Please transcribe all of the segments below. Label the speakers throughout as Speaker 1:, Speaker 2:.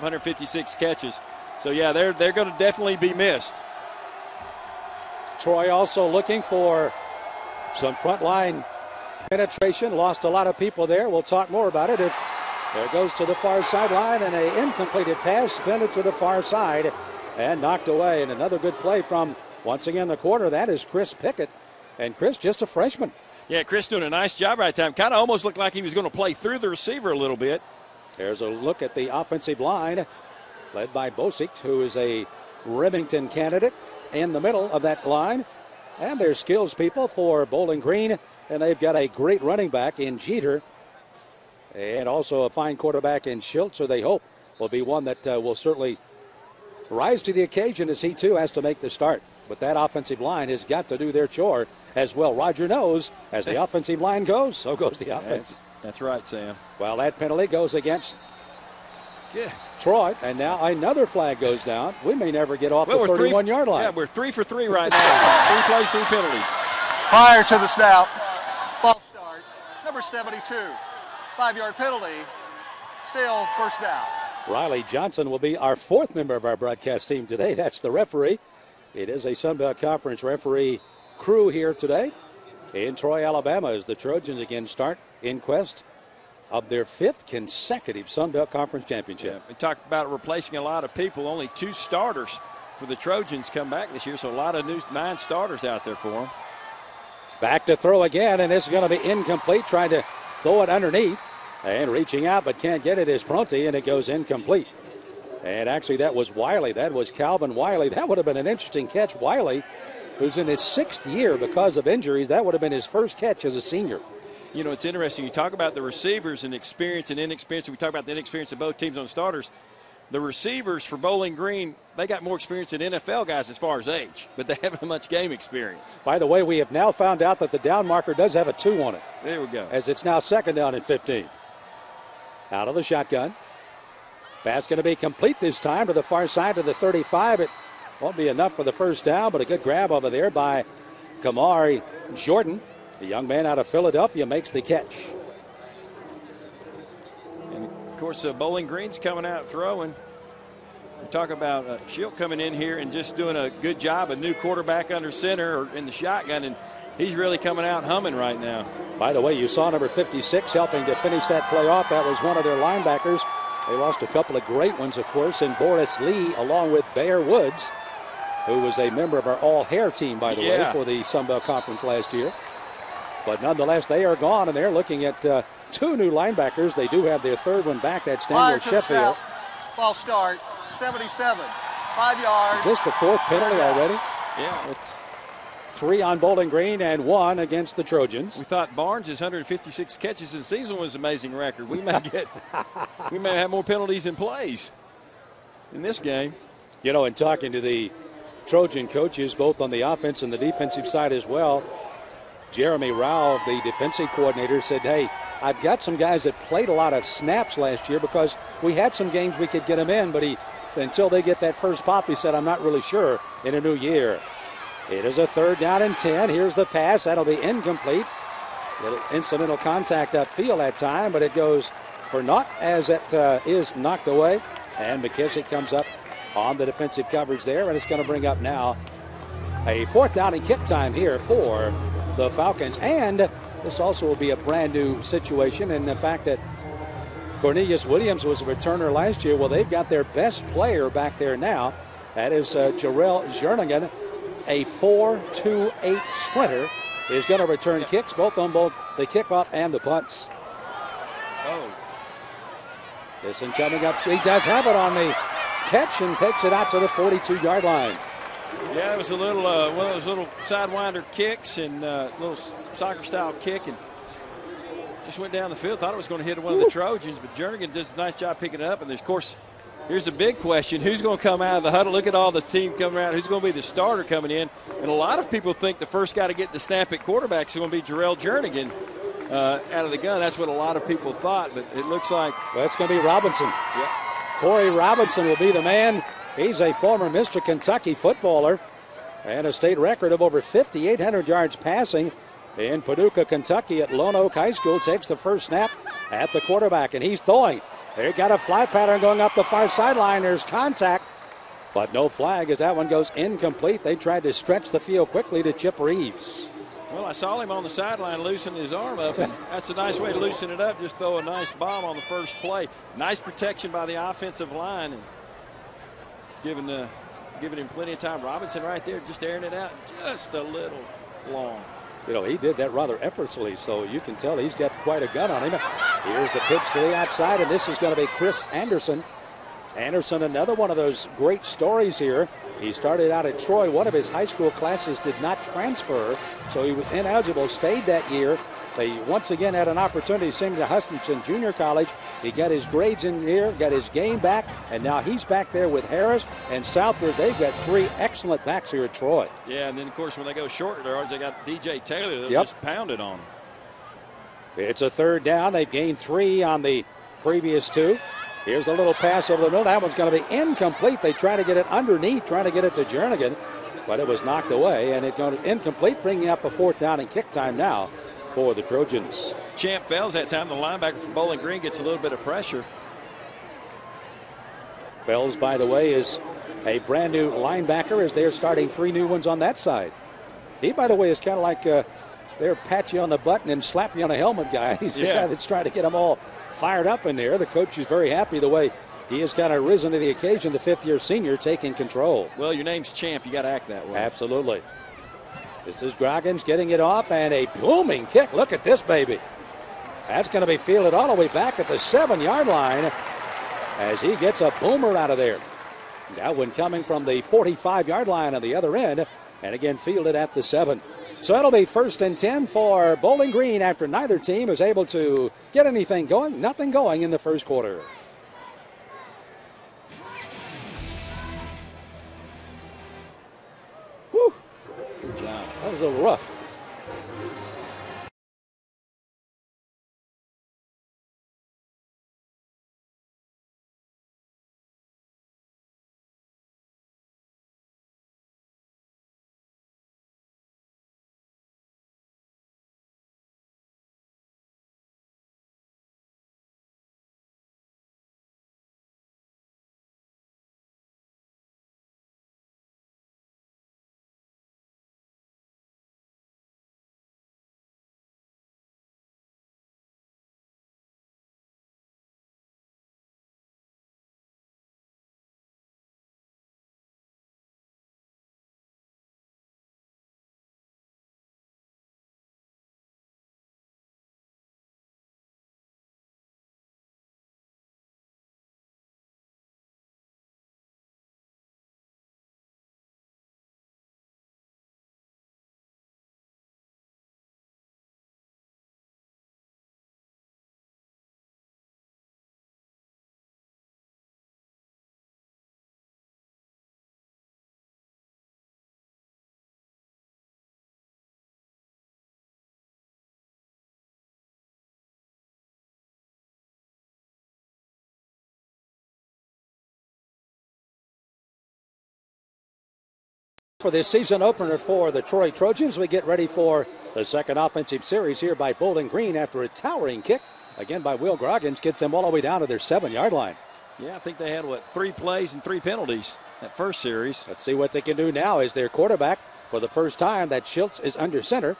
Speaker 1: 156 catches. So, yeah, they're going to definitely be missed.
Speaker 2: Troy also looking for some front line penetration. Lost a lot of people there. We'll talk more about it. There goes to the far sideline, and an incompleted pass pinned to the far side and knocked away. And another good play from, once again, the corner. That is Chris Pickett. And Chris, just a freshman.
Speaker 1: Yeah, Chris doing a nice job right time. Kind of almost looked like he was going to play through the receiver a little bit.
Speaker 2: There's a look at the offensive line, led by Bosick, who is a Remington candidate in the middle of that line. And there's skills people for Bowling Green. And they've got a great running back in Jeter. And also a fine quarterback in Schultz, who they hope will be one that will certainly rise to the occasion as he, too, has to make the start. But that offensive line has got to do their chore as well. Roger knows, as the offensive line goes, so goes the offense.
Speaker 1: That's right, Sam.
Speaker 2: Well, that penalty goes against Troy, and now another flag goes down. We may never get off the 31-yard line.
Speaker 1: Yeah, we're 3 for 3 right now. 3 plays, 3 penalties.
Speaker 3: Prior to the snap, false start, number 72. 5-yard penalty, still first down.
Speaker 2: Riley Johnson will be our 4th member of our broadcast team today. That's the referee. It is a Sun Belt Conference referee crew here today in Troy, Alabama, as the Trojans again start in quest of their 5th consecutive Sun Belt Conference championship.
Speaker 1: Yeah, we talked about replacing a lot of people. Only 2 starters for the Trojans come back this year, so a lot of 9 starters out there for them.
Speaker 2: Back to throw again, and it's going to be incomplete, trying to throw it underneath. And reaching out but can't get it is Pronti, and it goes incomplete. And actually that was Wiley. That was Calvin Wiley. That would have been an interesting catch. Wiley, who's in his 6th year because of injuries, that would have been his first catch as a senior.
Speaker 1: You know, it's interesting. You talk about the receivers and experience and inexperience. We talk about the inexperience of both teams on starters. The receivers for Bowling Green, they got more experience than NFL guys as far as age, but they haven't much game experience.
Speaker 2: By the way, we have now found out that the down marker does have a 2 on it.
Speaker 1: There we go.
Speaker 2: As it's now 2nd down and 15. Out of the shotgun. Pass going to be complete this time to the far side of the 35. It won't be enough for the first down, but a good grab over there by Kamari Jordan. The young man out of Philadelphia makes the catch.
Speaker 1: And, of course, Bowling Green's coming out throwing. We talk about Schilt coming in here and just doing a good job, a new quarterback under center or in the shotgun, and he's really coming out humming right now.
Speaker 2: By the way, you saw number 56 helping to finish that play off. That was one of their linebackers. They lost a couple of great ones, of course, in Boris Lee along with Bear Woods, who was a member of our all-hair team, by the way, for the Sun Belt Conference last year. But nonetheless, they are gone, and they're looking at 2 new linebackers. They do have their 3rd one back. That's Daniel Sheffield.
Speaker 3: False start, 77, 5 yards.
Speaker 2: Is this the 4th penalty already?
Speaker 1: Yeah, it's
Speaker 2: 3 on Bowling Green and 1 against the Trojans.
Speaker 1: We thought Barnes' 156 catches in the season was an amazing record. We may have more penalties than plays in this game.
Speaker 2: You know, in talking to the Trojan coaches, both on the offense and the defensive side as well, Jeremy Rao, the defensive coordinator, said, hey, I've got some guys that played a lot of snaps last year because we had some games we could get them in, but until they get that first pop, he said, I'm not really sure in a new year. It is a 3rd down and 10. Here's the pass. That'll be incomplete. Little incidental contact upfield that time, but it goes for naught as it is knocked away. And McKissick comes up on the defensive coverage there, and it's going to bring up now a 4th down and kick time here for the Falcons. And this also will be a brand new situation in the fact that Cornelius Williams was a returner last year. Well, they've got their best player back there now. That is Jarrell Jernigan, a 4.28 sprinter, is going to return kicks, both on both the kickoff and the punts.
Speaker 1: Oh.
Speaker 2: This one coming up. He does have it on the catch and takes it out to the 42-yard line.
Speaker 1: Yeah, it was a little one of those little sidewinder kicks and little soccer-style kick, and just went down the field. Thought it was going to hit one of the Trojans, but Jernigan does a nice job picking it up. And, of course, here's the big question. Who's going to come out of the huddle? Look at all the team coming out. Who's going to be the starter coming in? And a lot of people think the first guy to get the snap at quarterback is going to be Jarrell Jernigan out of the gun. That's what a lot of people thought, but it looks like.
Speaker 2: Well, it's going to be Robinson.
Speaker 1: Yeah.
Speaker 2: Corey Robinson will be the man. He's a former Mr. Kentucky footballer and a state record of over 5,800 yards passing in Paducah, Kentucky at Lone Oak High School. Takes the first snap at the quarterback, and he's throwing. They got a fly pattern going up the far sideline. There's contact, but no flag as that one goes incomplete. They tried to stretch the field quickly to Chip Reeves.
Speaker 1: Well, I saw him on the sideline loosening his arm up, and that's a nice way to loosen it up. Just throw a nice bomb on the first play. Nice protection by the offensive line, and giving him plenty of time. Robinson right there just airing it out just a little long.
Speaker 2: You know, he did that rather effortlessly, so you can tell he's got quite a gun on him. Here's the pitch to the outside, and this is going to be Chris Anderson. Anderson, another one of those great stories here. He started out at Troy. One of his high school classes did not transfer, so he was ineligible, stayed that year. They once again had an opportunity to send him to Hutchinson Junior College. He got his grades in here, got his game back, and now he's back there with Harris and Southward. They've got three excellent backs here at Troy.
Speaker 1: Yeah, and then, of course, when they go short, they got DJ Taylor that just pounded on them.
Speaker 2: It's a third down. They've gained 3 on the previous 2. Here's a little pass over the middle. That one's going to be incomplete. They try to get it underneath, trying to get it to Jernigan, but it was knocked away, and it's going to incomplete, bringing up a 4th down and kick time now for the Trojans.
Speaker 1: Champ Fells that time, the linebacker for Bowling Green, gets a little bit of pressure.
Speaker 2: Fells, by the way, is a brand new linebacker as they're starting 3 new ones on that side. He, by the way, is kind of like they're pat you on the butt and then slap you on a helmet guy. He's the guy that's trying to get them all fired up in there. The coach is very happy the way he has kind of risen to the occasion, the 5th-year senior taking control.
Speaker 1: Well, your name's Champ. You got to act that way.
Speaker 2: Absolutely. This is Groggins getting it off, and a booming kick. Look at this, baby. That's going to be fielded all the way back at the 7-yard line as he gets a boomer out of there. That one coming from the 45-yard line on the other end, and again fielded at the 7. So it'll be 1st and 10 for Bowling Green after neither team is able to get anything going. Nothing going in the first quarter. Whew.
Speaker 1: Good job.
Speaker 2: That was a little rough. For this season opener for the Troy Trojans, we get ready for the second offensive series here by Bowling Green after a towering kick, again by Will Groggins, gets them all the way down to their 7-yard line.
Speaker 1: Yeah, I think they had, 3 plays and 3 penalties that first series.
Speaker 2: Let's see what they can do now as their quarterback, for the first time, that Schultz is under center.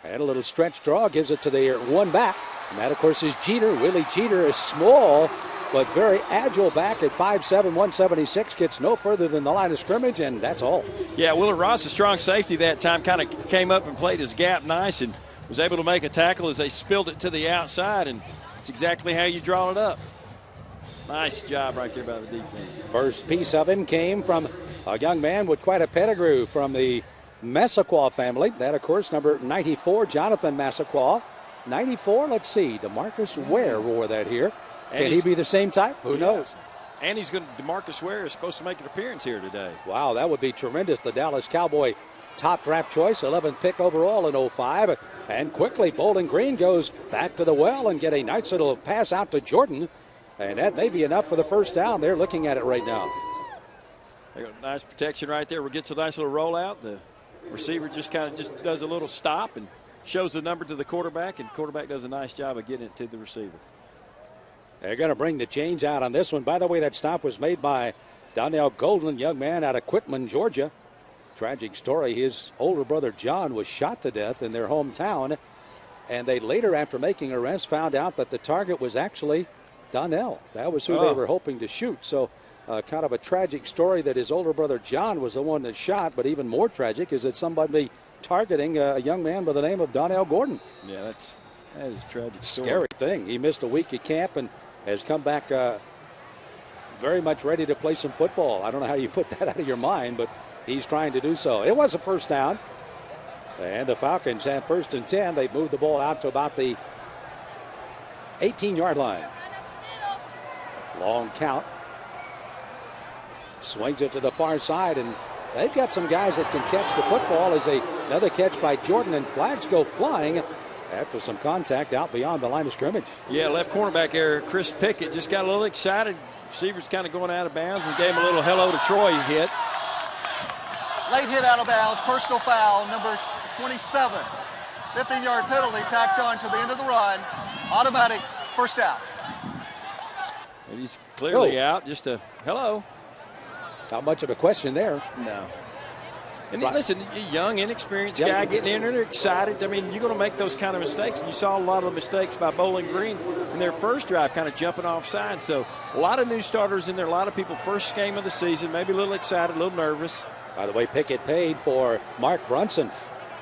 Speaker 2: And a little stretch draw gives it to their 1 back. And that, of course, is Jeter. Willie Jeter is small, but very agile back at 5'7", 176, gets no further than the line of scrimmage, and that's all.
Speaker 1: Yeah, Willard Ross, a strong safety that time, kind of came up and played his gap nice and was able to make a tackle as they spilled it to the outside, and it's exactly how you draw it up. Nice job right there by the defense.
Speaker 2: First piece of him came from a young man with quite a pedigree from the Massaquoi family. That, of course, number 94, Jonathan Massaquoi. 94, let's see, DeMarcus Ware wore that here. Can he be the same type? Who knows?
Speaker 1: And DeMarcus Ware is supposed to make an appearance here today.
Speaker 2: Wow, that would be tremendous. The Dallas Cowboy top draft choice, 11th pick overall in 05. And quickly, Bowling Green goes back to the well and get a nice little pass out to Jordan. And that may be enough for the first down. They're looking at it right now.
Speaker 1: They got nice protection right there. Gets a nice little rollout. The receiver just does a little stop and shows the number to the quarterback, and quarterback does a nice job of getting it to the receiver.
Speaker 2: They're going to bring the change out on this one. By the way, that stop was made by Donnell Golden, young man out of Quitman, Georgia. Tragic story. His older brother John was shot to death in their hometown. And they later, after making arrests, found out that the target was actually Donnell. That was who they were hoping to shoot. So kind of a tragic story that his older brother John was the one that shot. But even more tragic is that somebody targeting a young man by the name of Donnell Gordon.
Speaker 1: Yeah, that is a tragic story.
Speaker 2: Scary thing. He missed a week at camp and has come back very much ready to play some football. I don't know how you put that out of your mind, but he's trying to do so. It was a first down. And the Falcons have 1st and 10. They've moved the ball out to about the 18-yard line. Long count. Swings it to the far side, and they've got some guys that can catch the football. As another catch by Jordan, and flags go flying after some contact out beyond the line of scrimmage.
Speaker 1: Yeah, left cornerback there, Chris Pickett, just got a little excited. Receiver's kind of going out of bounds and gave him a little hello to Troy hit.
Speaker 3: Late hit out of bounds, personal foul, number 27. 15-yard penalty tacked on to the end of the run. Automatic first down.
Speaker 1: And he's clearly out. Just a hello.
Speaker 2: Not much of a question there.
Speaker 1: No. And listen, young, inexperienced guy getting in there, they're excited. I mean, you're going to make those kind of mistakes. And you saw a lot of the mistakes by Bowling Green in their first drive, kind of jumping offside. So a lot of new starters in there, a lot of people first game of the season, maybe a little excited, a little nervous.
Speaker 2: By the way, Pickett paid for Mark Brunson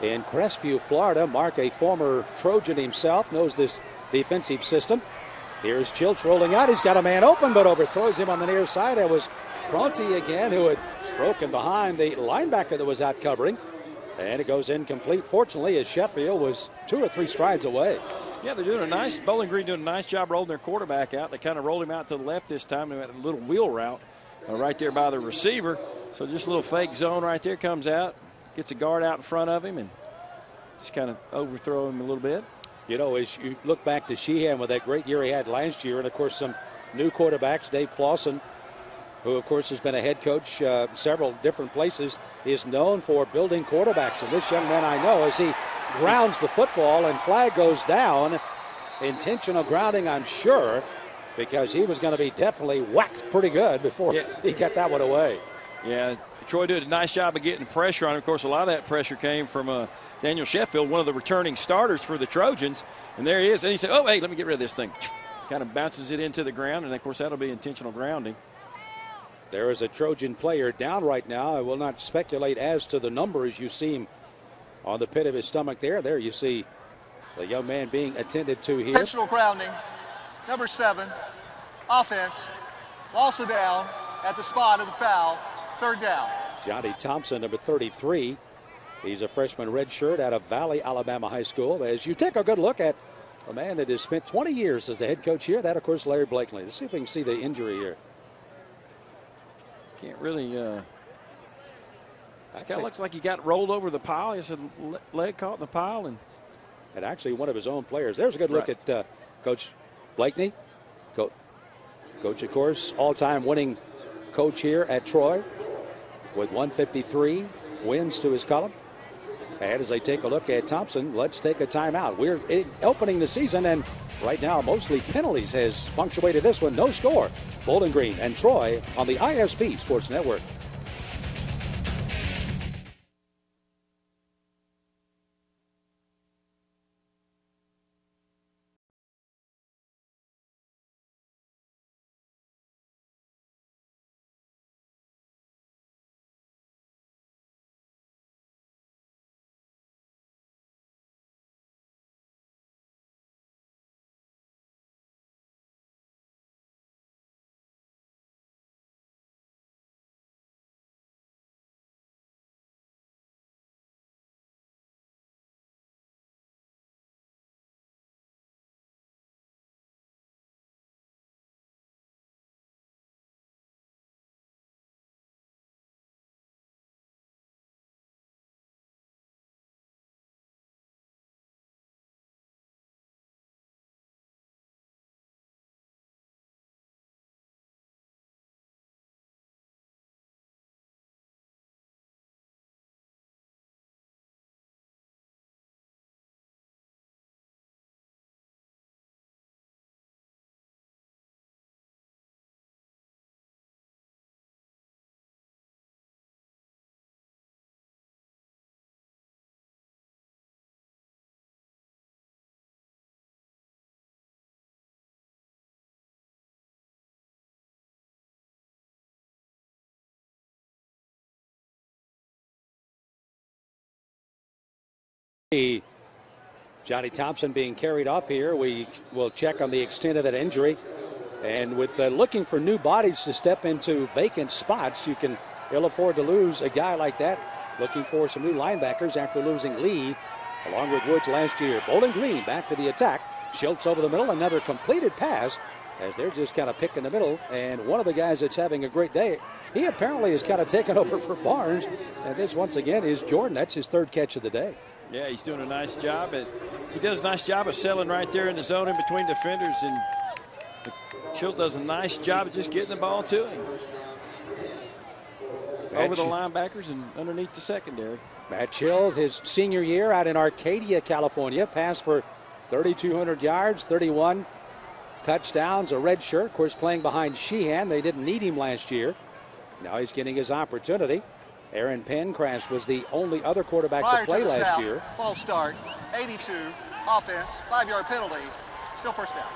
Speaker 2: in Crestview, Florida. Mark, a former Trojan himself, knows this defensive system. Here's Chilch rolling out. He's got a man open, but overthrows him on the near side. That was Pronti again, who had broken behind the linebacker that was out covering. And it goes incomplete, fortunately, as Sheffield was 2 or 3 strides away.
Speaker 1: Yeah, they're doing Bowling Green doing a nice job rolling their quarterback out. They kind of rolled him out to the left this time. They went a little wheel route right there by the receiver. So just a little fake zone right there, comes out, gets a guard out in front of him, and just kind of overthrow him a little bit.
Speaker 2: You know, as you look back to Sheehan with that great year he had last year, and of course some new quarterbacks, Dave Clawson, who of course has been a head coach several different places, is known for building quarterbacks. And this young man, I know, as he grounds the football and flag goes down, intentional grounding, I'm sure, because he was going to be definitely whacked pretty good before he got that one away.
Speaker 1: Yeah, Troy did a nice job of getting pressure on him. Of course, a lot of that pressure came from Daniel Sheffield, one of the returning starters for the Trojans. And there he is. And he said, oh, hey, let me get rid of this thing. Kind of bounces it into the ground. And, of course, that'll be intentional grounding.
Speaker 2: There is a Trojan player down right now. I will not speculate as to the numbers. You see him on the pit of his stomach there. There you see the young man being attended to here.
Speaker 3: Intentional grounding, number 7, offense, also down at the spot of the foul, 3rd down.
Speaker 2: Johnny Thompson, number 33. He's a freshman redshirt out of Valley, Alabama High School. As you take a good look at a man that has spent 20 years as the head coach here, that, of course, Larry Blakely. Let's see if we can see the injury here.
Speaker 1: Can't really. It kind of looks like he got rolled over the pile. His leg caught in the pile. And
Speaker 2: actually one of his own players. There's a good look at Coach Blakeney. Coach, of course, all-time winning coach here at Troy with 153 wins to his column. And as they take a look at Thompson, let's take a timeout. We're opening the season, and right now mostly penalties has punctuated this one. No score. Bowling Green and Troy on the ISP Sports Network. Johnny Thompson being carried off here. We will check on the extent of that injury. And with looking for new bodies to step into vacant spots, you can ill afford to lose a guy like that. Looking for some new linebackers after losing Lee along with Woods last year. Bowling Green back to the attack. Schultz over the middle, another completed pass as they're just kind of picking the middle. And one of the guys that's having a great day, he apparently has kind of taken over for Barnes. And this once again is Jordan. That's his third catch of the day.
Speaker 1: Yeah, he's doing a nice job. He does a nice job of settling right there in the zone in between defenders. And Schultz does a nice job of just getting the ball to him. Over the linebackers and underneath the secondary.
Speaker 2: Matt Schill, his senior year out in Arcadia, California, passed for 3,200 yards, 31 touchdowns, a red shirt. Of course, playing behind Sheehan. They didn't need him last year. Now he's getting his opportunity. Aaron Pencrass was the only other quarterback to play last year.
Speaker 3: False start, 82, offense, 5-yard penalty, still first down.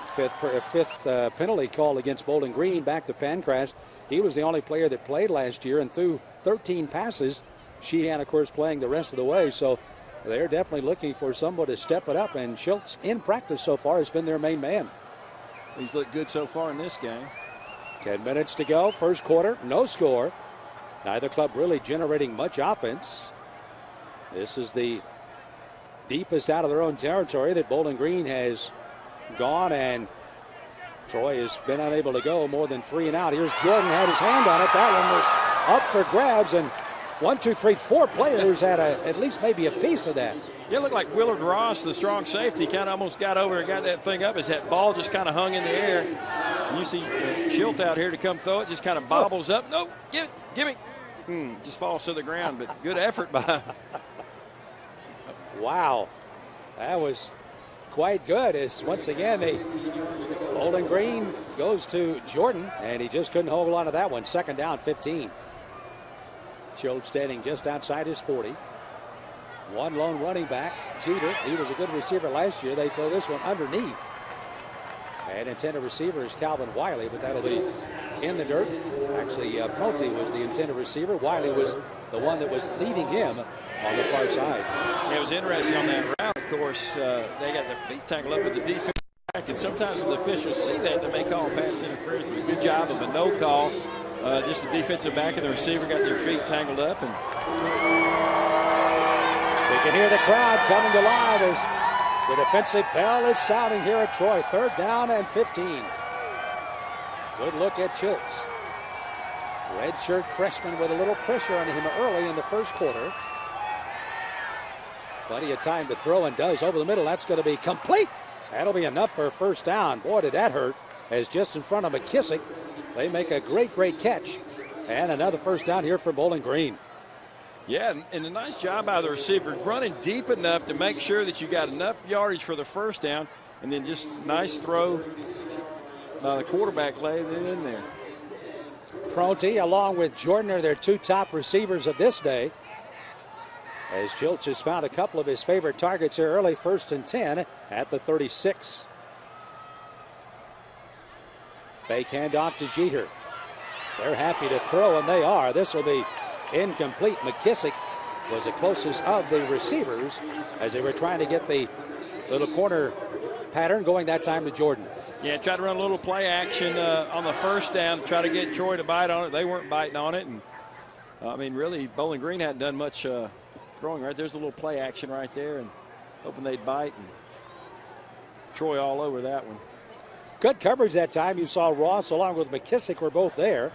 Speaker 2: Fifth penalty call against Bowling Green, back to Pencrass. He was the only player that played last year and threw 13 passes. Sheehan, of course, playing the rest of the way. So they're definitely looking for someone to step it up. And Schultz, in practice so far, has been their main man.
Speaker 1: He's looked good so far in this game.
Speaker 2: 10 minutes to go. First quarter, no score. Neither club really generating much offense. This is the deepest out of their own territory that Bowling Green has gone, and Troy has been unable to go more than 3 and out. Here's Jordan, had his hand on it. That one was up for grabs, and 1, 2, 3, 4 players had at least maybe a piece of that.
Speaker 1: Yeah, it looked like Willard Ross, the strong safety, kind of almost got over and got that thing up as that ball just kind of hung in the air. And you see Schilt out here to come throw it, just kind of bobbles up. No, give me. Just falls to the ground, but good effort by.
Speaker 2: Wow, that was quite good. As once again, Bowling Green goes to Jordan, and he just couldn't hold on to that one. Second down, 15. Schultz standing just outside his 40. One lone running back, Jeter. He was a good receiver last year. They throw this one underneath. And intended receiver is Calvin Wiley, but that'll be in the dirt. Actually, Proti was the intended receiver. Wiley was the one that was leading him on the far side.
Speaker 1: Yeah, it was interesting on that route. Of course, they got their feet tangled up with the defense back, and sometimes when the officials see that, they may call pass interference. But good job of a no call. Just the defensive back and the receiver got their feet tangled up. And
Speaker 2: we can hear the crowd coming to life as the defensive bell is sounding here at Troy. Third down and 15. Good look at Schultz. Redshirt freshman with a little pressure on him early in the first quarter. Plenty of time to throw, and does over the middle. That's going to be complete. That'll be enough for a first down. Boy, did that hurt, as just in front of McKissick, they make a great catch. And another first down here for Bowling Green.
Speaker 1: Yeah, and a nice job by the receiver, running deep enough to make sure that you got enough yardage for the first down, and then just nice throw by the quarterback laying it in there.
Speaker 2: Proti along with Jordan are their 2 top receivers of this day, as Schultz has found a couple of his favorite targets here early. 1st and 10 at the 36. Fake handoff to Jeter. They're happy to throw, and they are. This will be incomplete. McKissick was the closest of the receivers as they were trying to get the little corner pattern going that time to Jordan.
Speaker 1: Yeah, tried to run a little play action on the first down to try to get Troy to bite on it. They weren't biting on it. And I mean, really, Bowling Green hadn't done much throwing. Right there's a little play action right there, and hoping they'd bite. And Troy all over that one.
Speaker 2: Good coverage that time. You saw Ross along with McKissick were both there.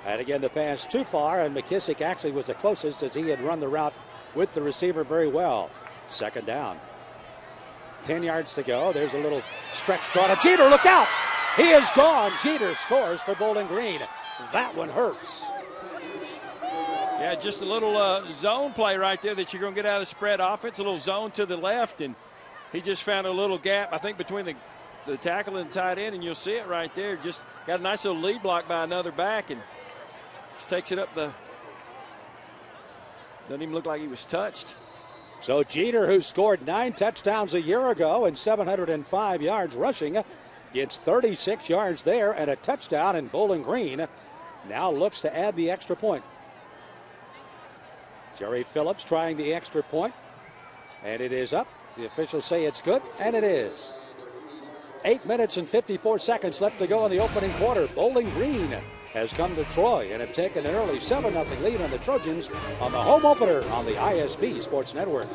Speaker 2: And again, the pass too far, and McKissick actually was the closest as he had run the route with the receiver very well. Second down. 10 yards to go. There's a little stretch throw to Jeter. Look out! He is gone. Jeter scores for Bowling Green. That one hurts.
Speaker 1: Yeah, just a little zone play right there that you're going to get out of the spread offense. A little zone to the left, and he just found a little gap, I think, between the tackle and tight end, and you'll see it right there. Just got a nice little lead block by another back, and just takes it up the. Doesn't even look like he was touched.
Speaker 2: So Jeter, who scored 9 touchdowns a year ago and 705 yards rushing, gets 36 yards there and a touchdown, and Bowling Green now looks to add the extra point. Jerry Phillips trying the extra point. And it is up. The officials say it's good, and it is. 8 minutes and 54 seconds left to go in the opening quarter. Bowling Green has come to Troy and have taken an early 7-0 lead on the Trojans on the home opener on the ISB Sports Network.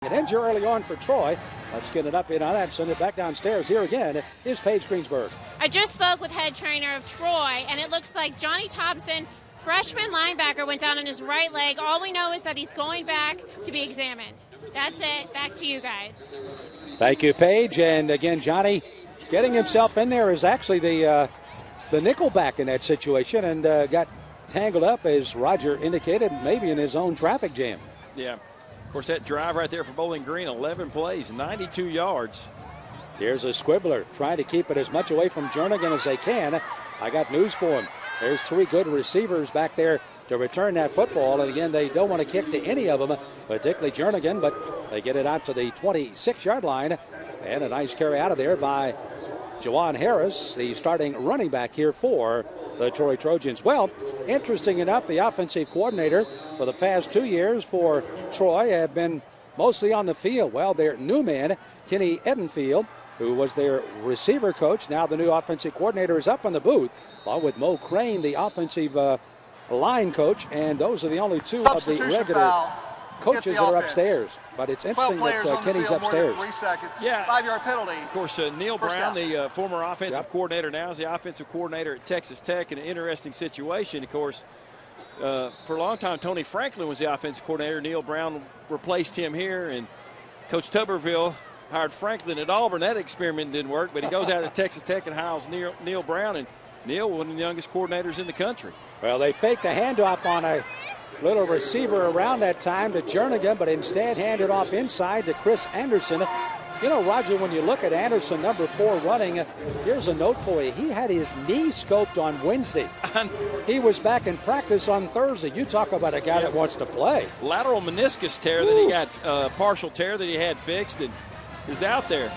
Speaker 2: An injury early on for Troy. Let's get it up in on that. Send it back downstairs. Here again is Paige Greensburg.
Speaker 4: I just spoke with head trainer of Troy, and it looks like Johnny Thompson, freshman linebacker, went down on his right leg. All we know is that he's going back to be examined. That's it. Back to you guys.
Speaker 2: Thank you, Paige. And again, Johnny getting himself in there is actually the nickel back in that situation, and got tangled up, as Roger indicated, maybe in his own traffic jam.
Speaker 1: Yeah. Of course, that drive right there for Bowling Green, 11 plays, 92 yards.
Speaker 2: Here's a squibbler trying to keep it as much away from Jernigan as they can. I got news for him. There's 3 good receivers back there to return that football. And again, they don't want to kick to any of them, particularly Jernigan, but they get it out to the 26-yard line. And a nice carry out of there by Jawan Harris, the starting running back here for the Troy Trojans. Well, interesting enough, the offensive coordinator for the past 2 years for Troy have been mostly on the field. Well, their new man, Kenny Edenfield, who was their receiver coach, now the new offensive coordinator, is up in the booth, along with Mo Crane, the offensive line coach, and those are the only 2 of the regular coaches that are upstairs. But it's interesting that Kenny's upstairs.
Speaker 3: 3 seconds.
Speaker 1: Yeah.
Speaker 3: 5-yard penalty.
Speaker 1: Of course, Neil Brown, the former offensive coordinator, now is the offensive coordinator at Texas Tech, in an interesting situation. Of course, for a long time, Tony Franklin was the offensive coordinator. Neil Brown replaced him here, and Coach Tuberville hired Franklin at Auburn. That experiment didn't work, but he goes out to Texas Tech and hires Neil Brown, and Neil, one of the youngest coordinators in the country.
Speaker 2: Well, they faked the handoff on a little receiver around that time to Jernigan, but instead handed off inside to Chris Anderson. You know, Roger, when you look at Anderson, number 4 running, here's a note for you. He had his knee scoped on Wednesday. He was back in practice on Thursday. You talk about a guy that wants to play.
Speaker 1: Lateral meniscus tear that he got, partial tear that he had fixed, and is out there.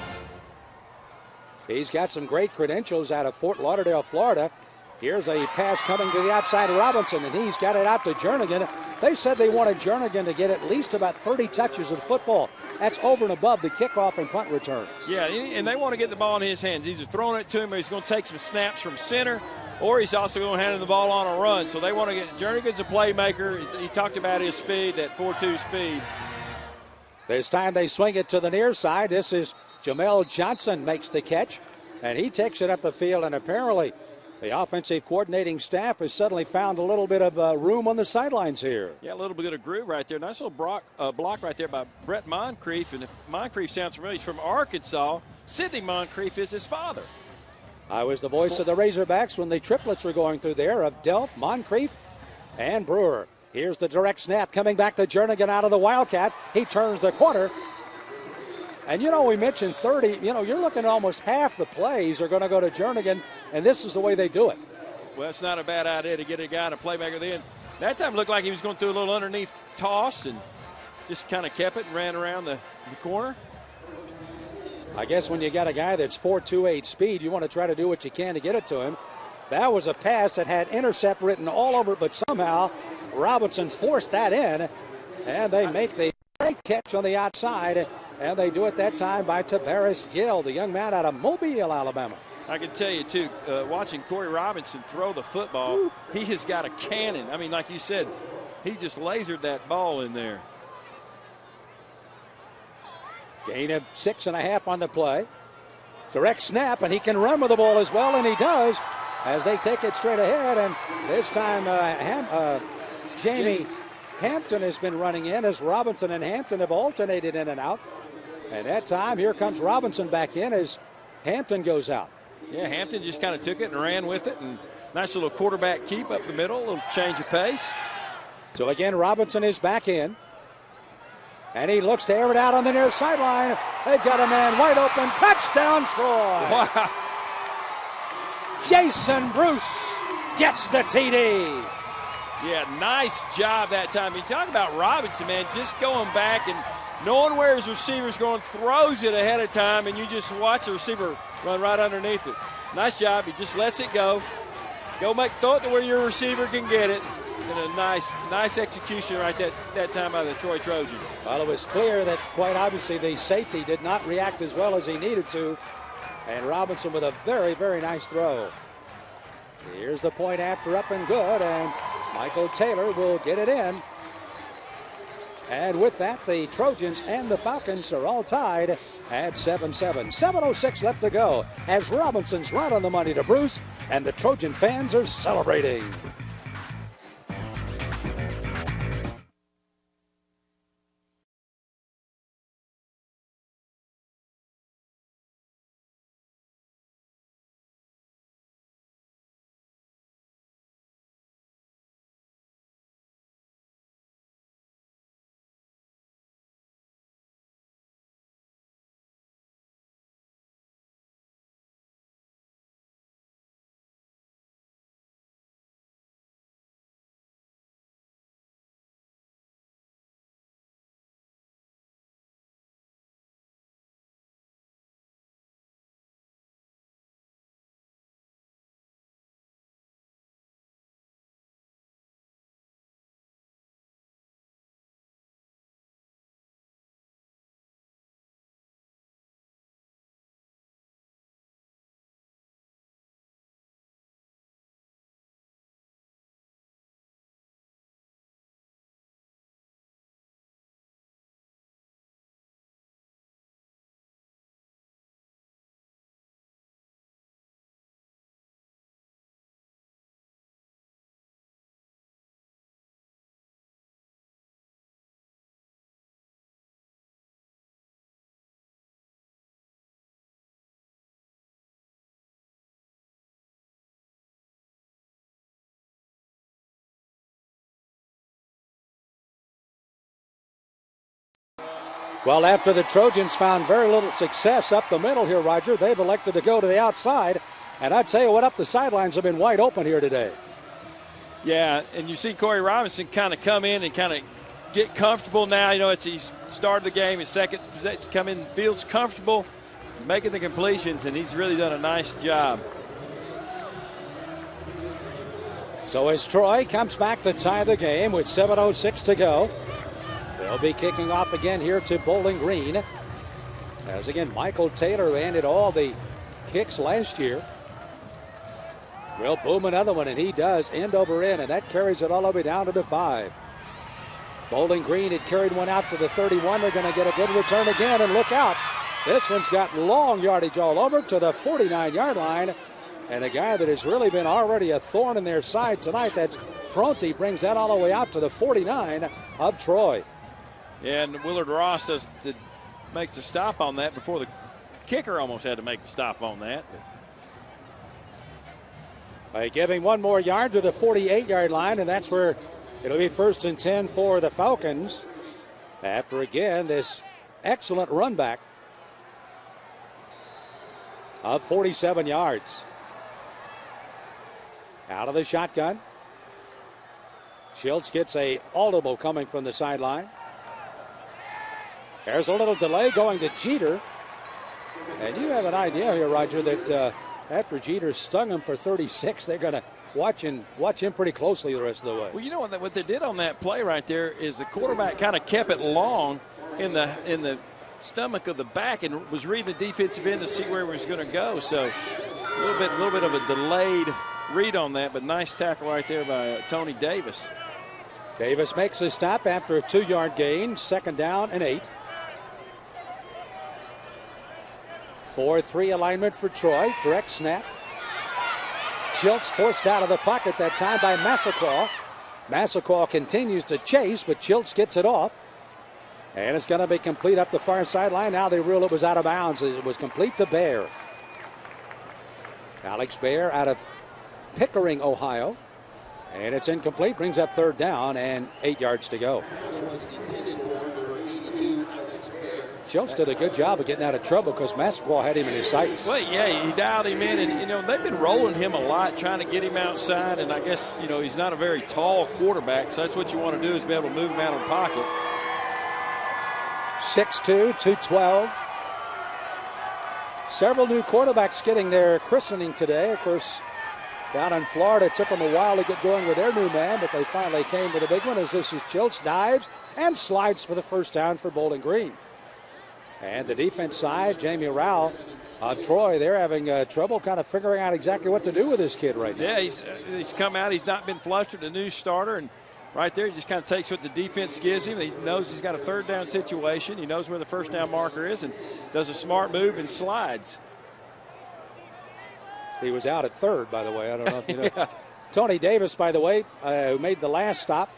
Speaker 2: He's got some great credentials out of Fort Lauderdale, Florida. Here's a pass coming to the outside of Robinson, and he's got it out to Jernigan. They said they wanted Jernigan to get at least about 30 touches of football. That's over and above the kickoff and punt returns.
Speaker 1: Yeah, and they want to get the ball in his hands. Either throwing it to him, or he's going to take some snaps from center, or he's also going to hand him the ball on a run. So they want to get – Jernigan's a playmaker. He talked about his speed, that 4.2 speed.
Speaker 2: This time they swing it to the near side. This is Jamel Johnson makes the catch, and he takes it up the field, and apparently – the offensive coordinating staff has suddenly found a little bit of room on the sidelines here.
Speaker 1: Yeah, a little bit of groove right there. Nice little block right there by Brett Moncrief. And if Moncrief sounds familiar, he's from Arkansas. Sidney Moncrief is his father.
Speaker 2: I was the voice of the Razorbacks when the triplets were going through there of Delph, Moncrief, and Brewer. Here's the direct snap coming back to Jernigan out of the Wildcat. He turns the corner. And, you know, we mentioned 30. You know, you're looking at almost half the plays are going to go to Jernigan, and this is the way they do it.
Speaker 1: Well, it's not a bad idea to get a guy and a playmaker then. That time looked like he was going through a little underneath toss and just kind of kept it and ran around the corner.
Speaker 2: I guess when you got a guy that's 4.28 speed, you want to try to do what you can to get it to him. That was a pass that had intercept written all over it, but somehow Robinson forced that in, and they make the great catch on the outside, and they do it that time by Tabaris Gill, the young man out of Mobile, Alabama.
Speaker 1: I can tell you, too, watching Corey Robinson throw the football, he has got a cannon. I mean, like you said, he just lasered that ball in there.
Speaker 2: Gain of 6.5 on the play. Direct snap, and he can run with the ball as well, and he does as they take it straight ahead. And this time Jamie Hampton has been running in as Robinson and Hampton have alternated in and out. And that time, here comes Robinson back in as Hampton goes out.
Speaker 1: Yeah, Hampton just kind of took it and ran with it. And nice little quarterback keep up the middle, a little change of pace.
Speaker 2: So again, Robinson is back in. And he looks to air it out on the near sideline. They've got a man wide open. Touchdown, Troy.
Speaker 1: Wow.
Speaker 2: Jason Bruce gets the TD.
Speaker 1: Yeah, nice job that time. You talk about Robinson, man, just going back and knowing where his receiver's going, throws it ahead of time, and you just watch the receiver run right underneath it. Nice job. He just lets it go. Throw it to where your receiver can get it. And a nice execution right that time by the Troy Trojans.
Speaker 2: Well, it was clear that quite obviously the safety did not react as well as he needed to. And Robinson with a very, very nice throw. Here's the point after, up and good, and Michael Taylor will get it in. And with that, the Trojans and the Falcons are all tied at 7-7. 7:06 left to go as Robinson's right on the money to Bruce, and the Trojan fans are celebrating. Well, after the Trojans found very little success up the middle here, Roger, they've elected to go to the outside. And I tell you what, up the sidelines have been wide open here today.
Speaker 1: Yeah, and you see Corey Robinson kind of come in and kind of get comfortable now. You know, he's started the game, his second possession, come in, feels comfortable, making the completions, and he's really done a nice job.
Speaker 2: So as Troy comes back to tie the game with 7:06 to go, they'll be kicking off again here to Bowling Green. As again, Michael Taylor, who handed all the kicks last year, will boom another one, and he does end over end, and that carries it all the way down to the 5. Bowling Green had carried one out to the 31. They're going to get a good return again, and look out. This one's got long yardage all over to the 49-yard line. And a guy that has really been already a thorn in their side tonight, that's Fronte, brings that all the way out to the 49 of Troy.
Speaker 1: And Willard Ross makes the stop on that before the kicker almost had to make the stop on that.
Speaker 2: By giving one more yard to the 48-yard line, and that's where it'll be 1st and 10 for the Falcons. After, again, this excellent run back of 47 yards. Out of the shotgun. Schultz gets a audible coming from the sideline. There's a little delay going to Jeter. And you have an idea here, Roger, that after Jeter stung him for 36, they're going to watch him pretty closely the rest of the way.
Speaker 1: Well, you know what they did on that play right there is the quarterback kind of kept it long in the stomach of the back and was reading the defensive end to see where he was going to go. So a little bit of a delayed read on that, but nice tackle right there by Tony Davis.
Speaker 2: Davis makes a stop after a 2-yard gain. 2nd down and 8. 4-3 alignment for Troy. Direct snap. Schultz forced out of the pocket that time by Massaquoi. Massaquoi continues to chase, but Schultz gets it off. And it's going to be complete up the far sideline. Now they rule it was out of bounds. It was complete to Bear. Alex Bear out of Pickering, Ohio. And it's incomplete. Brings up 3rd down and 8 yards to go. Schultz did a good job of getting out of trouble because Massaquoi had him in his sights.
Speaker 1: Well, yeah, he dialed him in, and, you know, they've been rolling him a lot, trying to get him outside, and I guess, you know, he's not a very tall quarterback, so that's what you want to do is be able to move him out of the pocket.
Speaker 2: 6'2", 212. Several new quarterbacks getting their christening today. Of course, down in Florida, it took them a while to get going with their new man, but they finally came with a big one as this is Schultz, dives and slides for the 1st down for Bowling Green. And the defense side, Jamie Rowell of Troy, they're having trouble kind of figuring out exactly what to do with this kid right now.
Speaker 1: Yeah, he's come out. He's not been flustered, a new starter, and right there he just kind of takes what the defense gives him. He knows he's got a 3rd down situation. He knows where the 1st down marker is and does a smart move and slides.
Speaker 2: He was out at 3rd, by the way. I don't know if you know.
Speaker 1: Yeah.
Speaker 2: Tony Davis, by the way, who made the last stop,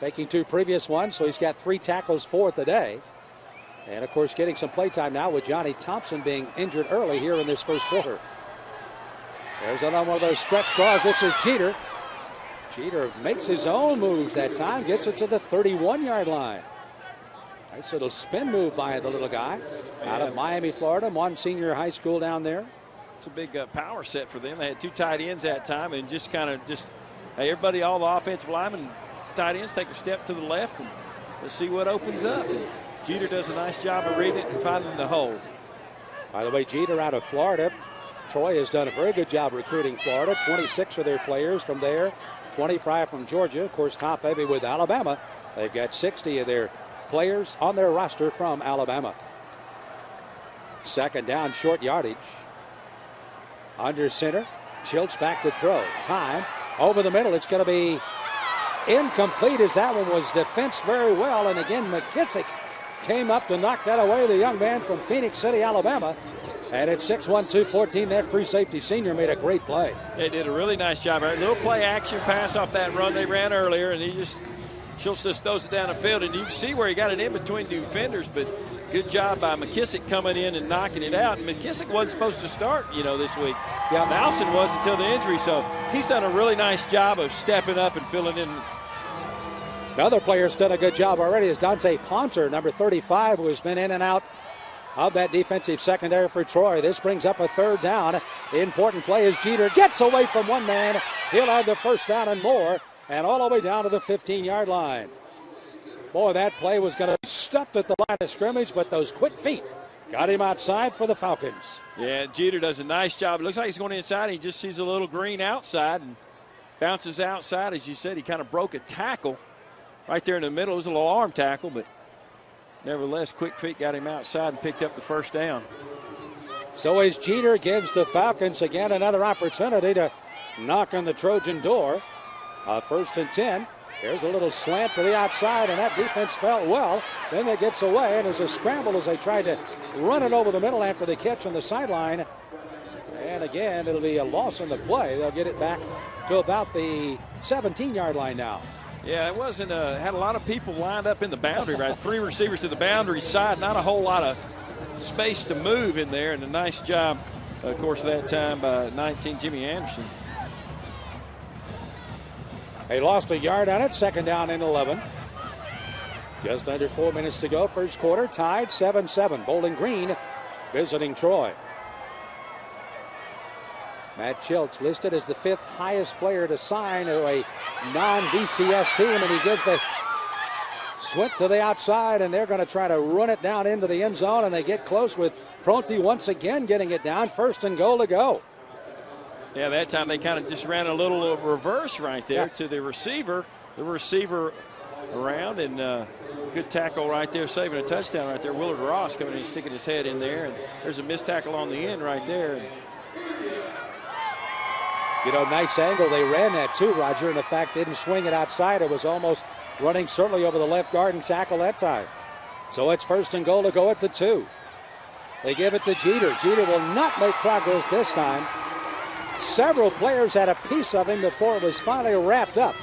Speaker 2: making 2 previous ones, so he's got 3 tackles for today. And, of course, getting some play time now with Johnny Thompson being injured early here in this 1st quarter. There's another one of those stretch draws. This is Jeter. Jeter makes his own moves that time, gets it to the 31-yard line. Nice little spin move by the little guy out of Miami, Florida, one senior high school down there.
Speaker 1: It's a big power set for them. They had 2 tight ends that time and just kind of hey, everybody, all the offensive linemen, tight ends, take a step to the left and let's see what opens up. And Jeter does a nice job of reading it and finding the hole.
Speaker 2: By the way, Jeter out of Florida. Troy has done a very good job recruiting Florida. 26 of their players from there, 25 from Georgia. Of course, top heavy with Alabama. They've got 60 of their players on their roster from Alabama. 2nd down, short yardage. Under center, Schultz back to throw. Time over the middle. It's going to be incomplete as that one was defensed very well. And again, McKissick came up to knock that away. The young man from Phoenix City, Alabama. And at 6'1", 214, that free safety senior made a great play.
Speaker 1: They did a really nice job. Right? Little play action pass off that run they ran earlier, and Schultz just throws it down the field. And you can see where he got it in between two defenders, but good job by McKissick coming in and knocking it out. And McKissick wasn't supposed to start, this week. Yeah, Mousen was until the injury, so he's done a really nice job of stepping up and filling in.
Speaker 2: Another player's done a good job already is Dante Ponter, number 35, who has been in and out of that defensive secondary for Troy. This brings up a 3rd down. The important play as Jeter gets away from one man. He'll have the 1st down and more, and all the way down to the 15-yard line. Boy, that play was going to be stuffed at the line of scrimmage, but those quick feet got him outside for the Falcons.
Speaker 1: Yeah, Jeter does a nice job. It looks like he's going inside. He just sees a little green outside and bounces outside. As you said, he kind of broke a tackle right there in the middle. It was a little arm tackle, but nevertheless, quick feet got him outside and picked up the 1st down.
Speaker 2: So as Jeter gives the Falcons again another opportunity to knock on the Trojan door. 1st and 10. There's a little slant to the outside, and that defense felt well. Then it gets away, and there's a scramble as they tried to run it over the middle after the catch on the sideline. And again, it'll be a loss on the play. They'll get it back to about the 17-yard line now.
Speaker 1: Yeah, it wasn't had a lot of people lined up in the boundary, right? 3 receivers to the boundary side, not a whole lot of space to move in there, and a nice job, of course, that time by 19 Jimmy Anderson.
Speaker 2: They lost a yard on it, 2nd down and 11. Just under 4 minutes to go, 1st quarter, tied 7-7. Bowling Green visiting Troy. Matt Childs listed as the 5th highest player to sign to a non-BCS team, and he gives the swing to the outside, and they're going to try to run it down into the end zone, and they get close with Pronti once again getting it down. 1st and goal to go.
Speaker 1: Yeah, that time they kind of just ran a little reverse right there to the receiver. The receiver around, and good tackle right there, saving a touchdown right there. Willard Ross coming in, sticking his head in there, and there's a missed tackle on the end right there.
Speaker 2: You know, nice angle. They ran that too, Roger, and the fact they didn't swing it outside. It was almost running certainly over the left guard and tackle that time. So it's 1st and goal to go at the 2. They give it to Jeter. Jeter will not make progress this time. Several players had a piece of him before it was finally wrapped up.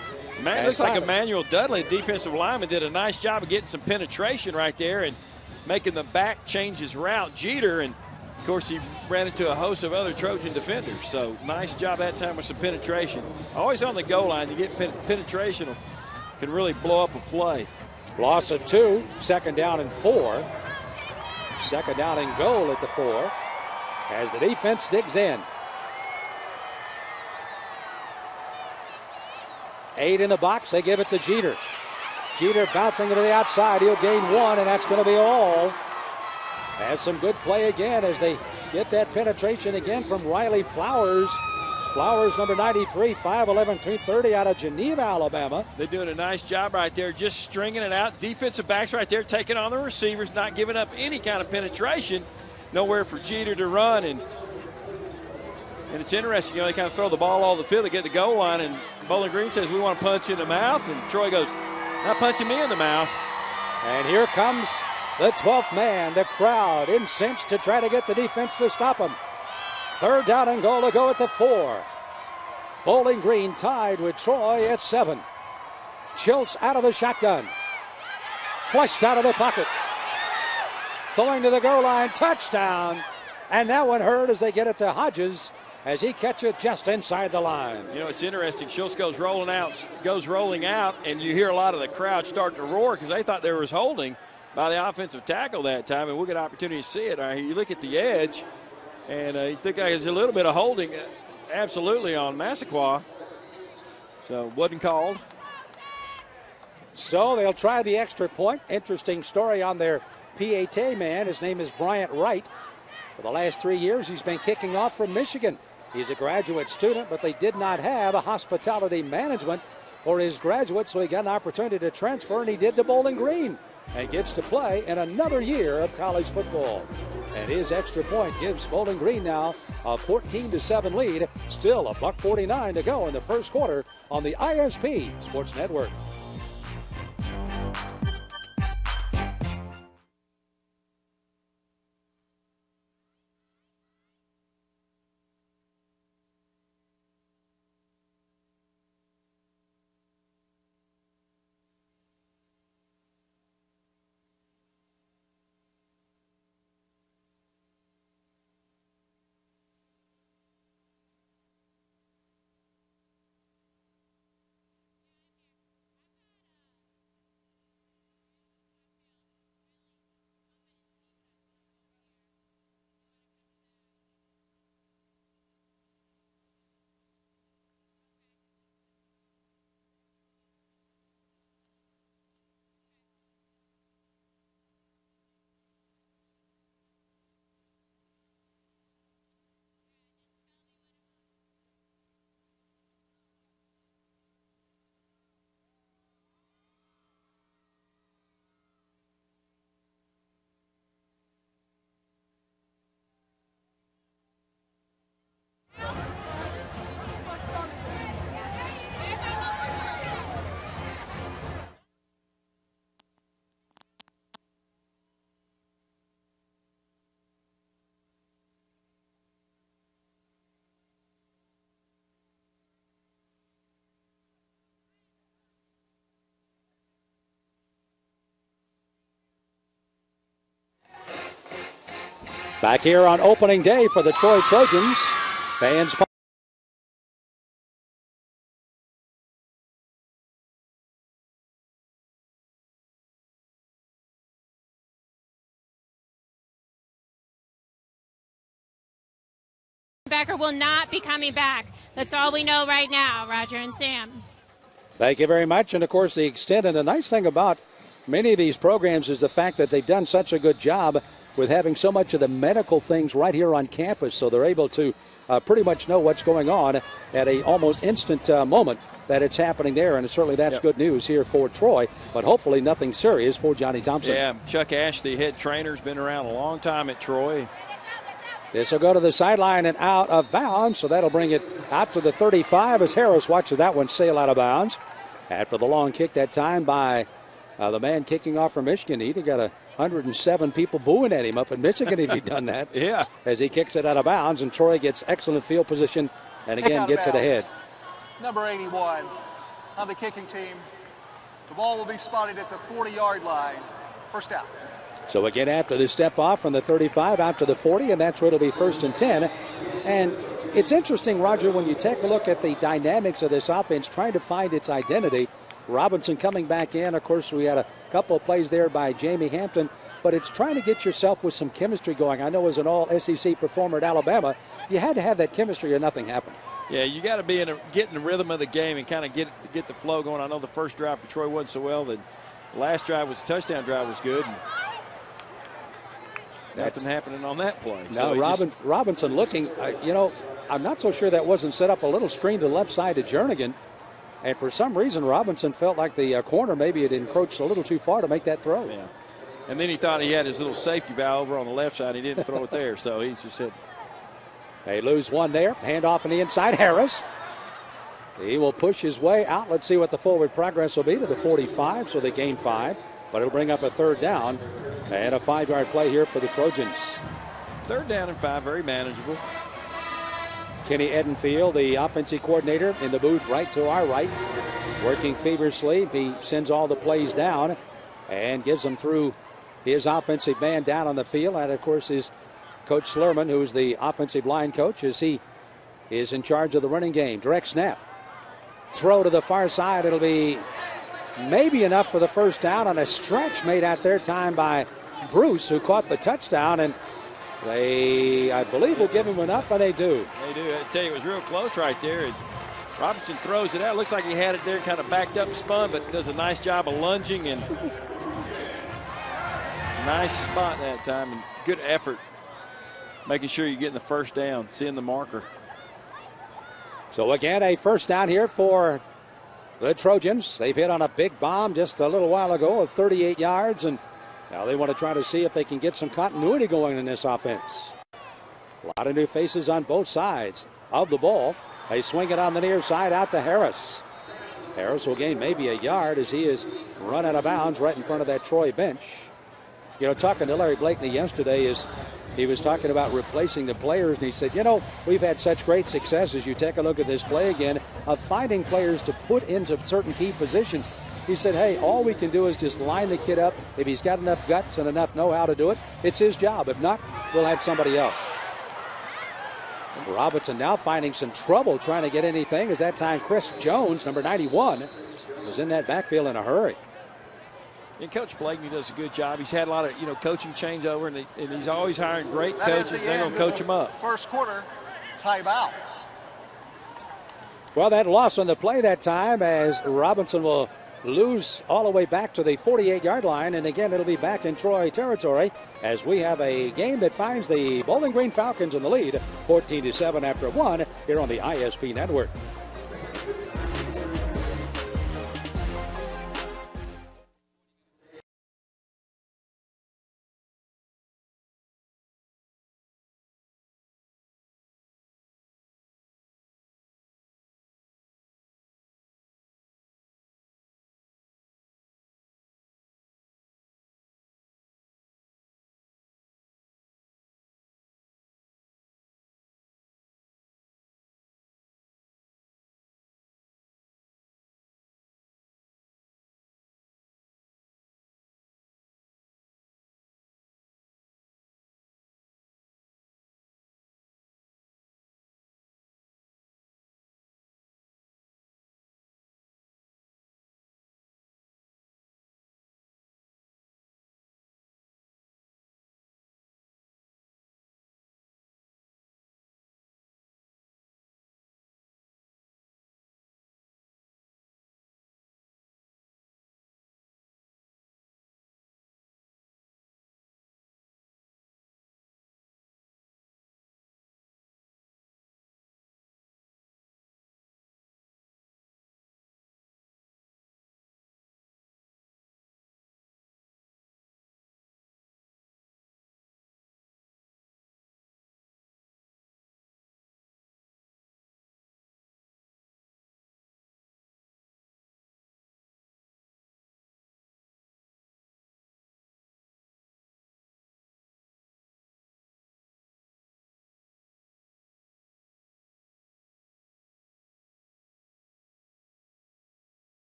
Speaker 1: Man, it looks like Emmanuel Dudley, defensive lineman, did a nice job of getting some penetration right there and making the back change his route. Jeter, and of course, he ran into a host of other Trojan defenders. So nice job that time with some penetration. Always on the goal line, you get penetration, can really blow up a play.
Speaker 2: Loss of 2, 2nd down and 4. 2nd down and goal at the 4 as the defense digs in. 8 in the box. They give it to Jeter. Jeter bouncing to the outside. He'll gain 1, and that's going to be all. Has some good play again as they get that penetration again from Riley Flowers. Flowers, number 93, 5'11", 230 out of Geneva, Alabama.
Speaker 1: They're doing a nice job right there, just stringing it out. Defensive backs right there taking on the receivers, not giving up any kind of penetration. Nowhere for Jeter to run, and it's interesting, you know, they kind of throw the ball all over the field to get the goal line, and Bowling Green says, we want to punch you in the mouth, and Troy goes, not punching me in the mouth.
Speaker 2: And here comes the 12th man, the crowd incensed to try to get the defense to stop him. 3rd down and goal to go at the 4. Bowling Green tied with Troy at 7. Childs out of the shotgun. Flushed out of the pocket. Going to the goal line, touchdown. And that one hurt as they get it to Hodges as he catches it just inside the line.
Speaker 1: You know, it's interesting. Schultz goes rolling out, and you hear a lot of the crowd start to roar because they thought there was holding by the offensive tackle that time, and we'll get an opportunity to see it. You look at the edge, and he took there's a little bit of holding, absolutely, on Massaquoi. So wasn't called.
Speaker 2: So they'll try the extra point. Interesting story on their PAT man. His name is Bryant Wright. For the last 3 years, he's been kicking off from Michigan. He's a graduate student, but they did not have a hospitality management for his graduate, so he got an opportunity to transfer, and he did to Bowling Green and gets to play in another year of college football. And his extra point gives Bowling Green now a 14-7 lead. Still a $1:49 to go in the first quarter on the ISP Sports Network. Back here on opening day for the Troy Trojans. Fans
Speaker 4: Linebacker will not be coming back. That's all we know right now, Roger and Sam.
Speaker 2: Thank you very much. And, of course, the extent and the nice thing about many of these programs is the fact that they've done such a good job with having so much of the medical things right here on campus. So they're able to pretty much know what's going on at a almost instant moment that it's happening there. And certainly that's good news here for Troy. But hopefully nothing serious for Johnny Thompson.
Speaker 1: Yeah, Chuck Ash, the head trainer, has been around a long time at Troy.
Speaker 2: This will go to the sideline and out of bounds, so that'll bring it out to the 35 as Harris watches that one sail out of bounds. After the long kick that time by the man kicking off from Michigan. He'd have got 107 people booing at him up in Michigan if he'd done that.
Speaker 1: Yeah.
Speaker 2: As he kicks it out of bounds, and Troy gets excellent field position and again gets it ahead.
Speaker 3: Number 81 on the kicking team. The ball will be spotted at the 40-yard line. First down.
Speaker 2: So again, after the step off from the 35 out to the 40, and that's where it'll be 1st and 10. And it's interesting, Roger, when you take a look at the dynamics of this offense, trying to find its identity. Robinson coming back in. Of course, we had a couple of plays there by Jamie Hampton, but it's trying to get yourself with some chemistry going. I know as an all-SEC performer at Alabama, you had to have that chemistry or nothing happened.
Speaker 1: Yeah, you got to be get in the rhythm of the game and kind of get the flow going. I know the first drive for Troy wasn't so well. The last drive was a touchdown drive was good. Nothing happening on that play.
Speaker 2: No, so Robinson looking, I'm not so sure that wasn't set up a little screen to the left side to Jernigan. And for some reason, Robinson felt like the corner maybe had encroached a little too far to make that throw.
Speaker 1: Yeah. And then he thought he had his little safety valve over on the left side. He didn't throw it there, so he just said.
Speaker 2: They lose one there. Hand off on the inside, Harris. He will push his way out. Let's see what the forward progress will be to the 45, so they gain 5. But it'll bring up a 3rd down and a 5-yard play here for the Trojans.
Speaker 1: 3rd down and 5, very manageable.
Speaker 2: Kenny Edenfield, the offensive coordinator, in the booth right to our right, working feverishly. He sends all the plays down and gives them through his offensive man down on the field. And, of course, is Coach Slurman, who is the offensive line coach, as he is in charge of the running game. Direct snap. Throw to the far side. It'll be maybe enough for the 1st down on a stretch made out there, time by Bruce, who caught the touchdown. And they, I believe, will give him enough, and they do.
Speaker 1: They do. I tell you, it was real close right there. And Robinson throws it out. Looks like he had it there, kind of backed up and spun, but does a nice job of lunging, and nice spot that time, and good effort making sure you're getting the 1st down, seeing the marker.
Speaker 2: So again, a 1st down here for the Trojans. They've hit on a big bomb just a little while ago of 38 yards, and now they want to try to see if they can get some continuity going in this offense. A lot of new faces on both sides of the ball. They swing it on the near side out to Harris. Harris will gain maybe a yard as he is run out of bounds right in front of that Troy bench. You know, talking to Larry Blakeney yesterday, he was talking about replacing the players, and he said, we've had such great success as you take a look at this play again of finding players to put into certain key positions. He said, hey, all we can do is just line the kid up. If he's got enough guts and enough know-how to do it, it's his job. If not, we'll have somebody else. Robinson now finding some trouble trying to get anything, as that time Chris Jones, number 91, was in that backfield in a hurry.
Speaker 1: And Coach Blakeney does a good job. He's had a lot of, coaching changeover, and he's always hiring great coaches, and they're going to coach them up.
Speaker 3: 1st quarter, timeout.
Speaker 2: Well, that loss on the play that time, as Robinson will lose all the way back to the 48-yard line, and again, it'll be back in Troy territory as we have a game that finds the Bowling Green Falcons in the lead, 14-7 after 1 here on the ISP Network.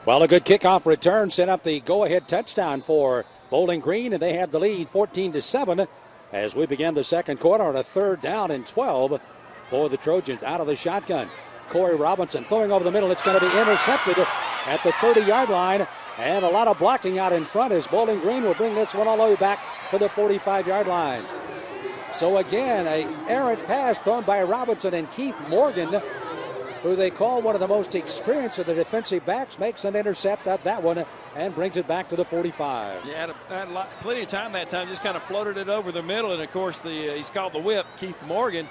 Speaker 2: Well, a good kickoff return set up the go-ahead touchdown for Bowling Green, and they have the lead 14-7 as we begin the second quarter on a 3rd down and 12 for the Trojans. Out of the shotgun, Corey Robinson throwing over the middle. It's going to be intercepted at the 30-yard line, and a lot of blocking out in front as Bowling Green will bring this one all the way back to the 45-yard line. So again, an errant pass thrown by Robinson, and Keith Morgan, who they call one of the most experienced of the defensive backs, makes an intercept of that one and brings it back to the 45.
Speaker 1: Yeah, had plenty of time that time, just kind of floated it over the middle, and of course he's called the whip. Keith Morgan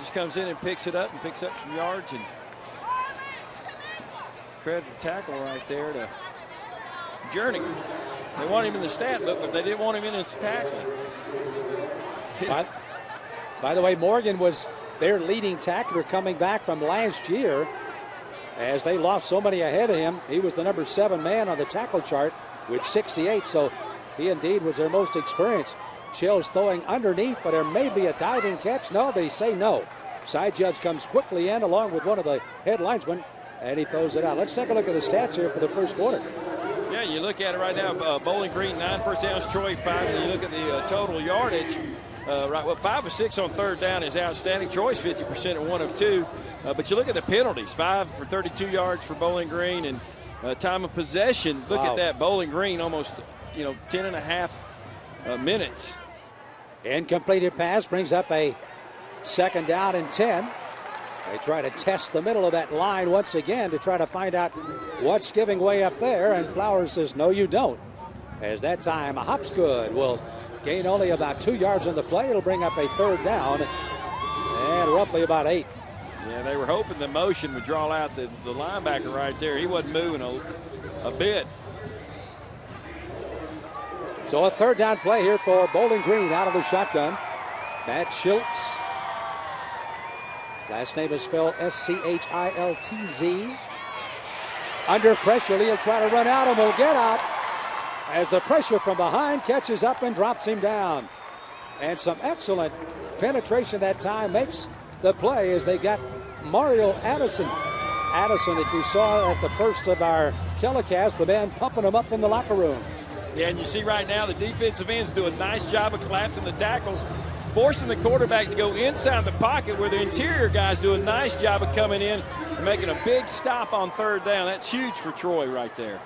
Speaker 1: just comes in and picks it up and picks up some yards, and credit tackle right there to Jernigan. They want him in the stat book, but they didn't want him in his tackling.
Speaker 2: By the way, Morgan was their leading tackler coming back from last year. As they lost so many ahead of him, he was the number 7 man on the tackle chart with 68, so he indeed was their most experienced. Chills throwing underneath, but there may be a diving catch. No, they say no. Side judge comes quickly in along with one of the head linesmen, and he throws it out. Let's take a look at the stats here for the first quarter.
Speaker 1: Yeah, you look at it right now. Bowling Green 9 first downs, Troy 5. And you look at the total yardage. 5 of 6 on 3rd down is outstanding. Troy's 50% at 1 of 2. But you look at the penalties, 5 for 32 yards for Bowling Green, and time of possession. Look at that, Bowling Green almost 10 and a half minutes.
Speaker 2: Incompleted pass brings up a 2nd down and 10. They try to test the middle of that line once again to try to find out what's giving way up there, and Flowers says, no, you don't. As that time, Hopsgood will gain only about 2 yards on the play. It'll bring up a 3rd down and roughly about 8.
Speaker 1: Yeah, they were hoping the motion would draw out the linebacker right there. He wasn't moving a bit.
Speaker 2: So a 3rd down play here for Bowling Green out of the shotgun. Matt Schiltz. Last name is spelled S-C-H-I-L-T-Z. Under pressure, he'll try to run out and will get out as the pressure from behind catches up and drops him down. And some excellent penetration that time makes the play as they got Mario Addison. Addison, if you saw at the first of our telecast, the man pumping him up in the locker room.
Speaker 1: Yeah, and you see right now the defensive ends do a nice job of collapsing the tackles, forcing the quarterback to go inside the pocket, where the interior guys do a nice job of coming in and making a big stop on 3rd down. That's huge for Troy right there.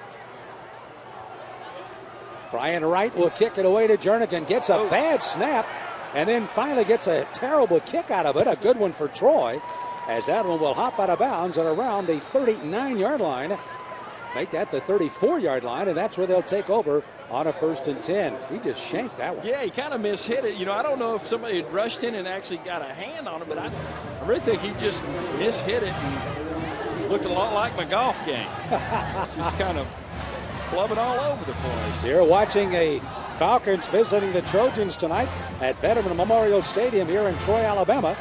Speaker 2: Brian Wright will kick it away to Jernigan. Gets a bad snap and then finally gets a terrible kick out of it. A good one for Troy, as that one will hop out of bounds at around the 39-yard line. Make that the 34-yard line, and that's where they'll take over on a 1st and 10. He just shanked that one.
Speaker 1: Yeah, he kind of mishit it. I don't know if somebody had rushed in and actually got a hand on it, but I really think he just mishit it and looked a lot like my golf game. It's just kind of clubbing all over the place.
Speaker 2: You're watching a Falcons visiting the Trojans tonight at Veteran Memorial Stadium here in Troy, Alabama.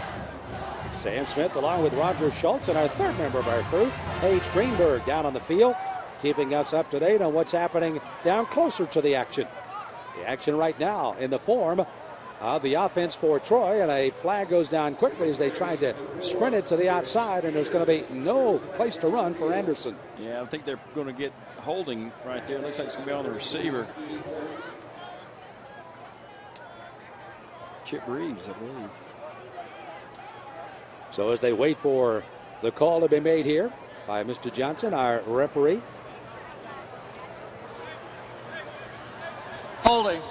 Speaker 2: Sam Smith along with Roger Schultz and our 3rd member of our crew, Paige Greenberg, down on the field, keeping us up to date on what's happening down closer to the action. The action right now in the form of the offense for Troy, and a flag goes down quickly as they tried to sprint it to the outside, and there's going to be no place to run for Anderson.
Speaker 1: Yeah, I think they're going to get holding right there. It looks like it's going to be on the receiver. Chip Reeves, I believe.
Speaker 2: So as they wait for the call to be made here by Mr. Johnson, our referee.
Speaker 3: Holding.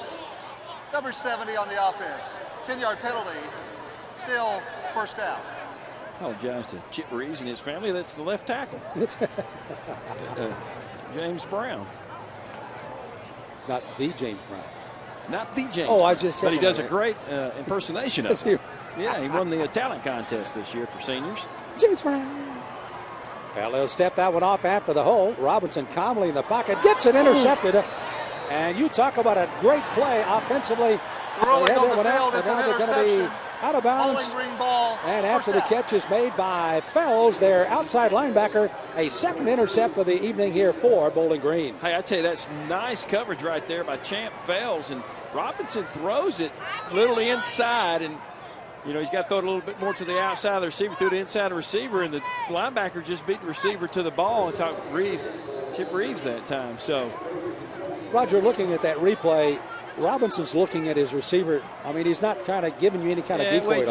Speaker 3: Number 70 on the offense. 10-yard penalty. Still 1st down.
Speaker 1: I apologize to Chip Reeves and his family. That's the left tackle. James Brown.
Speaker 2: Not the James Brown.
Speaker 1: Not the James.
Speaker 2: Oh, I just.
Speaker 1: But he does a great impersonation of
Speaker 2: him.
Speaker 1: Yeah, he won the talent contest this year for seniors.
Speaker 2: James Brown. Well, they'll step that one off after the hole. Robinson calmly in the pocket. Gets it intercepted. And you talk about a great play offensively.
Speaker 3: Rolling on the field, it's an
Speaker 2: they're going to be out of bounds.
Speaker 3: Green ball.
Speaker 2: And after the catch is made by Fells, their outside linebacker, a 2nd intercept of the evening here for Bowling Green.
Speaker 1: Hey, I tell you, that's nice coverage right there by Champ Fells. And Robinson throws it a little inside, and he's got to throw it a little bit more to the outside of the receiver, through the inside of the receiver, and the linebacker just beat the receiver to the ball. And Reeves Chip Reeves that time. So,
Speaker 2: Roger, looking at that replay, Robinson's looking at his receiver. I mean, he's not kind of giving you any kind of decoy.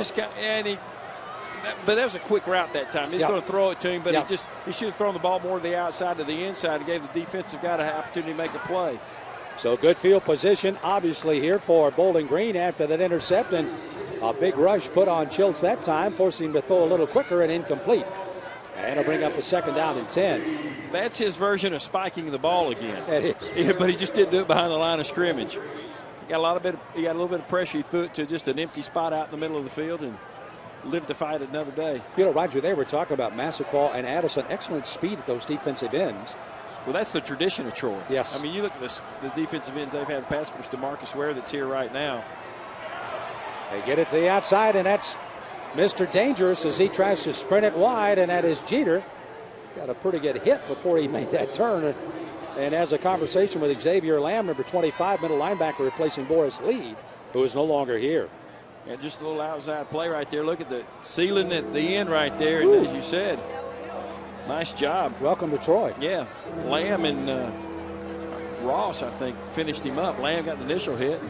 Speaker 1: But that was a quick route that time. He's going to throw it to him, but he should have thrown the ball more to the outside to the inside and gave the defensive guy an opportunity to make a play.
Speaker 2: So good field position, obviously, here for Bowling Green after that intercept, and a big rush put on Schultz that time, forcing him to throw a little quicker and incomplete. And it'll bring up a 2nd down and 10.
Speaker 1: That's his version of spiking the ball again.
Speaker 2: It is.
Speaker 1: Yeah, but he just didn't do it behind the line of scrimmage. He got a little bit of pressure. He threw it to just an empty spot out in the middle of the field and lived to fight it another day.
Speaker 2: You know, Roger, they were talking about Massaquoi and Addison. Excellent speed at those defensive ends.
Speaker 1: Well, that's the tradition of Troy.
Speaker 2: Yes.
Speaker 1: I mean, you look at the defensive ends they've had. Pass was DeMarcus Ware that's here right now.
Speaker 2: They get it to the outside, and that's Mr. Dangerous as he tries to sprint it wide, and that is Jeter. Got a pretty good hit before he made that turn. And has a conversation with Xavier Lamb, number 25, middle linebacker, replacing Boris Lee, who is no longer here.
Speaker 1: And just a little outside play right there. Look at the ceiling at the end right there. And as you said, nice job.
Speaker 2: Welcome to Troy.
Speaker 1: Yeah. Lamb and Ross, I think, finished him up. Lamb got the initial hit.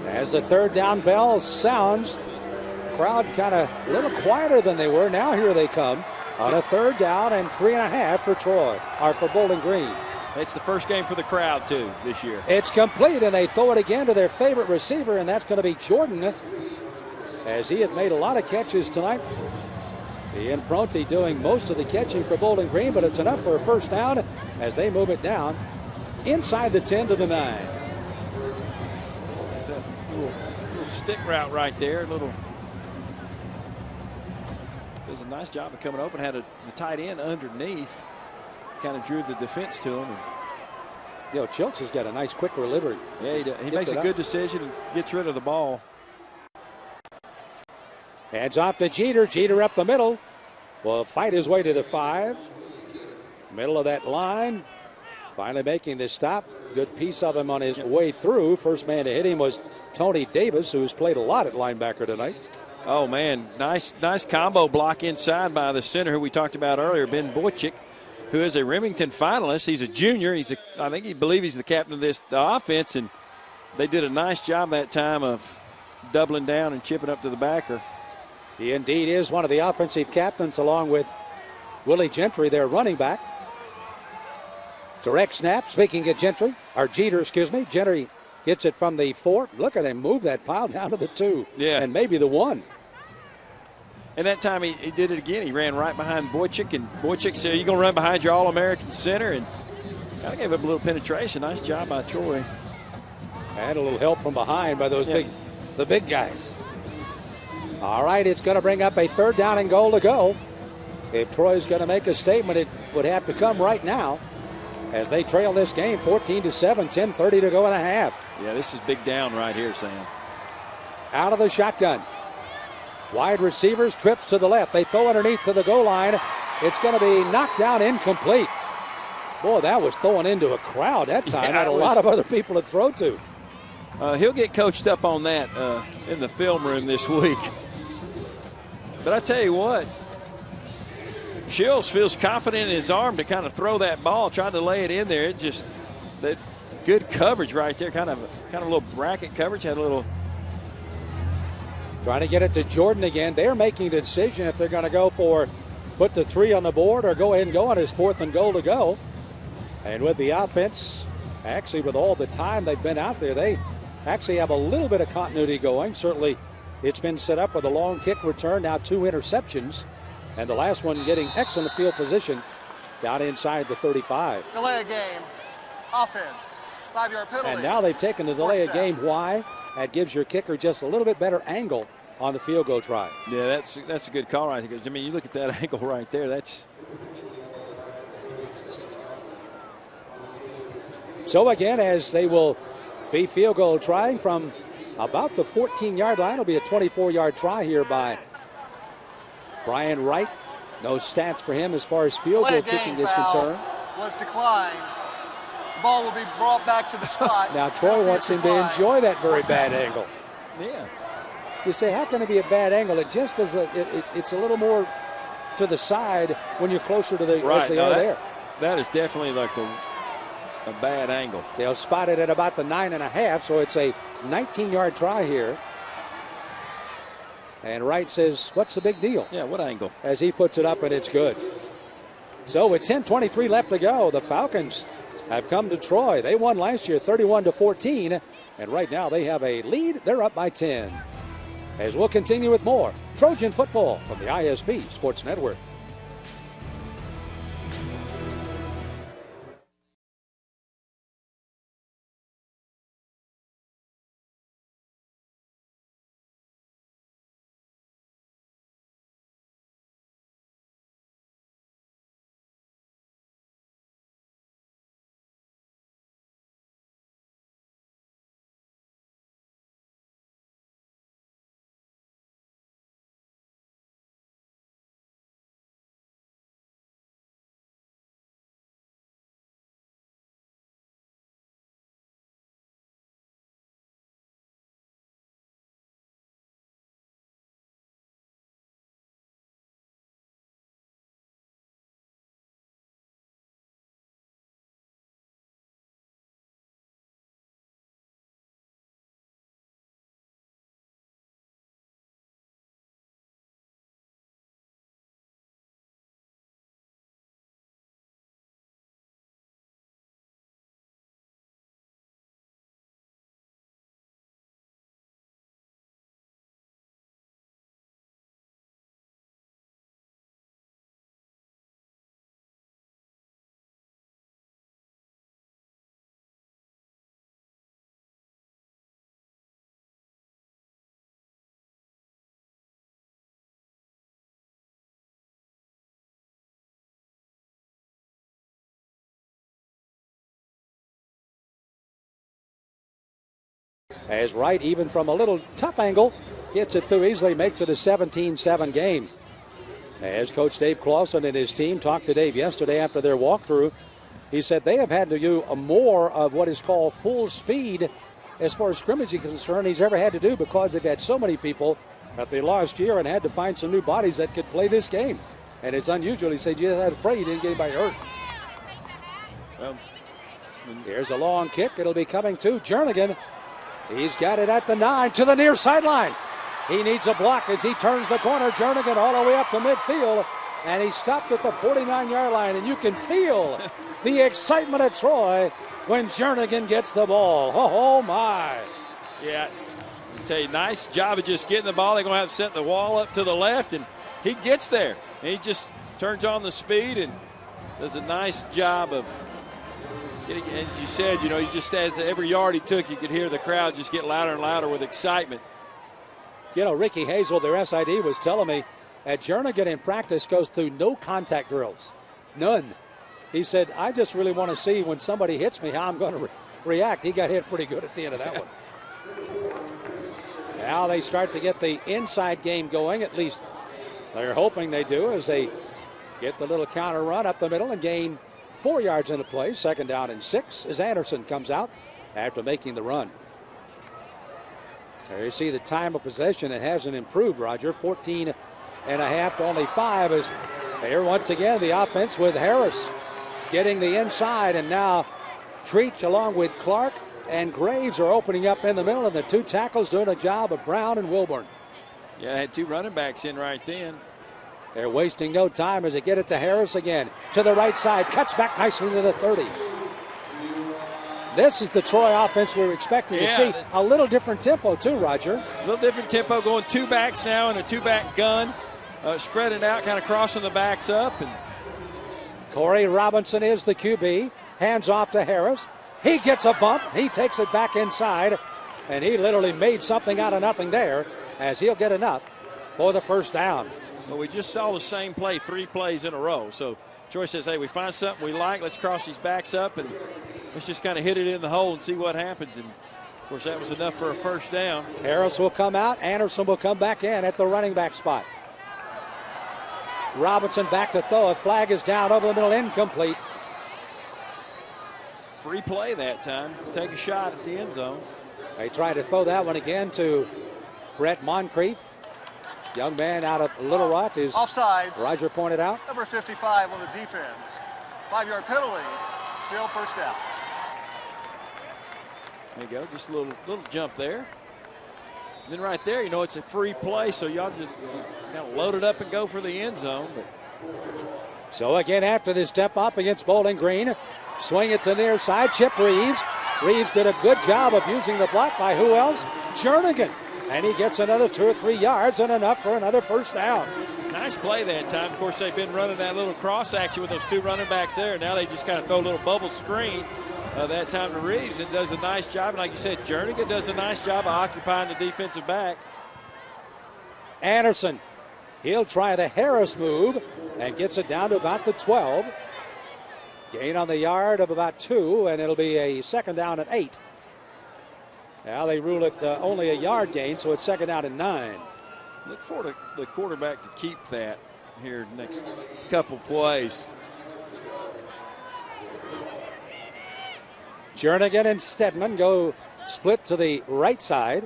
Speaker 2: As the 3rd down bell sounds, crowd kind of a little quieter than they were. Now here they come on a 3rd down and 3.5 for Troy, or for Bowling Green.
Speaker 1: It's the first game for the crowd, too, this year.
Speaker 2: It's complete, and they throw it again to their favorite receiver, and that's going to be Jordan, as he had made a lot of catches tonight. Ian Pronti doing most of the catching for Bowling Green, but it's enough for a 1st down as they move it down inside the 10 to the 9.
Speaker 1: It's a little stick route right there. Does a nice job of coming open. Had the tight end underneath. Kind of drew the defense to him.
Speaker 2: You know, Schultz has got a nice quick delivery.
Speaker 1: Yeah, he makes a good decision and gets rid of the ball.
Speaker 2: Hands off to Jeter. Jeter up the middle. Will fight his way to the 5. Middle of that line. Finally making this stop. Good piece of him on his way through. First man to hit him was Tony Davis, who's played a lot at linebacker tonight.
Speaker 1: Oh, man. Nice combo block inside by the center who we talked about earlier, Ben Boychik, who is a Remington finalist. He's a junior. I think he believes he's the captain of the offense, and they did a nice job that time of doubling down and chipping up to the backer.
Speaker 2: He indeed is one of the offensive captains, along with Willie Gentry, their running back. Direct snap, speaking of Gentry, or Jeter, excuse me. Gentry gets it from the 4. Look at him move that pile down to the 2.
Speaker 1: Yeah.
Speaker 2: And maybe the 1.
Speaker 1: And that time he did it again. He ran right behind Boychik, and Boychik said, "You're going to run behind your All-American center," and kind of gave up a little penetration. Nice job by Troy.
Speaker 2: And a little help from behind by those the big guys. All right, it's going to bring up a 3rd down and goal to go. If Troy's going to make a statement, it would have to come right now as they trail this game 14-7, 10:30 to go in a half.
Speaker 1: Yeah, this is big down right here, Sam.
Speaker 2: Out of the shotgun. Wide receivers, trips to the left. They throw underneath to the goal line. It's going to be knocked down incomplete. Boy, that was throwing into a crowd that time.
Speaker 1: Yeah,
Speaker 2: had a lot of other people to throw to.
Speaker 1: He'll get coached up on that in the film room this week. But I tell you what, Schultz feels confident in his arm to kind of throw that ball, trying to lay it in there. That good coverage right there, kind of a little bracket coverage, had a little.
Speaker 2: Trying to get it to Jordan again. They're making a decision if they're going to put the 3 on the board or go ahead and go on his 4th and goal to go. And with the offense, actually with all the time they've been out there, they actually have a little bit of continuity going. Certainly it's been set up with a long kick return, now 2 interceptions. And the last one getting excellent field position down inside the 35.
Speaker 3: Delay a game. Offense. 5-yard penalty.
Speaker 2: And now they've taken the delay of game. Why? That gives your kicker just a little bit better angle on the field goal try.
Speaker 1: Yeah, that's a good call right there. I mean, you look at that angle right there. That's.
Speaker 2: So again, as they will be field goal trying from about the 14-yard line, it'll be a 24-yard try here by Brian Wright. No stats for him as far as field goal kicking is concerned.
Speaker 3: Was declined. The ball will be brought back to the spot.
Speaker 2: Now Troy wants him to enjoy that very bad angle.
Speaker 1: Yeah.
Speaker 2: You say, how can it be a bad angle? It just is it's a little more to the side when you're closer to the
Speaker 1: right.
Speaker 2: there.
Speaker 1: That is definitely like a bad angle.
Speaker 2: They'll spot it at about the 9.5, so it's a 19-yard try here. And Wright says, what's the big deal?
Speaker 1: Yeah, what angle?
Speaker 2: As he puts it up, and it's good. So with 10:23 left to go, the Falcons have come to Troy. They won last year 31-14, and right now they have a lead. They're up by 10. As we'll continue with more Trojan football from the ISP Sports Network. As Wright, even from a little tough angle, gets it through easily, makes it a 17-7 game. As Coach Dave Clawson and his team talked to Dave yesterday after their walkthrough, he said they have had to do more of what is called full speed as far as scrimmage is concerned he's ever had to do, because they've had so many people that they lost year and had to find some new bodies that could play this game. And it's unusual. He said you just had to pray you didn't get anybody hurt. Well, here's a long kick. It'll be coming to Jernigan. He's got it at the 9 to the near sideline. He needs a block as he turns the corner. Jernigan all the way up to midfield, and he stopped at the 49-yard line. And you can feel the excitement at Troy when Jernigan gets the ball. Oh, my.
Speaker 1: Yeah, I tell you, nice job of just getting the ball. They're going to have to set the wall up to the left, and he gets there. And he just turns on the speed and does a nice job of getting, as you said, you know, you just, as every yard he took, you could hear the crowd just get louder and louder with excitement.
Speaker 2: You know, Ricky Hazel, their SID, was telling me that Jernigan in practice goes through no contact drills. None. He said, I just really want to see when somebody hits me how I'm going to react. He got hit pretty good at the end of that one. Now they start to get the inside game going, at least they're hoping they do, as they get the little counter run up the middle and gain 4 yards into play. 2nd down and 6 as Anderson comes out after making the run. There you see the time of possession. It hasn't improved, Roger. 14 and a half to only 5. As here once again the offense with Harris getting the inside, and now Treach along with Clark and Graves are opening up in the middle, and the 2 tackles doing a job of Brown and Wilburn.
Speaker 1: Yeah, I had 2 running backs in right then.
Speaker 2: They're wasting no time as they get it to Harris again. To the right side, cuts back nicely to the 30. This is the Troy offense we were expecting to see. A little different tempo too, Roger.
Speaker 1: A little different tempo, going 2 backs now and a 2-back gun. Spreading out, kind of crossing the backs up. And
Speaker 2: Corey Robinson is the QB. Hands off to Harris. He gets a bump. He takes it back inside. And he literally made something out of nothing there, as he'll get enough for the 1st down.
Speaker 1: Well, we just saw the same play 3 plays in a row. So Troy says, hey, we find something we like. Let's cross these backs up and let's just kind of hit it in the hole and see what happens. And, of course, that was enough for a 1st down.
Speaker 2: Harris will come out. Anderson will come back in at the running back spot. Robinson back to throw. A flag is down over the middle, incomplete.
Speaker 1: Free play that time. Take a shot at the end zone.
Speaker 2: They try to throw that one again to Brett Moncrief. Young man out of Little Rock, is
Speaker 3: offsides.
Speaker 2: Roger pointed out.
Speaker 3: Number 55 on the defense. 5-yard penalty. Still 1st down.
Speaker 1: There you go, just a little jump there. And then right there, you know, it's a free play, so y'all just kind of load it up and go for the end zone. But
Speaker 2: so again, after this step off against Bowling Green, swing it to the near side, Chip Reeves. Reeves did a good job of using the block by who else? Jernigan. And he gets another 2 or 3 yards and enough for another first down.
Speaker 1: Nice play that time. Of course, they've been running that little cross action with those 2 running backs there. Now they just kind of throw a little bubble screen that time to Reeves, and does a nice job. And like you said, Jernigan does a nice job of occupying the defensive back.
Speaker 2: Anderson, he'll try the Harris move and gets it down to about the 12. Gain on the yard of about 2, and it'll be a second down at 8. Now they rule it only a yard gain, so it's second down and 9.
Speaker 1: Look for the quarterback to keep that here next couple plays.
Speaker 2: Jernigan and Stedman go split to the right side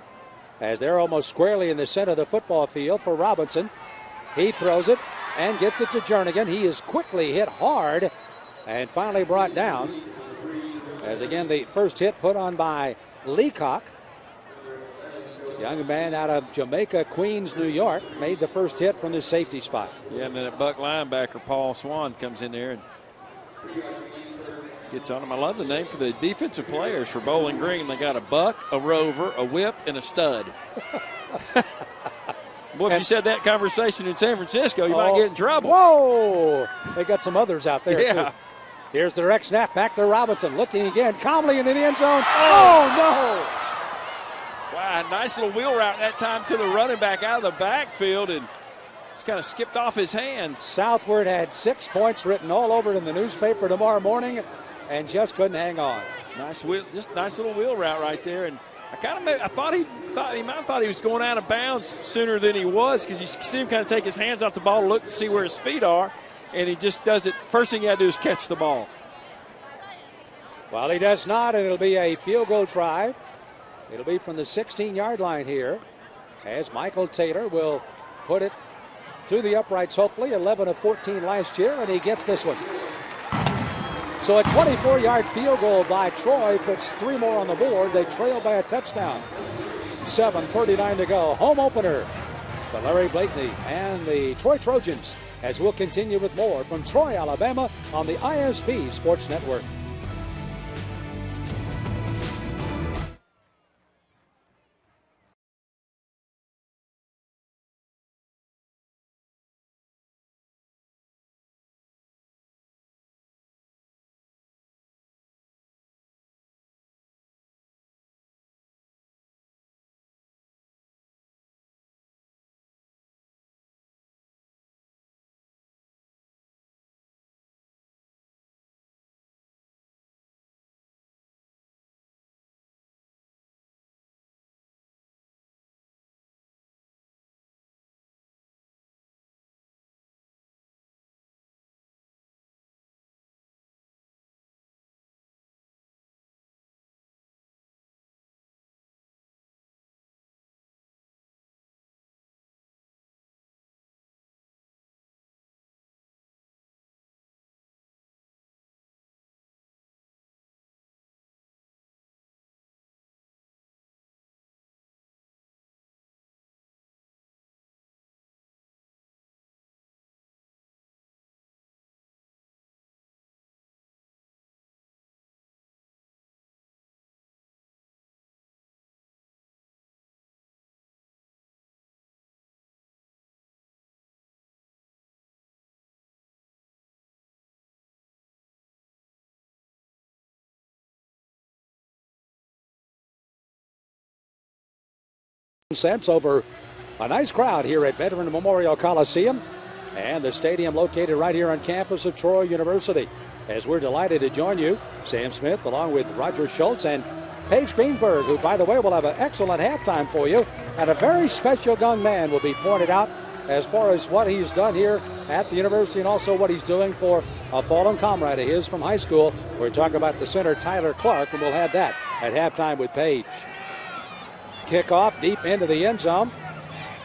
Speaker 2: as they're almost squarely in the center of the football field for Robinson. He throws it and gets it to Jernigan. He is quickly hit hard and finally brought down. As again, the first hit put on by Leacock. Young man out of Jamaica, Queens, New York, made the first hit from the safety spot.
Speaker 1: Yeah, and then that Buck linebacker, Paul Swan, comes in there and gets on him. I love the name for the defensive players for Bowling Green. They got a Buck, a Rover, a Whip, and a Stud. Boy, if you said that conversation in San Francisco, you might get in trouble.
Speaker 2: Whoa! They got some others out there,
Speaker 1: yeah.
Speaker 2: too. Here's the direct snap back to Robinson. Looking again, calmly into the end zone. Oh, no!
Speaker 1: Wow, nice little wheel route that time to the running back out of the backfield, and just kind of skipped off his hands.
Speaker 2: Southward had 6 points written all over it in the newspaper tomorrow morning and just couldn't hang on.
Speaker 1: Nice little wheel route right there. And I thought he might have thought he was going out of bounds sooner than he was, because you see him kind of take his hands off the ball to look and see where his feet are, and he just does it. First thing he had to do is catch the ball.
Speaker 2: Well, he does not, and it'll be a field goal try. It'll be from the 16-yard line here, as Michael Taylor will put it to the uprights, hopefully. 11 of 14 last year, and he gets this one. So a 24-yard field goal by Troy puts 3 more on the board. They trail by a touchdown. 7:39 to go. Home opener for Larry Blakeney and the Troy Trojans, as we'll continue with more from Troy, Alabama on the ISP Sports Network. Cents over a nice crowd here at Veteran Memorial Coliseum, and the stadium located right here on campus of Troy University. As we're delighted to join you, Sam Smith along with Roger Schultz and Paige Greenberg, who, by the way, will have an excellent halftime for you, and a very special young man will be pointed out as far as what he's done here at the university and also what he's doing for a fallen comrade of his from high school. We're talking about the center, Tyler Clark, and we'll have that at halftime with Paige. Kickoff deep into the end zone,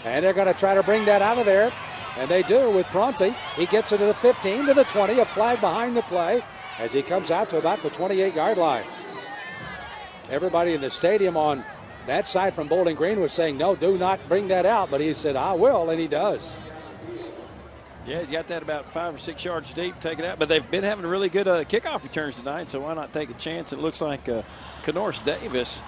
Speaker 2: and they're going to try to bring that out of there, and they do with Pronti. He gets it to the 15, to the 20, a flag behind the play as he comes out to about the 28-yard line. Everybody in the stadium on that side from Bowling Green was saying, no, do not bring that out. But he said, I will, and he does.
Speaker 1: Yeah, you got that about 5 or 6 yards deep, take it out. But they've been having really good kickoff returns tonight, so why not take a chance? It looks like Kenorris Davis,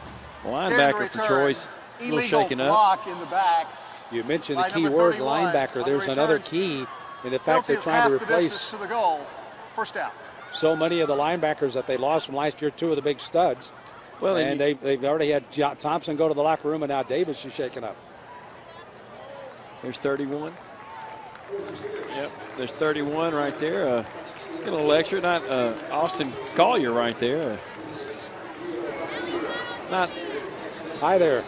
Speaker 1: linebacker for Troy's, a little shaken up.
Speaker 3: Block in the back.
Speaker 2: You mentioned the key word, linebacker. There's another key in the fact they're trying to replace
Speaker 3: to the goal. First down.
Speaker 2: So many of the linebackers that they lost from last year, 2 of the big studs. Well, and they've already had Thompson go to the locker room, and now Davis is shaken up.
Speaker 1: There's 31. Yep, there's 31 right there. Get a little extra. Not Austin Collier right there. Not.
Speaker 2: Hi there.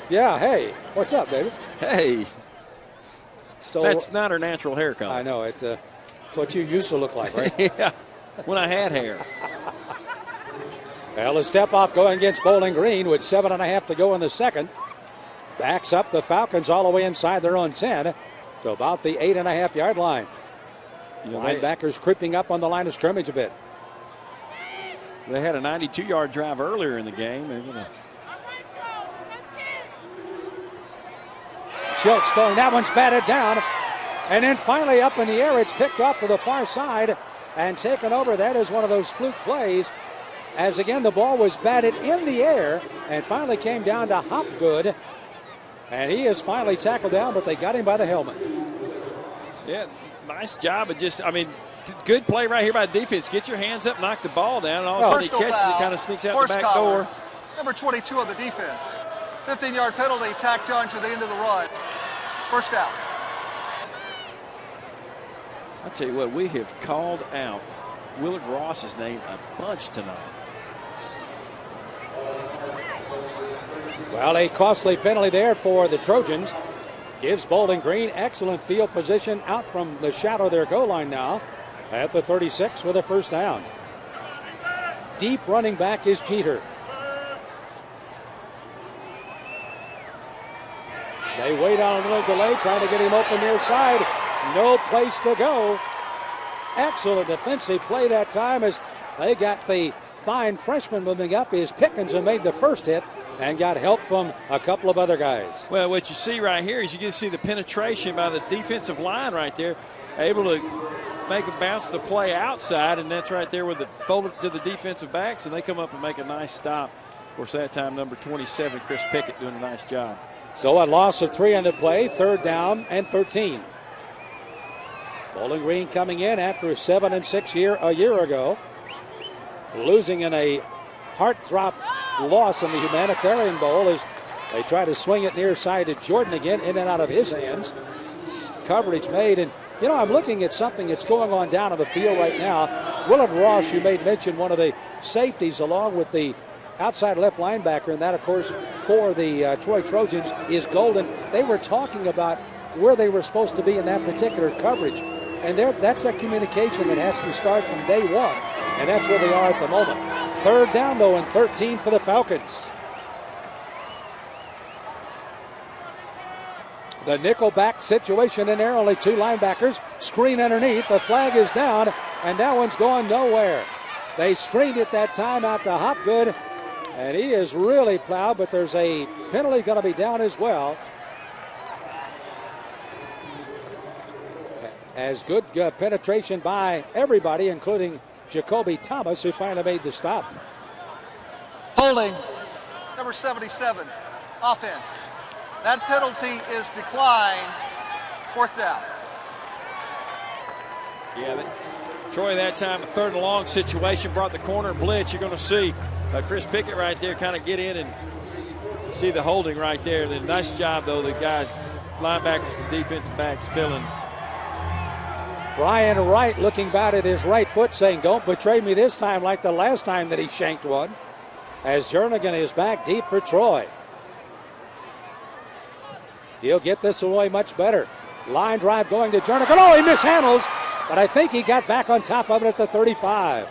Speaker 2: Yeah, hey. What's up, baby?
Speaker 1: Hey. That's not her natural hair color.
Speaker 2: I know. It's what you used to look like, right?
Speaker 1: Yeah, when I had hair.
Speaker 2: Well, a step off going against Bowling Green with 7.5 to go in the second. Backs up the Falcons all the way inside their own 10 to about the 8.5-yard line. Linebackers creeping up on the line of scrimmage a bit.
Speaker 1: They had a 92-yard drive earlier in the game. They're gonna...
Speaker 2: Schultz throwing, that one's batted down. And then finally up in the air, it's picked up to the far side and taken over. That is one of those fluke plays, as again the ball was batted in the air and finally came down to Hopgood. And he is finally tackled down, but they got him by the helmet.
Speaker 1: Yeah, nice job. Good play right here by the defense. Get your hands up, knock the ball down, and all of a sudden he catches it, kind of sneaks out the back door.
Speaker 3: Number 22 of the defense. 15-yard penalty tacked on to the end of the run. First down.
Speaker 1: I tell you what, we have called out Willard Ross's name a bunch tonight.
Speaker 2: Well, a costly penalty there for the Trojans. Gives Bowling Green excellent field position out from the shadow of their goal line now at the 36 with a first down. Deep running back is Jeter. They wait on a little delay, trying to get him open near side. No place to go. Excellent defensive play that time as they got the fine freshman moving up. Is Pickens, who made the first hit and got help from a couple of other guys.
Speaker 1: Well, what you see right here is you get to see the penetration by the defensive line right there, able to make a bounce the play outside, and that's right there with the folded to the defensive backs, and they come up and make a nice stop. Of course, that time number 27, Chris Pickett, doing a nice job.
Speaker 2: So a loss of 3 on the play, 3rd down and 13. Bowling Green coming in after a 7-6 a year ago, losing in a heartthrob loss in the Humanitarian Bowl as they try to swing it near side to Jordan again, in and out of his hands. Coverage made, and you know, I'm looking at something that's going on down on the field right now. Willard Ross, you made mention, one of the safeties along with the outside left linebacker, and that, of course, for the Troy Trojans is Golden. They were talking about where they were supposed to be in that particular coverage, and that's a communication that has to start from day one, and that's where they are at the moment. 3rd down, though, and 13 for the Falcons. The nickelback situation in there, only 2 linebackers. Screen underneath, the flag is down, and that one's going nowhere. They screened it that time out to Hopgood, and he is really plowed, but there's a penalty going to be down as well. As good penetration by everybody, including Jacoby Thomas, who finally made the stop.
Speaker 3: Holding, number 77, offense. That penalty is declined. 4th down.
Speaker 1: Yeah, Troy that time, a 3rd and long situation, brought the corner blitz. You're going to see Chris Pickett right there kind of get in and see the holding right there. Then nice job, though, the guys, linebackers and defensive backs filling.
Speaker 2: Brian Wright looking back at his right foot saying, don't betray me this time like the last time that he shanked one. As Jernigan is back deep for Troy. He'll get this away much better. Line drive going to Jernigan. Oh, he mishandles, but I think he got back on top of it at the 35.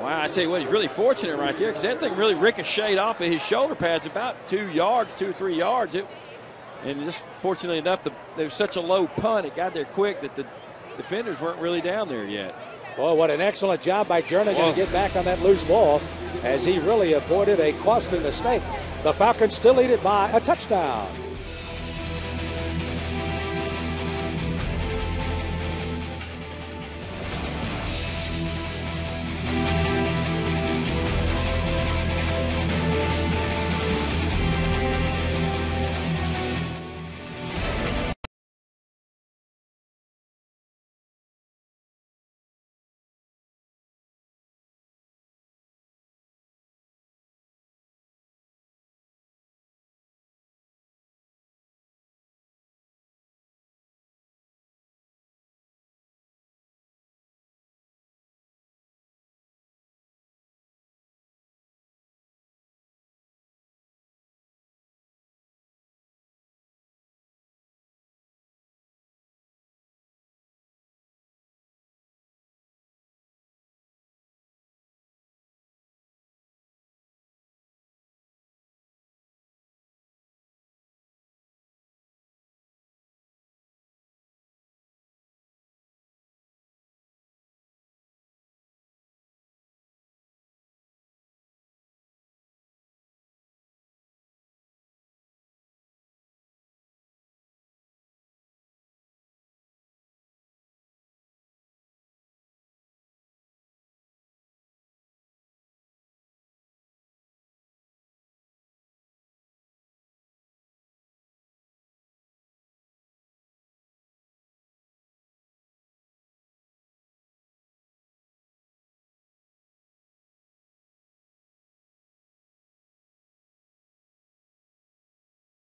Speaker 1: Wow, I tell you what, he's really fortunate right there because that thing really ricocheted off of his shoulder pads about 2 or 3 yards. And just fortunately enough, there was such a low punt, it got there quick that the defenders weren't really down there yet.
Speaker 2: Boy, what an excellent job by Jernigan to get back on that loose ball as he really avoided a costly mistake. The Falcons still lead it by a touchdown.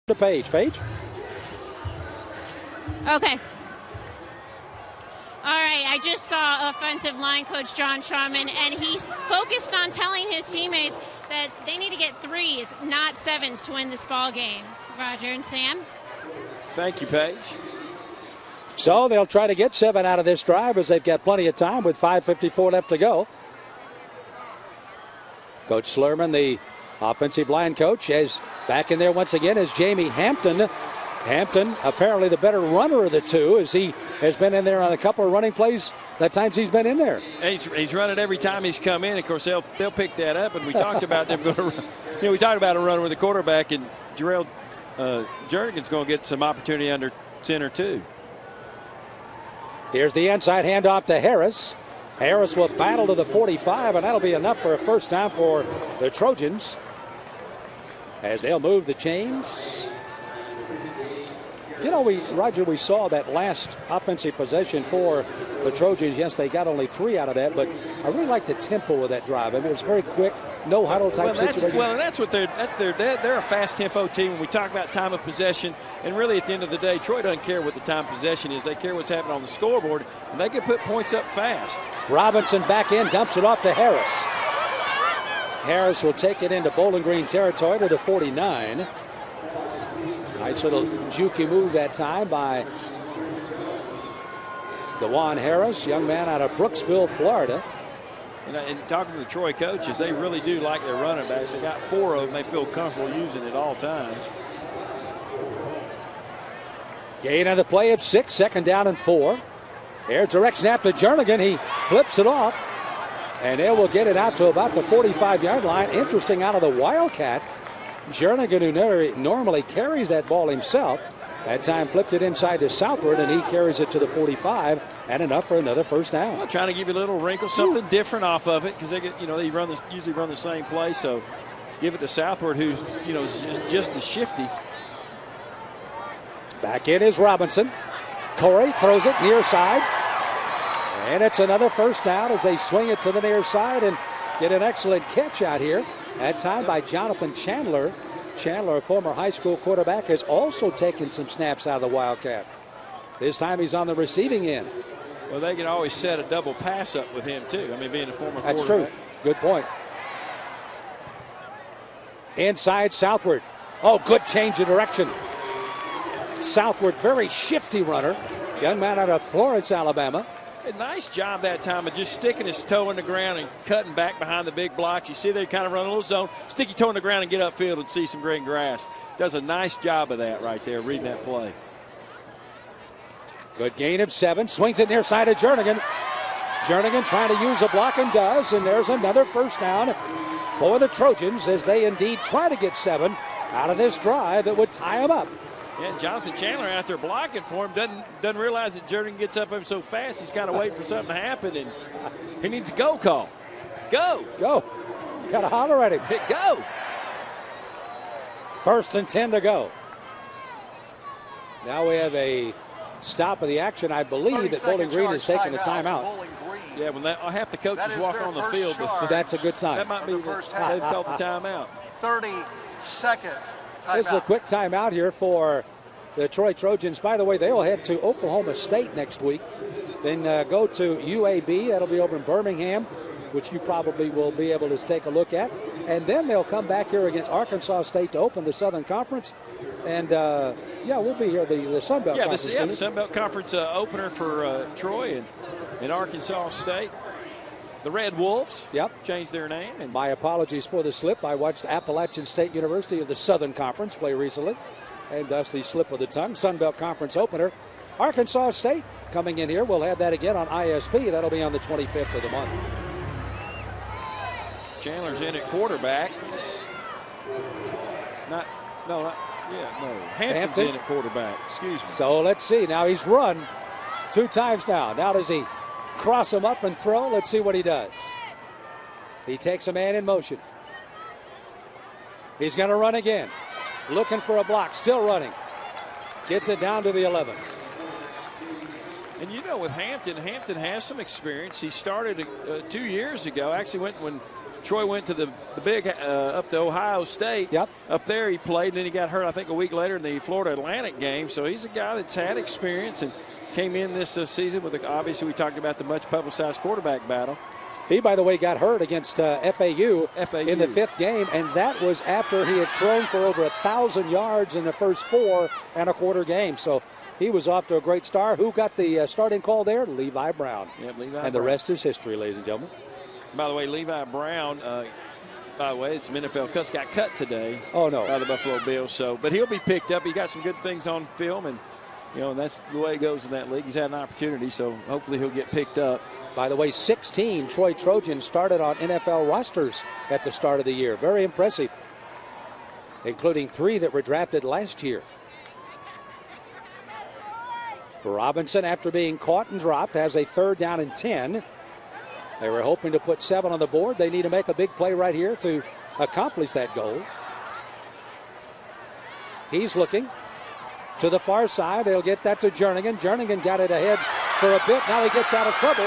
Speaker 2: To Paige.
Speaker 4: Okay. All right, I just saw offensive line coach John Sharman, and he's focused on telling his teammates that they need to get 3s, not 7s, to win this ball game. Roger and Sam.
Speaker 1: Thank you, Paige.
Speaker 2: So they'll try to get 7 out of this drive as they've got plenty of time with 5:54 left to go. Coach Slurman, the offensive line coach, is back in there once again as Jamie Hampton. Hampton, apparently the better runner of the two, as he has been in there on a couple of running plays that times he's been in there.
Speaker 1: He's running every time he's come in. Of course, they'll pick that up, and we talked about them going to run. We talked about a run with the quarterback, and Jarrell Jernigan's going to get some opportunity under center too.
Speaker 2: Here's the inside handoff to Harris. Harris will battle to the 45, and that'll be enough for a first down for the Trojans as they'll move the chains. You know, Roger, we saw that last offensive possession for the Trojans. Yes, they got only 3 out of that, but I really like the tempo of that drive. I mean, it's very quick, no huddle type situation.
Speaker 1: That's they're a fast tempo team. When we talk about time of possession, and really at the end of the day, Troy doesn't care what the time of possession is. They care what's happening on the scoreboard, and they can put points up fast.
Speaker 2: Robinson back in, dumps it off to Harris. Harris will take it into Bowling Green territory to the 49. Nice little jukey move that time by DeJuan Harris, young man out of Brooksville, Florida.
Speaker 1: And talking to the Troy coaches, they really do like their running backs. They got 4 of them they feel comfortable using at all times.
Speaker 2: Gain on the play of 6, 2nd down and 4. Air direct snap to Jernigan. He flips it off, and they will get it out to about the 45-yard line. Interesting out of the Wildcat. Jernigan, who normally carries that ball himself, that time flipped it inside to Southward, and he carries it to the 45, and enough for another first down.
Speaker 1: Well, trying to give you a little wrinkle, something different off of it, because they get, they usually run the same play. So give it to Southward, who's just as shifty.
Speaker 2: Back in is Robinson. Corey throws it near side, and it's another first down as they swing it to the near side and get an excellent catch out here. That time by Jonathan Chandler. Chandler, a former high school quarterback, has also taken some snaps out of the Wildcat. This time he's on the receiving end.
Speaker 1: Well, they can always set a double pass up with him, too. I mean, being a former quarterback.
Speaker 2: That's true. Good point. Inside Southward. Oh, good change of direction. Southward, very shifty runner. Young man out of Florence, Alabama.
Speaker 1: A nice job that time of just sticking his toe in the ground and cutting back behind the big blocks. You see they kind of run a little zone, stick your toe in the ground and get upfield and see some green grass. Does a nice job of that right there, reading that play.
Speaker 2: Good gain of 7. Swings it near side of Jernigan. Jernigan trying to use a block and does, and there's another first down for the Trojans as they indeed try to get 7 out of this drive that would tie them up.
Speaker 1: Yeah, Jonathan Chandler out there blocking for him. Doesn't realize that Jernigan gets up him so fast. He's got to wait for something to happen, and he needs a go call. Go.
Speaker 2: Go. Got to holler at him.
Speaker 1: Go.
Speaker 2: 1st and 10 to go. Now we have a stop of the action. I believe that Bowling Green is taking a timeout.
Speaker 1: Yeah, when half the coaches walk on the field, but
Speaker 2: that's a good sign.
Speaker 1: That might be they've called the timeout.
Speaker 3: 30-second timeout.
Speaker 2: This is a quick timeout here for the Troy Trojans. By the way, they will head to Oklahoma State next week, then go to UAB. That'll be over in Birmingham, which you probably will be able to take a look at. And then they'll come back here against Arkansas State to open the Southern Conference. And, yeah, we'll be here, the Sun Belt Conference.
Speaker 1: The Sun Belt Conference opener for Troy and Arkansas State. The Red Wolves changed their name. And
Speaker 2: my apologies for the slip. I watched Appalachian State University of the Southern Conference play recently, and thus the slip of the tongue. Sun Belt Conference opener. Arkansas State coming in here. We'll have that again on ISP. That'll be on the 25th of the month.
Speaker 1: Chandler's in at quarterback. Hampton's in at quarterback. Excuse me.
Speaker 2: So let's see. Now he's run 2 times now. Now does he cross him up and throw? Let's see what he does. He takes a man in motion. He's going to run again. Looking for a block. Still running. Gets it down to the 11.
Speaker 1: And you know, with Hampton has some experience. He started 2 years ago. Actually when Troy went to the big up to Ohio State.
Speaker 2: Yep.
Speaker 1: Up there he played, and then he got hurt, I think, a week later in the Florida Atlantic game. So he's a guy that's had experience and came in this season with, obviously, we talked about the much publicized quarterback battle.
Speaker 2: He, by the way, got hurt against FAU in the 5th game, and that was after he had thrown for over 1,000 yards in the first 4 and a quarter games. So he was off to a great start. Who got the starting call there? Levi Brown.
Speaker 1: Yep, Levi
Speaker 2: and the rest is history, ladies and gentlemen.
Speaker 1: By the way, Levi Brown, it's some NFL cuts, got cut today.
Speaker 2: Oh, no.
Speaker 1: By the Buffalo Bills. So, but he'll be picked up. He got some good things on film, and and that's the way it goes in that league. He's had an opportunity, so hopefully he'll get picked up.
Speaker 2: By the way, 16 Troy Trojans started on NFL rosters at the start of the year. Very impressive, including 3 that were drafted last year. Robinson, after being caught and dropped, has a 3rd down and 10. They were hoping to put 7 on the board. They need to make a big play right here to accomplish that goal. He's looking to the far side. They'll get that to Jernigan. Jernigan got it ahead for a bit. Now he gets out of trouble.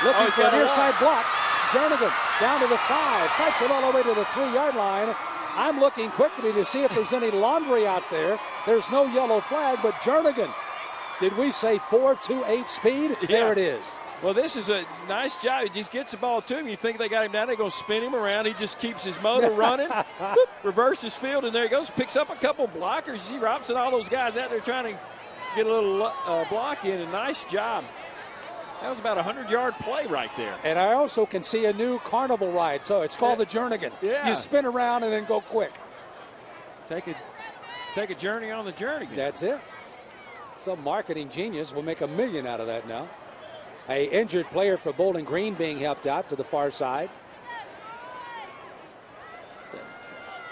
Speaker 2: Looking for a near side block. Jernigan down to the 5. Fights it all the way to the 3-yard line. I'm looking quickly to see if there's any laundry out there. There's no yellow flag, but Jernigan, did we say 4.28 speed?
Speaker 1: Yeah.
Speaker 2: There it is.
Speaker 1: Well, this is a nice job. He just gets the ball to him. You think they got him down. They're going to spin him around. He just keeps his motor running. Boop, reverses field, and there he goes. Picks up a couple blockers. You see Robinson, all those guys out there trying to get a little block in. A nice job. That was about a 100-yard play right there.
Speaker 2: And I also can see a new carnival ride. So it's called the Jernigan.
Speaker 1: Yeah.
Speaker 2: You spin around and then go quick.
Speaker 1: Take a journey on the Jernigan.
Speaker 2: That's it. Some marketing genius will make $1 million out of that now. A injured player for Bowling Green being helped out to the far side.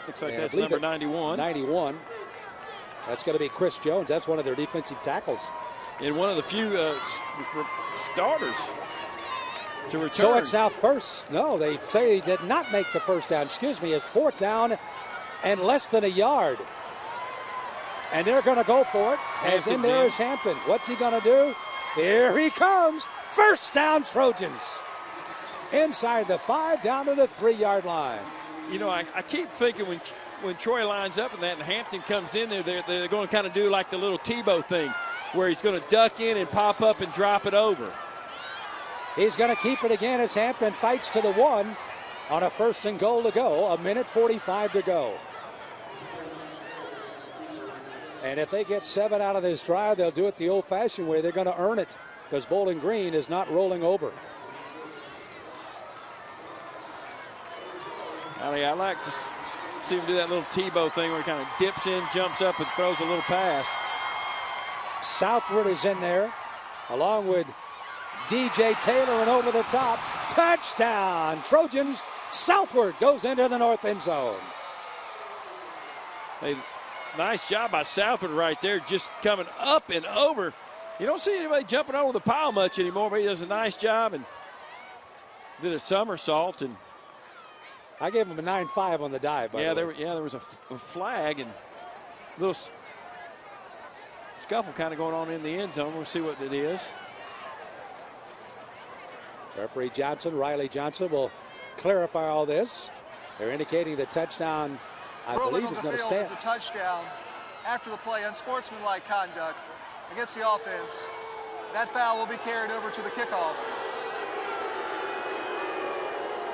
Speaker 1: Looks like that's number 91.
Speaker 2: 91. That's going to be Chris Jones. That's one of their defensive tackles.
Speaker 1: And one of the few starters to return.
Speaker 2: So it's now first. No, they say he did not make the first down. Excuse me, it's 4th down and less than a yard. And they're going to go for it. As in there is Hampton. What's he going to do? Here he comes. First down, Trojans. Inside the 5, down to the 3-yard line.
Speaker 1: You know, I keep thinking when Troy lines up and that and Hampton comes in there, they're going to kind of do like the little Tebow thing where he's going to duck in and pop up and drop it over.
Speaker 2: He's going to keep it again as Hampton fights to the 1 on a 1st and goal to go. 1:45 to go. And if they get 7 out of this drive, they'll do it the old-fashioned way. They're going to earn it because Bowling Green is not rolling over.
Speaker 1: I like to see him do that little Tebow thing where he kind of dips in, jumps up, and throws a little pass.
Speaker 2: Southward is in there, along with DJ Taylor and over the top. Touchdown. Trojans. Southward goes into the north end zone.
Speaker 1: Hey, nice job by Southward right there, just coming up and over. You don't see anybody jumping over the pile much anymore, but he does a nice job and did a somersault. And
Speaker 2: I gave him a 9.5 on the dive. By the way.
Speaker 1: There was a flag and a little scuffle kind of going on in the end zone. We'll see what it is.
Speaker 2: Referee Johnson, Riley Johnson, will clarify all this. They're indicating the touchdown, I believe, is going to stand.
Speaker 3: A touchdown after the play, unsportsmanlike conduct against the offense. That foul will be carried over to the kickoff.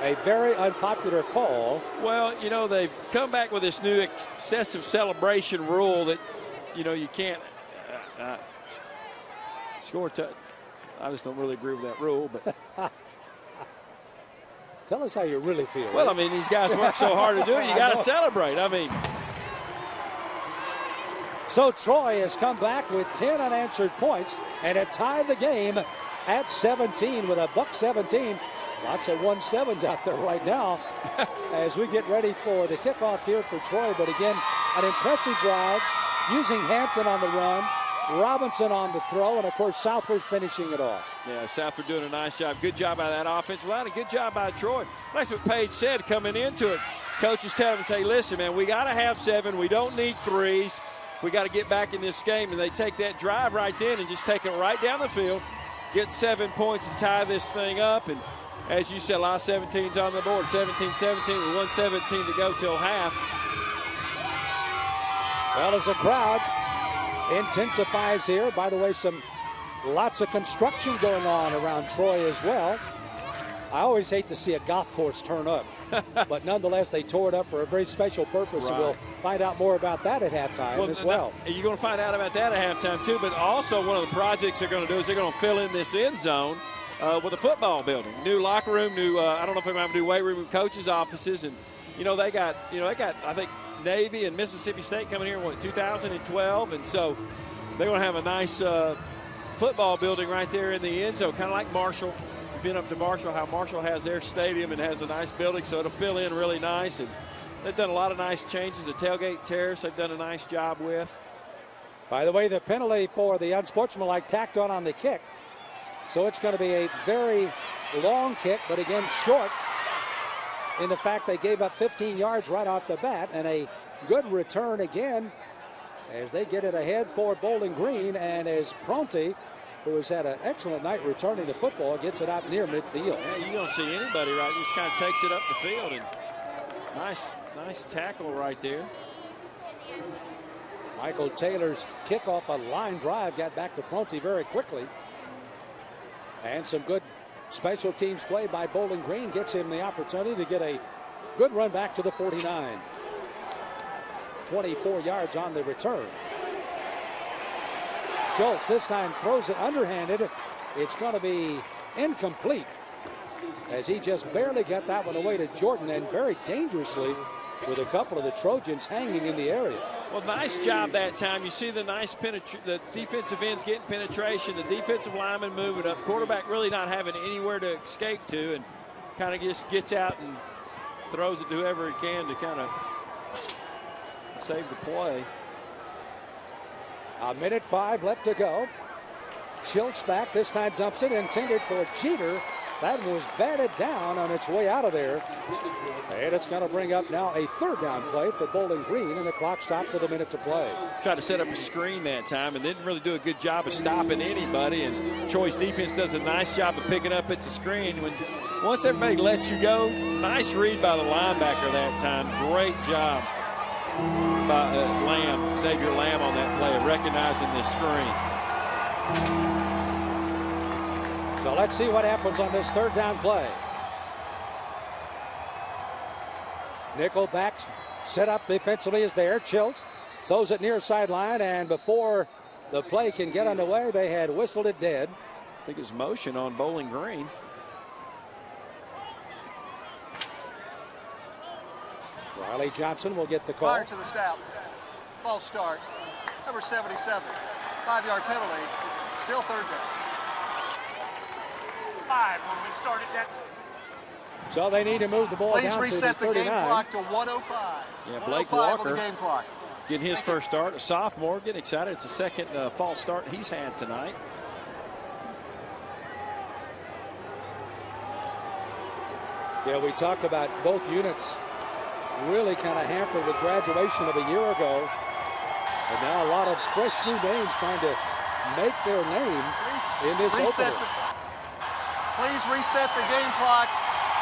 Speaker 2: A very unpopular call.
Speaker 1: Well, you know, they've come back with this new excessive celebration rule that, you know, you can't score. I just don't really agree with that rule, but.
Speaker 2: Tell us how you really feel.
Speaker 1: Well,
Speaker 2: right?
Speaker 1: I mean, these guys work so hard to do it. You got to celebrate. I mean.
Speaker 2: So Troy has come back with 10 unanswered points and it tied the game at 17 with a $1.17. Lots of 1-7s out there right now as we get ready for the kickoff here for Troy. But again, an impressive drive using Hampton on the run, Robinson on the throw, and of course Southward finishing it off.
Speaker 1: Yeah, Southward doing a nice job. Good job by that offensive line, a good job by Troy. That's what Page said coming into it. Coaches tell him, say, listen, man, we got to have 7. We don't need 3s. We got to get back in this game. And they take that drive right then and just take it right down the field, get 7 points and tie this thing up. And as you said, a lot of 17s on the board. 17-17 with 1:17 to go till half.
Speaker 2: Well, as the crowd intensifies here, by the way, lots of construction going on around Troy as well. I always hate to see a golf course turn up, but nonetheless, they tore it up for a very special purpose,
Speaker 1: right.
Speaker 2: And we'll find out more about that at halftime as well.
Speaker 1: You're going to find out about that at halftime too, but also one of the projects they're going to do is they're going to fill in this end zone with a football building, new locker room, new. I don't know if they're going to do weight room and coaches' offices, and they got I think Navy and Mississippi State coming here in 2012, and so they're going to have a nice football building right there in the end zone, kind of like Marshall. You've been up to Marshall, how Marshall has their stadium and has a nice building, so it'll fill in really nice. And they've done a lot of nice changes. The tailgate terrace they've done a nice job with.
Speaker 2: By the way, the penalty for the unsportsmanlike tacked on the kick. So it's going to be a very long kick, but again short in the fact they gave up 15 yards right off the bat, and a good return again as they get it ahead for Bowling Green, and as Pronte, who has had an excellent night returning the football, gets it out near midfield.
Speaker 1: Yeah, you don't see anybody right. He just kind of takes it up the field, and nice tackle right there.
Speaker 2: Michael Taylor's kickoff, a line drive, got back to Pronte very quickly. And some good special teams play by Bowling Green gets him the opportunity to get a good run back to the 49. 24 yards on the return. Schultz this time throws it underhanded. It's going to be incomplete as he just barely got that one away to Jordan, and very dangerously with a couple of the Trojans hanging in the area.
Speaker 1: Well, nice job that time. You see the nice the defensive ends getting penetration, the defensive lineman moving up, quarterback really not having anywhere to escape to, and kind of just gets out and throws it to whoever he can to kind of save the play. 1:05 left to go. Schultz back, this time dumps it, intended for Jeter. That was batted down on its way out of there. And it's going to bring up now a third down play for Bowling Green, and the clock stopped with a minute to play. Tried to set up a screen that time and didn't really do a good job of stopping anybody, and Troy's defense does a nice job of picking up at the screen. Once everybody lets you go, nice read by the linebacker that time. Great job by Xavier Lamb on that play of recognizing the screen.
Speaker 2: So let's see what happens on this third down play. Nickel back set up defensively is there. Schultz throws it near sideline, and before the play can get underway, they had whistled it dead.
Speaker 1: I think it's motion on Bowling Green.
Speaker 2: Riley Johnson will get the call.
Speaker 3: Prior to the snap, false start, number 77, 5-yard penalty, still third down.
Speaker 5: 105 when we started that.
Speaker 2: So they need to move the ball
Speaker 3: Please
Speaker 2: down to the
Speaker 3: reset the
Speaker 2: 39.
Speaker 3: game clock to 105.
Speaker 1: Yeah, Blake
Speaker 3: 105 on
Speaker 1: Walker
Speaker 3: the game clock.
Speaker 1: getting his first start, a sophomore, getting excited. It's the second false start he's had tonight.
Speaker 2: Yeah, we talked about both units really kind of hampered with graduation of a year ago. And now a lot of fresh new names trying to make their name in this opener.
Speaker 3: Please reset the game clock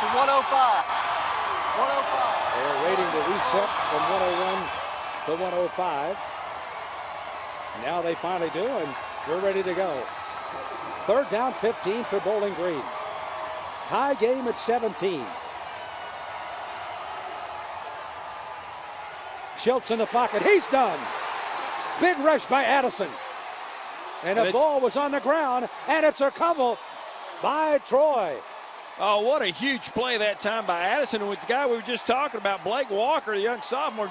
Speaker 3: to 105. 105.
Speaker 2: They're waiting to reset from 101 to 105. Now they finally do, and we're ready to go. Third down, 15 for Bowling Green. Tie game at 17. Schultz in the pocket. He's done. Big rush by Addison. And the ball was on the ground, and it's a couple by Troy.
Speaker 1: Oh, what a huge play that time by Addison. And with the guy we were just talking about, Blake Walker, the young sophomore,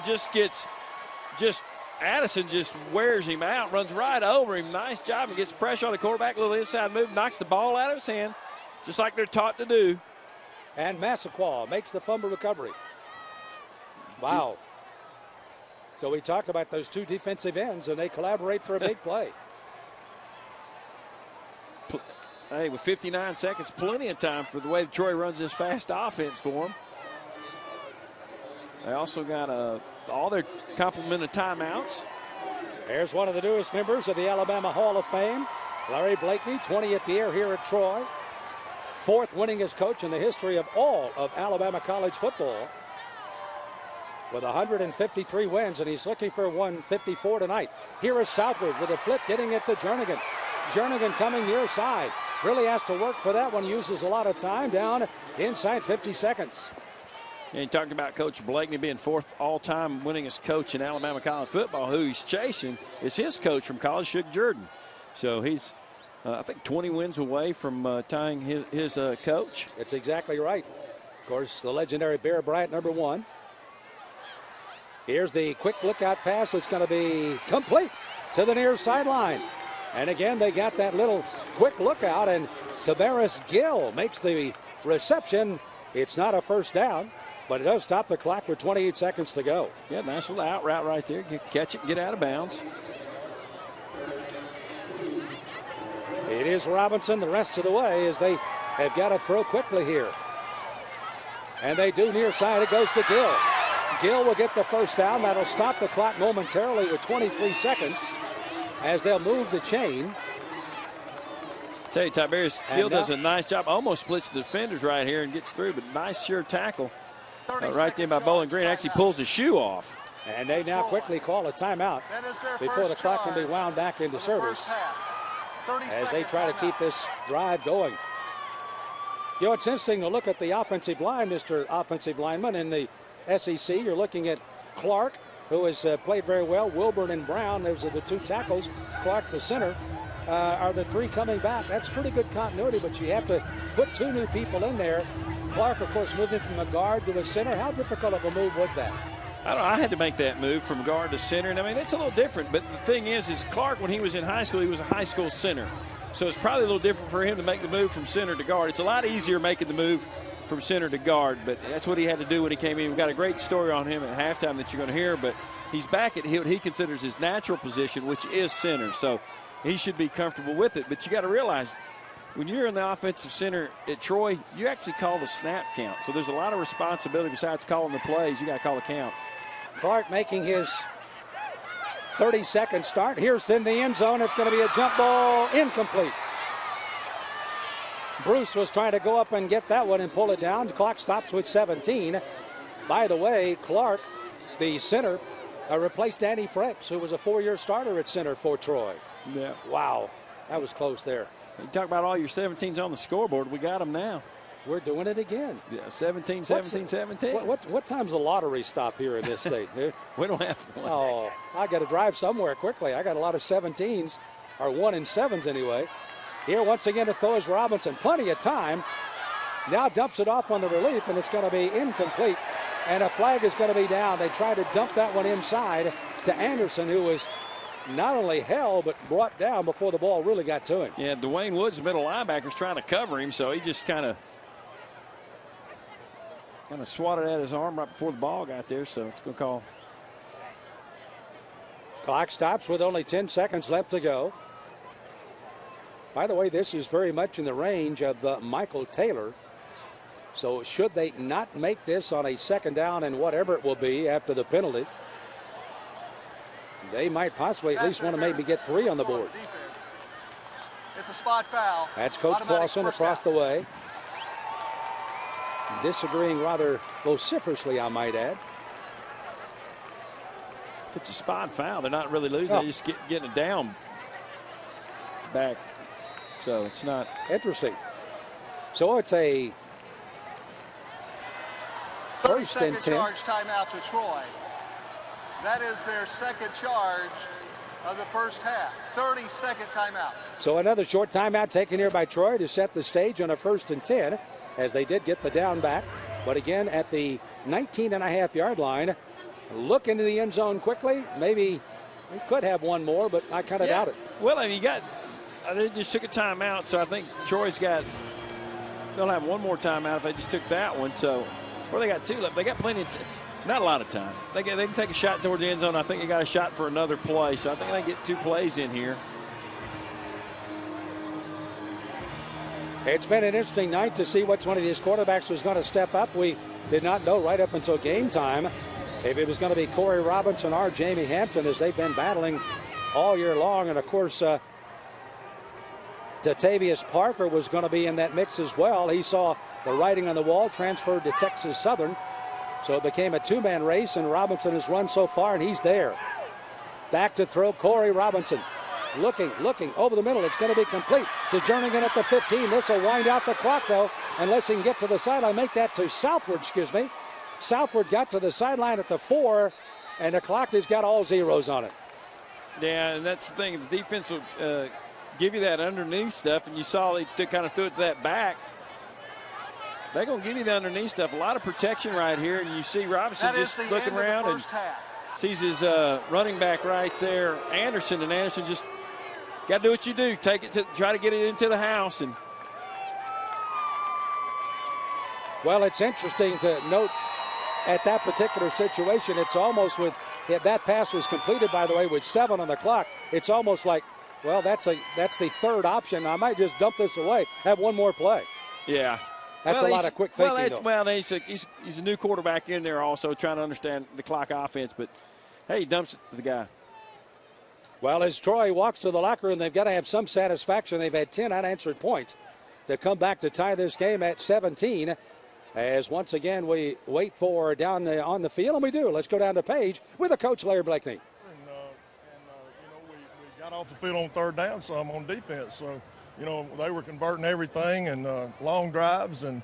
Speaker 1: Addison just wears him out, runs right over him. Nice job. He gets pressure on the quarterback, a little inside move, knocks the ball out of his hand, just like they're taught to do.
Speaker 2: And Massaquoi makes the fumble recovery. Wow. So we talked about those two defensive ends, and they collaborate for a big play.
Speaker 1: Hey, with 59 seconds, plenty of time for the way Troy runs this fast offense for them. They also got all their complement of timeouts.
Speaker 2: There's one of the newest members of the Alabama Hall of Fame, Larry Blakeney, 20th year here at Troy. Fourth winningest coach in the history of all of Alabama college football, with 153 wins, and he's looking for 154 tonight. Here is Southwood with a flip, getting it to Jernigan. Jernigan coming near side. Really has to work for that one. Uses a lot of time down inside 50 seconds.
Speaker 1: Yeah, you talked about Coach Blakeney being fourth all-time winningest coach in Alabama college football. Who he's chasing is his coach from college, Shug Jordan. So he's, I think, 20 wins away from tying his coach.
Speaker 2: That's exactly right. Of course, the legendary Bear Bryant, number one. Here's the quick lookout pass. It's going to be complete to the near sideline. And again, they got that little quick lookout, and Tavares Gill makes the reception. It's not a first down, but it does stop the clock with 28 seconds to go.
Speaker 1: Yeah, nice little out route right there. Catch it, get out of bounds.
Speaker 2: It is Robinson the rest of the way as they have got to throw quickly here. And they do near side. It goes to Gill. Gill will get the first down. That'll stop the clock momentarily with 23 seconds as they'll move the chain.
Speaker 1: Tell you, Tiberius Gill does a nice job. Almost splits the defenders right here and gets through, but nice sure tackle right there by Bowling Green. Actually pulls his shoe off.
Speaker 2: And they now quickly call a timeout before the clock can be wound back into service as they try to keep this drive going. You know, it's interesting to look at the offensive line, Mr. Offensive Lineman. In the SEC, you're looking at Clark, who has played very well. Wilburn and Brown, those are the two tackles. Clark, the center, are the three coming back. That's pretty good continuity, but you have to put two new people in there. Clark, of course, moving from a guard to a center. How difficult of a move was that?
Speaker 1: I don't know. I had to make that move from guard to center, and I mean, it's a little different. But the thing is Clark, when he was in high school, he was a high school center. So it's probably a little different for him to make the move from center to guard. It's a lot easier making the move from center to guard, but that's what he had to do when he came in. We've got a great story on him at halftime that you're going to hear, but he's back at what he considers his natural position, which is center. So he should be comfortable with it. But you got to realize, when you're in the offensive center at Troy, you actually call the snap count. So there's a lot of responsibility besides calling the plays. You got to call the count.
Speaker 2: Clark making his 30-second start. Here's in the end zone. It's going to be a jump ball, incomplete. Bruce was trying to go up and get that one and pull it down. The clock stops with 17. By the way, Clark, the center, replaced Danny French, who was a 4-year starter at center for Troy.
Speaker 1: Yeah.
Speaker 2: Wow, that was close there.
Speaker 1: You talk about all your 17s on the scoreboard. We got them now.
Speaker 2: We're doing it again.
Speaker 1: Yeah, 17, 17, 17.
Speaker 2: What time's the lottery stop here in this state?
Speaker 1: We don't have one.
Speaker 2: Oh, I got to drive somewhere quickly. I got a lot of 17s, or 1 and 7s anyway. Here once again to throw is Robinson. Plenty of time. Now dumps it off on the relief, and it's going to be incomplete. And a flag is going to be down. They try to dump that one inside to Anderson, who was not only held but brought down before the ball really got to him.
Speaker 1: Yeah, Dwayne Woods, the middle linebacker, is trying to cover him, so he just kind of swatted at his arm right before the ball got there, so it's going to call.
Speaker 2: Clock stops with only 10 seconds left to go. By the way, this is very much in the range of Michael Taylor. So should they not make this on a second down and whatever it will be after the penalty, they might possibly at least want to maybe get 3 on the board.
Speaker 3: It's a spot foul.
Speaker 2: That's Coach Clausen across the way. Disagreeing rather vociferously, I might add.
Speaker 1: If it's a spot foul, they're not really losing. They're just getting it down back. So it's not.
Speaker 2: Interesting. So it's a first and 10.
Speaker 3: Charge timeout to Troy. That is their second charge of the first half. 30-second timeout.
Speaker 2: So another short timeout taken here by Troy to set the stage on a first and 10, as they did get the down back. But again, at the 19.5-yard line, look into the end zone quickly. Maybe we could have one more, but I kind of doubt it.
Speaker 1: Well, I mean, they just took a timeout, so I think Troy's they'll have one more timeout if they just took that one. So, well, they got 2 left. They got plenty of not a lot of time. They can take a shot toward the end zone. I think they got a shot for another play, so I think they get 2 plays in here.
Speaker 2: It's been an interesting night to see which one of these quarterbacks was going to step up. We did not know right up until game time if it was going to be Corey Robinson or Jamie Hampton, as they've been battling all year long. And, of course, Datavius Parker was going to be in that mix as well. He saw the writing on the wall, transferred to Texas Southern. So it became a 2-man race, and Robinson has run so far, and he's there. Back to throw, Corey Robinson. Looking over the middle. It's going to be complete to Jernigan at the 15. This will wind out the clock, though, unless he can get to the sideline. Make that to Southward, Southward got to the sideline at the 4, and the clock has got all zeros on it.
Speaker 1: Yeah, and that's the thing. The defense will give you that underneath stuff, and you saw they kind of threw it to that back. They're going to give you the underneath stuff. A lot of protection right here, and you see Robinson just looking around and sees his running back right there, Anderson, and Anderson just got to do what you do. Try to get it into the house. And
Speaker 2: well, it's interesting to note at that particular situation, it's almost with that pass was completed, by the way, with 7 on the clock. It's almost like, well, that's the third option. I might just dump this away, have one more play.
Speaker 1: Yeah.
Speaker 2: That's a lot of quick thinking.
Speaker 1: Well, he's a new quarterback in there also trying to understand the clock offense. But, hey, he dumps it to the guy.
Speaker 2: Well, as Troy walks to the locker room, they've got to have some satisfaction. They've had 10 unanswered points to come back to tie this game at 17. As once again we wait for down on the field, and we do. Let's go down the page with the coach, Larry Blakeney.
Speaker 5: We got off the field on third down some on defense. So, they were converting everything and long drives, and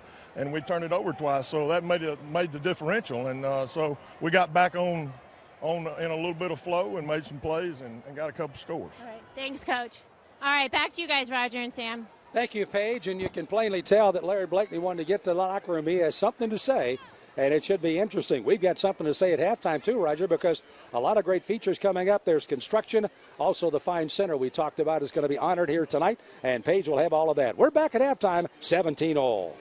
Speaker 5: we turned it over twice. So that made the differential. And so we got back on in a little bit of flow and made some plays and got a couple scores.
Speaker 4: All right. Thanks, Coach. All right, back to you guys, Roger and Sam.
Speaker 2: Thank you, Paige. And you can plainly tell that Larry Blakeney wanted to get to the locker room. He has something to say, and it should be interesting. We've got something to say at halftime, too, Roger, because a lot of great features coming up. There's construction. Also, the fine center we talked about is going to be honored here tonight, and Paige will have all of that. We're back at halftime, 17-all.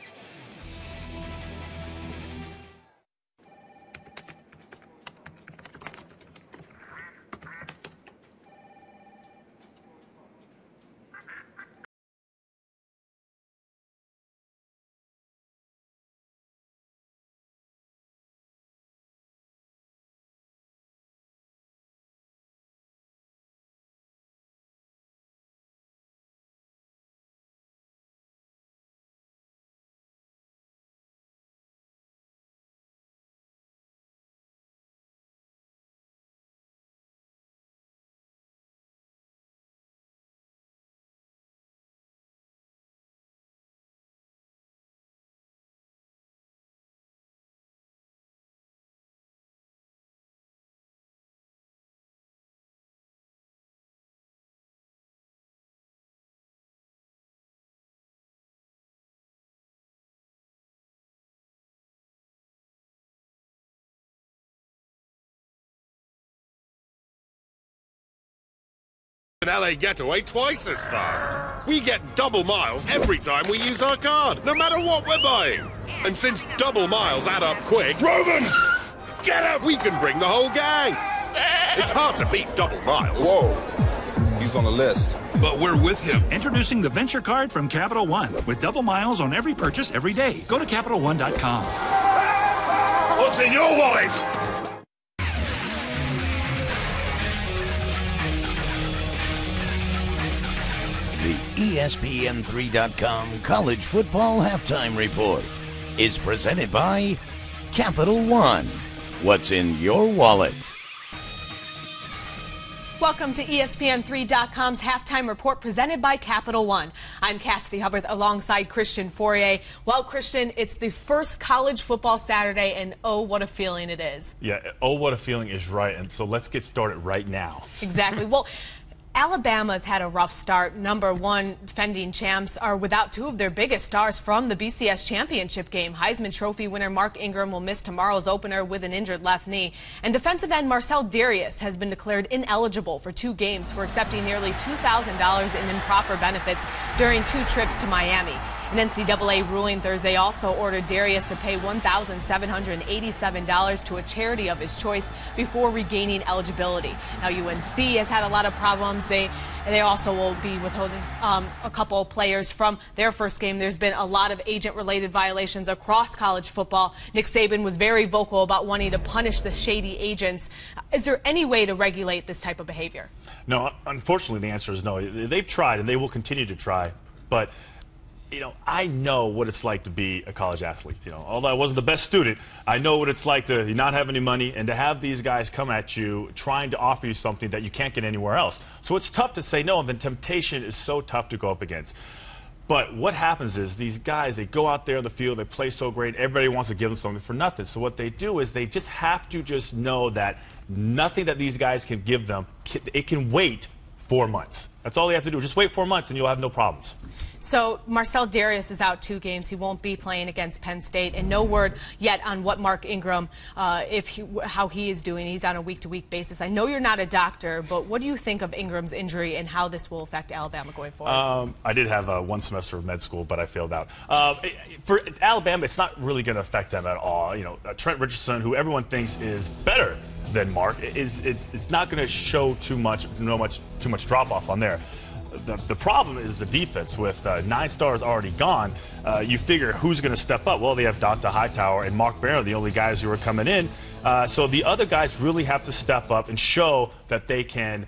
Speaker 6: An LA getaway twice as fast. We get double miles every time we use our card, no matter what we're buying. And since double miles add up quick, Roman, get up! We can bring the whole gang. It's hard to beat double miles.
Speaker 7: Whoa, he's on the list.
Speaker 6: But we're with him.
Speaker 8: Introducing the Venture Card from Capital One with double miles on every purchase every day. Go to CapitalOne.com.
Speaker 6: What's in your wallet?
Speaker 9: The ESPN3.com College Football Halftime Report is presented by Capital One. What's in your wallet?
Speaker 10: Welcome to ESPN3.com's Halftime Report presented by Capital One. I'm Cassidy Hubbard alongside Christian Fourier. Well, Christian, it's the first college football Saturday, and oh, what a feeling it is.
Speaker 11: Yeah, oh, what a feeling is right, and so let's get started right now.
Speaker 10: Exactly. Well, Alabama's had a rough start. Number one defending champs are without two of their biggest stars from the BCS championship game. Heisman Trophy winner Mark Ingram will miss tomorrow's opener with an injured left knee. And defensive end Marcel Darius has been declared ineligible for 2 games for accepting nearly $2,000 in improper benefits during 2 trips to Miami. An NCAA ruling Thursday also ordered Darius to pay $1,787 to a charity of his choice before regaining eligibility. Now, UNC has had a lot of problems. They also will be withholding a couple of players from their first game. There's been a lot of agent-related violations across college football. Nick Saban was very vocal about wanting to punish the shady agents. Is there any way to regulate this type of behavior?
Speaker 11: No, unfortunately, the answer is no. They've tried, and they will continue to try, but I know what it's like to be a college athlete. Although I wasn't the best student, I know what it's like to not have any money and to have these guys come at you trying to offer you something that you can't get anywhere else. So it's tough to say no, and the temptation is so tough to go up against. But what happens is these guys, they go out there in the field, they play so great, everybody wants to give them something for nothing. So what they do is they just have to just know that nothing that these guys can give them, it can wait 4 months. That's all they have to do. Just wait 4 months and you'll have no problems.
Speaker 10: So Marcel Darius is out 2 games. He won't be playing against Penn State, and no word yet on what Mark Ingram, how he is doing. He's on a week-to-week basis. I know you're not a doctor, but what do you think of Ingram's injury and how this will affect Alabama going forward?
Speaker 11: I did have 1 semester of med school, but I failed out. For Alabama, it's not really going to affect them at all. Trent Richardson, who everyone thinks is better than Mark, it's not going to show too much drop-off on there. The problem is the defense. With 9 stars already gone, you figure who's going to step up? Well, they have Dante Hightower and Mark Barrow, the only guys who are coming in. So the other guys really have to step up and show that they can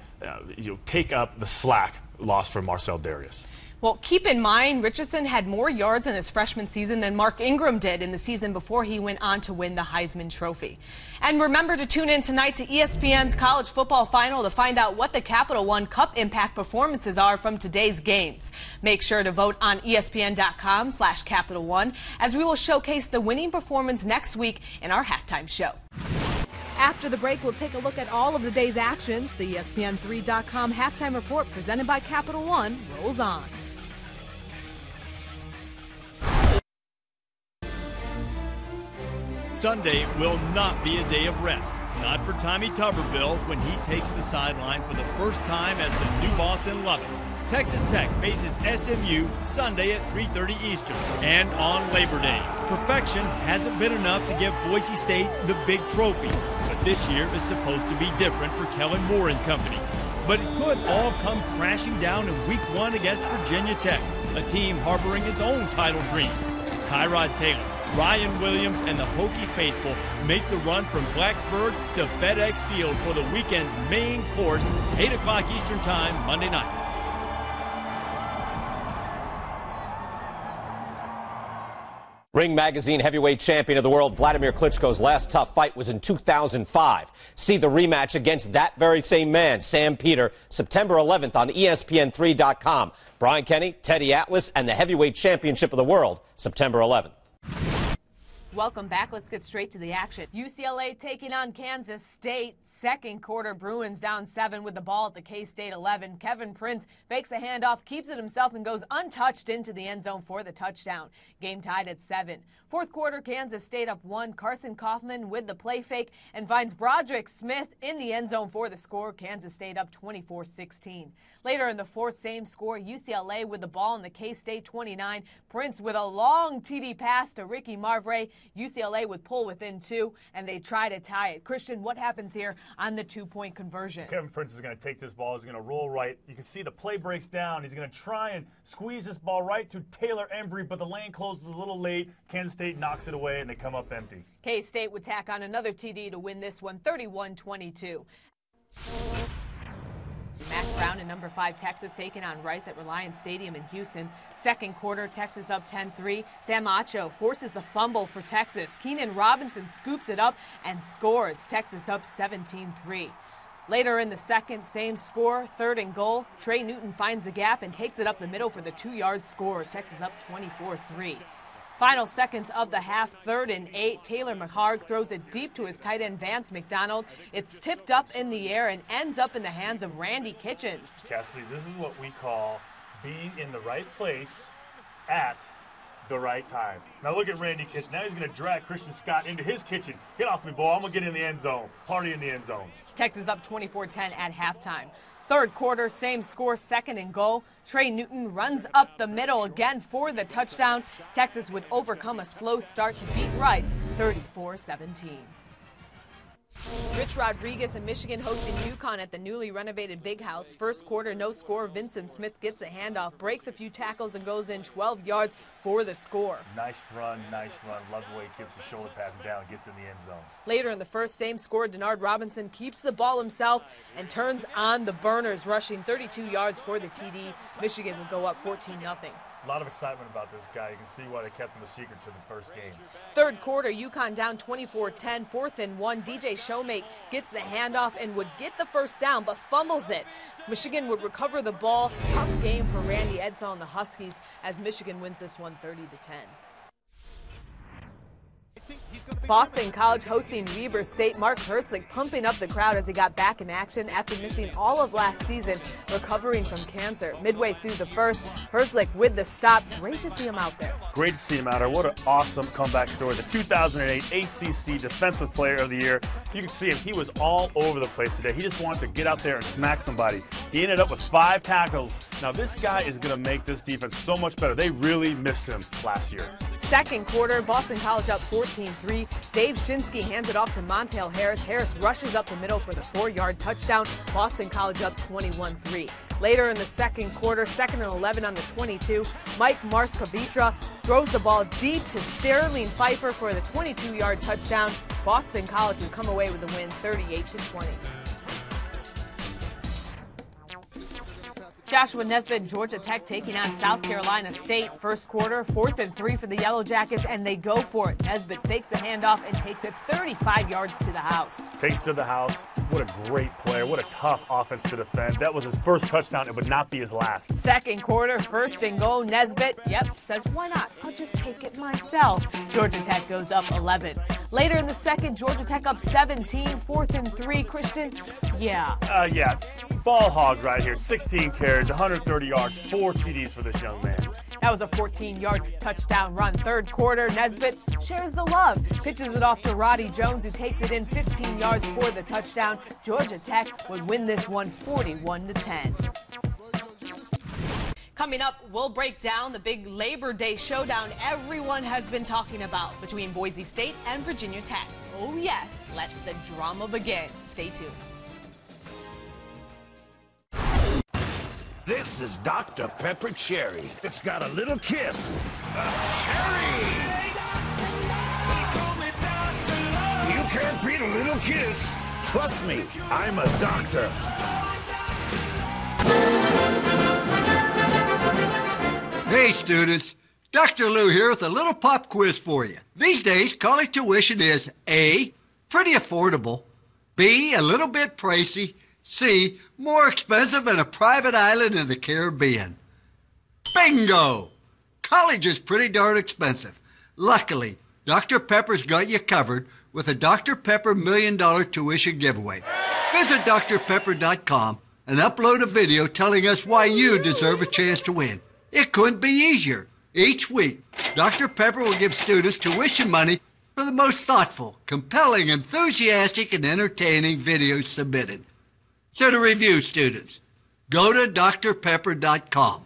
Speaker 11: take up the slack lost from Marcel Darius.
Speaker 10: Well, keep in mind, Richardson had more yards in his freshman season than Mark Ingram did in the season before he went on to win the Heisman Trophy. And remember to tune in tonight to ESPN's College Football Final to find out what the Capital One Cup impact performances are from today's games. Make sure to vote on ESPN.com/Capital One as we will showcase the winning performance next week in our halftime show.
Speaker 12: After the break, we'll take a look at all of the day's actions. The ESPN3.com halftime report presented by Capital One rolls on.
Speaker 13: Sunday will not be a day of rest. Not for Tommy Tuberville when he takes the sideline for the first time as the new boss in Lubbock. Texas Tech faces SMU Sunday at 3:30 Eastern. And on Labor Day, perfection hasn't been enough to give Boise State the big trophy. But this year is supposed to be different for Kellen Moore and company. But it could all come crashing down in Week 1 against Virginia Tech, a team harboring its own title dream. Tyrod Taylor, Ryan Williams, and the Hokie faithful make the run from Blacksburg to FedEx Field for the weekend's main course, 8 o'clock Eastern Time, Monday night.
Speaker 14: Ring Magazine heavyweight champion of the world Vladimir Klitschko's last tough fight was in 2005. See the rematch against that very same man, Sam Peter, September 11th on ESPN3.com. Brian Kenny, Teddy Atlas, and the heavyweight championship of the world, September 11th.
Speaker 10: Welcome back. Let's get straight to the action. UCLA taking on Kansas State. Second quarter, Bruins down 7 with the ball at the K-State 11. Kevin Prince fakes a handoff, keeps it himself, and goes untouched into the end zone for the touchdown. Game tied at 7. Fourth quarter, Kansas State up 1. Carson Kaufman with the play fake and finds Broderick Smith in the end zone for the score. Kansas State up 24-16. Later in the fourth, same score, UCLA with the ball in the K-State 29. Prince with a long TD pass to Ricky Marvray. UCLA would pull within 2, and they try to tie it. Christian, what happens here on the 2-point conversion?
Speaker 11: Kevin Prince is going to take this ball. He's going to roll right. You can see the play breaks down. He's going to try and squeeze this ball right to Taylor Embry, but the lane closes a little late. Kansas State knocks it away, and they come up empty.
Speaker 10: K-State would tack on another TD to win this one, 31-22. Max Brown and number 5 Texas taking on Rice at Reliance Stadium in Houston. Second quarter, Texas up 10-3. Sam Acho forces the fumble for Texas. Keenan Robinson scoops it up and scores. Texas up 17-3. Later in the second, same score, 3rd and goal. Trey Newton finds the gap and takes it up the middle for the 2-yard score. Texas up 24-3. Final seconds of the half, 3rd and 8. Taylor McHarg throws it deep to his tight end, Vance McDonald. It's tipped up in the air and ends up in the hands of Randy Kitchens.
Speaker 11: Cassidy, this is what we call being in the right place at the right time. Now look at Randy Kitchens. Now he's going to drag Christian Scott into his kitchen. Get off me, boy. I'm going to get in the end zone. Party in the end zone.
Speaker 10: Texas up 24-10 at halftime. Third quarter, same score, 2nd and goal. Trey Newton runs up the middle again for the touchdown. Texas would overcome a slow start to beat Rice, 34-17. Rich Rodriguez and Michigan hosting UConn at the newly renovated Big House. First quarter, no score. Vincent Smith gets a handoff, breaks a few tackles, and goes in 12 yards for the score.
Speaker 11: Nice run, nice run. Love the way he keeps the shoulder pass down and gets in the end zone.
Speaker 10: Later in the first, same score. Denard Robinson keeps the ball himself and turns on the burners, rushing 32 yards for the TD. Michigan would go up 14-0.
Speaker 11: A lot of excitement about this guy. You can see why they kept him a secret to the first game.
Speaker 10: Third quarter, UConn down 24-10, 4th and 1. DJ Showmake gets the handoff and would get the first down, but fumbles it. Michigan would recover the ball. Tough game for Randy Edsall and the Huskies as Michigan wins this one 30-10. Boston College hosting Weber State. Mark Herzlich pumping up the crowd as he got back in action after missing all of last season, recovering from cancer. Midway through the first, Herzlich with the stop. Great to see him out there.
Speaker 11: Great to see him out there. What an awesome comeback story. The 2008 ACC Defensive Player of the Year. You can see him. He was all over the place today. He just wanted to get out there and smack somebody. He ended up with 5 tackles. Now this guy is going to make this defense so much better. They really missed him last year.
Speaker 10: Second quarter, Boston College up 14-3. Dave Shinsky hands it off to Montel Harris. Harris rushes up the middle for the 4-yard touchdown. Boston College up 21-3. Later in the second quarter, 2nd and 11 on the 22, Mike Marskavitra throws the ball deep to Sterling Pfeiffer for the 22-yard touchdown. Boston College would come away with the win 38-20. Joshua Nesbitt, Georgia Tech taking on South Carolina State. First quarter, 4th and 3 for the Yellow Jackets, and they go for it. Nesbitt fakes a handoff and takes it 35 yards to the house.
Speaker 11: Takes to the house. What a great player. What a tough offense to defend. That was his first touchdown. It would not be his last.
Speaker 10: Second quarter, 1st and goal. Nesbitt, says, why not? I'll just take it myself. Georgia Tech goes up 11. Later in the second, Georgia Tech up 17, 4th and 3. Christian,
Speaker 11: ball hog right here. 16 carries, 130 yards, 4 TDs for this young man.
Speaker 10: That was a 14-yard touchdown run. Third quarter, Nesbitt shares the love. Pitches it off to Roddy Jones, who takes it in 15 yards for the touchdown. Georgia Tech would win this one 41-10. Coming up, we'll break down the big Labor Day showdown everyone has been talking about between Boise State and Virginia Tech. Oh yes, let the drama begin. Stay tuned.
Speaker 15: This is Dr. Pepper Cherry. It's got a little kiss of cherry. You can't beat a little kiss. Trust me, I'm a doctor.
Speaker 16: Hey students, Dr. Lou here with a little pop quiz for you. These days, college tuition is A, pretty affordable, B, a little bit pricey, C, more expensive than a private island in the Caribbean. Bingo! College is pretty darn expensive. Luckily, Dr. Pepper's got you covered with a Dr. Pepper $1 Million tuition giveaway. Visit drpepper.com and upload a video telling us why you deserve a chance to win. It couldn't be easier. Each week, Dr. Pepper will give students tuition money for the most thoughtful, compelling, enthusiastic, and entertaining videos submitted. So to review, students, go to drpepper.com,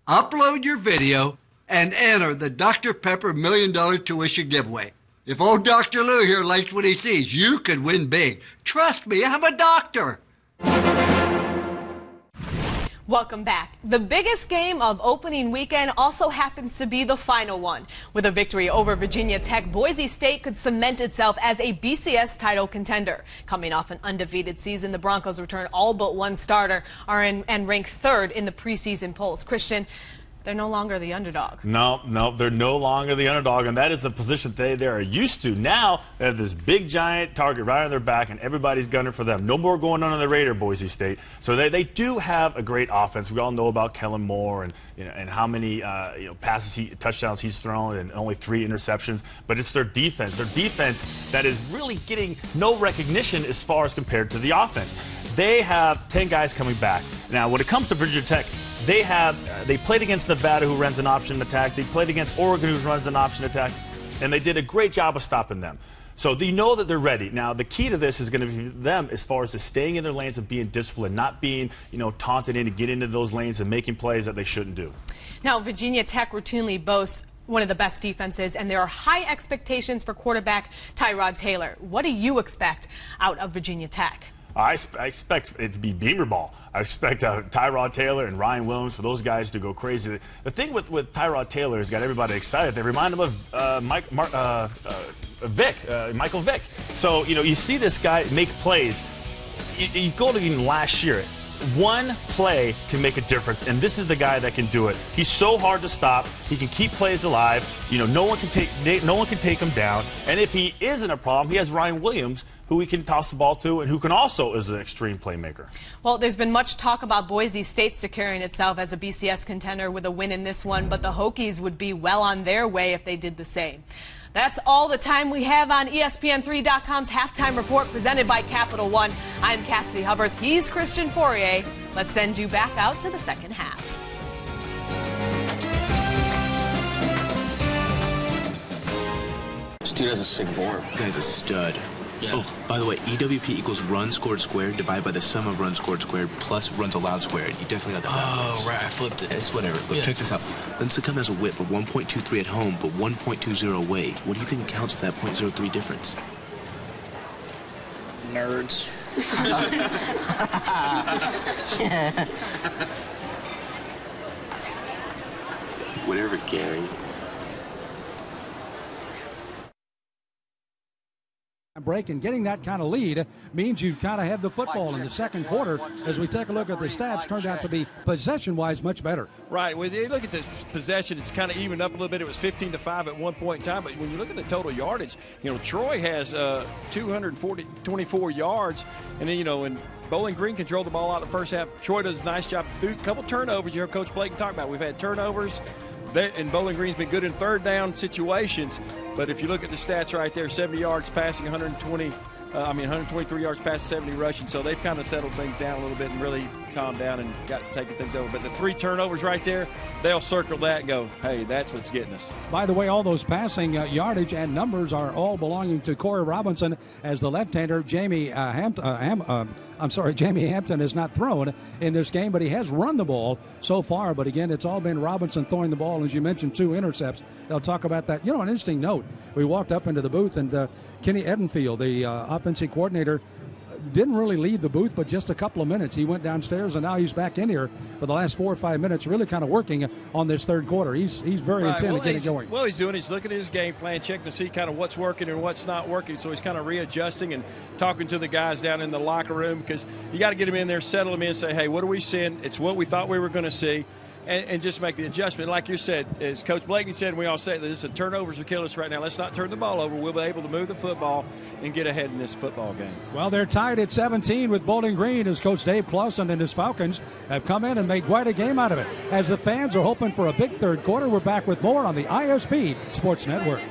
Speaker 16: upload your video, and enter the Dr. Pepper $1 Million tuition giveaway. If old Dr. Lou here likes what he sees, you could win big. Trust me, I'm a doctor.
Speaker 10: Welcome back. The biggest game of opening weekend also happens to be the final one. With a victory over Virginia Tech, Boise State could cement itself as a BCS title contender. Coming off an undefeated season, the Broncos return all but one starter and rank third in the preseason polls. Christian, they're no longer the underdog.
Speaker 11: No, they're no longer the underdog, and that is a position they are used to. Now they have this big, giant target right on their back, and everybody's gunning for them. No more going under the radar, Boise State. So they do have a great offense. We all know about Kellen Moore and how many touchdowns he's thrown and only 3 interceptions. But it's their defense that is really getting no recognition as far as compared to the offense. They have 10 guys coming back. Now, when it comes to Virginia Tech, they played against Nevada, who runs an option attack. They played against Oregon, who runs an option attack, and they did a great job of stopping them. So they know that they're ready. Now, the key to this is going to be them as far as staying in their lanes and being disciplined, not being, taunted into getting into those lanes and making plays that they shouldn't do.
Speaker 10: Now, Virginia Tech routinely boasts one of the best defenses, and there are high expectations for quarterback Tyrod Taylor. What do you expect out of Virginia Tech?
Speaker 11: I expect it to be Beamer ball. I expect Tyrod Taylor and Ryan Williams, for those guys to go crazy. The thing with Tyrod Taylor has got everybody excited. They remind him of Michael Vick. So, you see this guy make plays. You go to even last year. One play can make a difference, and this is the guy that can do it. He's so hard to stop. He can keep plays alive. No one can take him down. And if he isn't a problem, he has Ryan Williams, who he can toss the ball to and who can also is an extreme playmaker.
Speaker 10: Well, there's been much talk about Boise State securing itself as a BCS contender with a win in this one, but the Hokies would be well on their way if they did the same. That's all the time we have on ESPN3.com's Halftime Report presented by Capital One. I'm Cassidy Hubbard. He's Christian Fourier. Let's send you back out to the second half.
Speaker 17: This dude has a sick form. Guy's a stud. Yeah. Oh, by the way, EWP equals runs scored squared divided by the sum of runs scored squared plus runs allowed squared. You definitely got that backwards. Oh, right. I flipped it. It's whatever. Look, check this out. Lincecum has a whip of 1.23 at home, but 1.20 away. What do you think accounts for that 0.03 difference? Nerds. Whatever, Gary.
Speaker 18: Break, and getting that kind of lead means you kind of have the football in the second quarter. As we take a look at the stats, turned out to be possession-wise much better.
Speaker 1: Right. When you look at the possession, it's kind of evened up a little bit. It was 15-5 at one point in time, but when you look at the total yardage, Troy has 224 yards, and then and Bowling Green controlled the ball out in the first half. Troy does a nice job through a couple turnovers. You heard Coach Blake talk about. We've had turnovers. And Bowling Green's been good in third down situations, but if you look at the stats right there, 70 yards passing, 123 yards passing, 70 rushing. So they've kind of settled things down a little bit and really calmed down and got taking things over. But the 3 turnovers right there, they'll circle that and go, hey, that's what's getting us.
Speaker 18: By the way, all those passing yardage and numbers are all belonging to Corey Robinson, as the left-hander Jamie Hampton has not thrown in this game, but he has run the ball so far. But again, it's all been Robinson throwing the ball. As you mentioned, 2 intercepts. They'll talk about that. An interesting note. We walked up into the booth, and Kenny Edenfield, the offensive coordinator, didn't really leave the booth, but just a couple of minutes. He went downstairs, and now he's back in here for the last 4 or 5 minutes, really kind of working on this third quarter. He's very intent to get it going.
Speaker 1: Well, he's looking at his game plan, checking to see kind of what's working and what's not working. So he's kind of readjusting and talking to the guys down in the locker room, because you got to get him in there, settle him in, and say, hey, what are we seeing? It's what we thought we were going to see. And just make the adjustment. Like you said, as Coach Blakeney said, and we all say this, the turnovers are killing us right now. Let's not turn the ball over. We'll be able to move the football and get ahead in this football game.
Speaker 18: Well, they're tied at 17 with Bowling Green, as Coach Dave Clausen and his Falcons have come in and made quite a game out of it. As the fans are hoping for a big third quarter, we're back with more on the ISP Sports Network.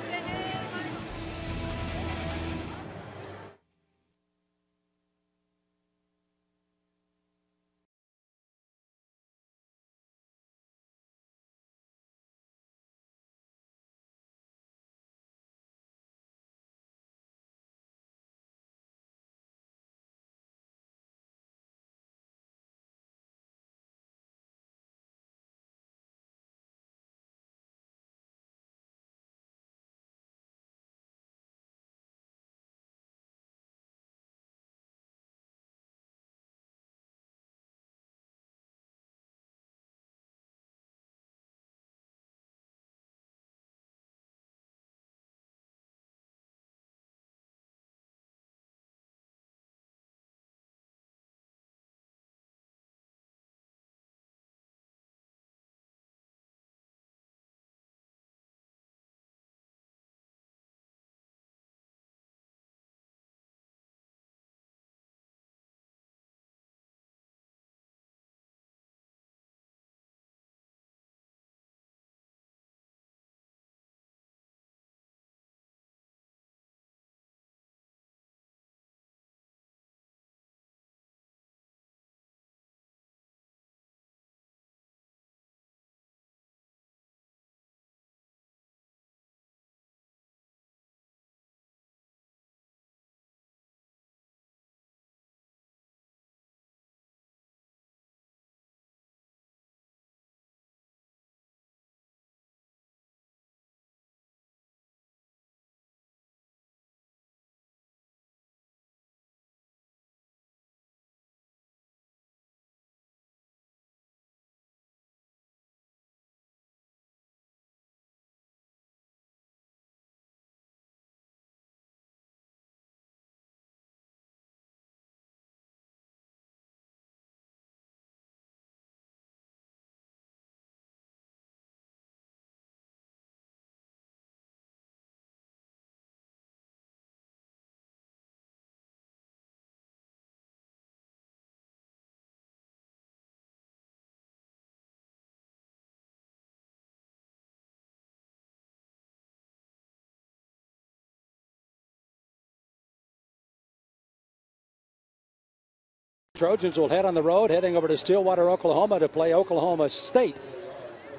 Speaker 18: Trojans will head on the road, heading over to Stillwater, Oklahoma to play Oklahoma State.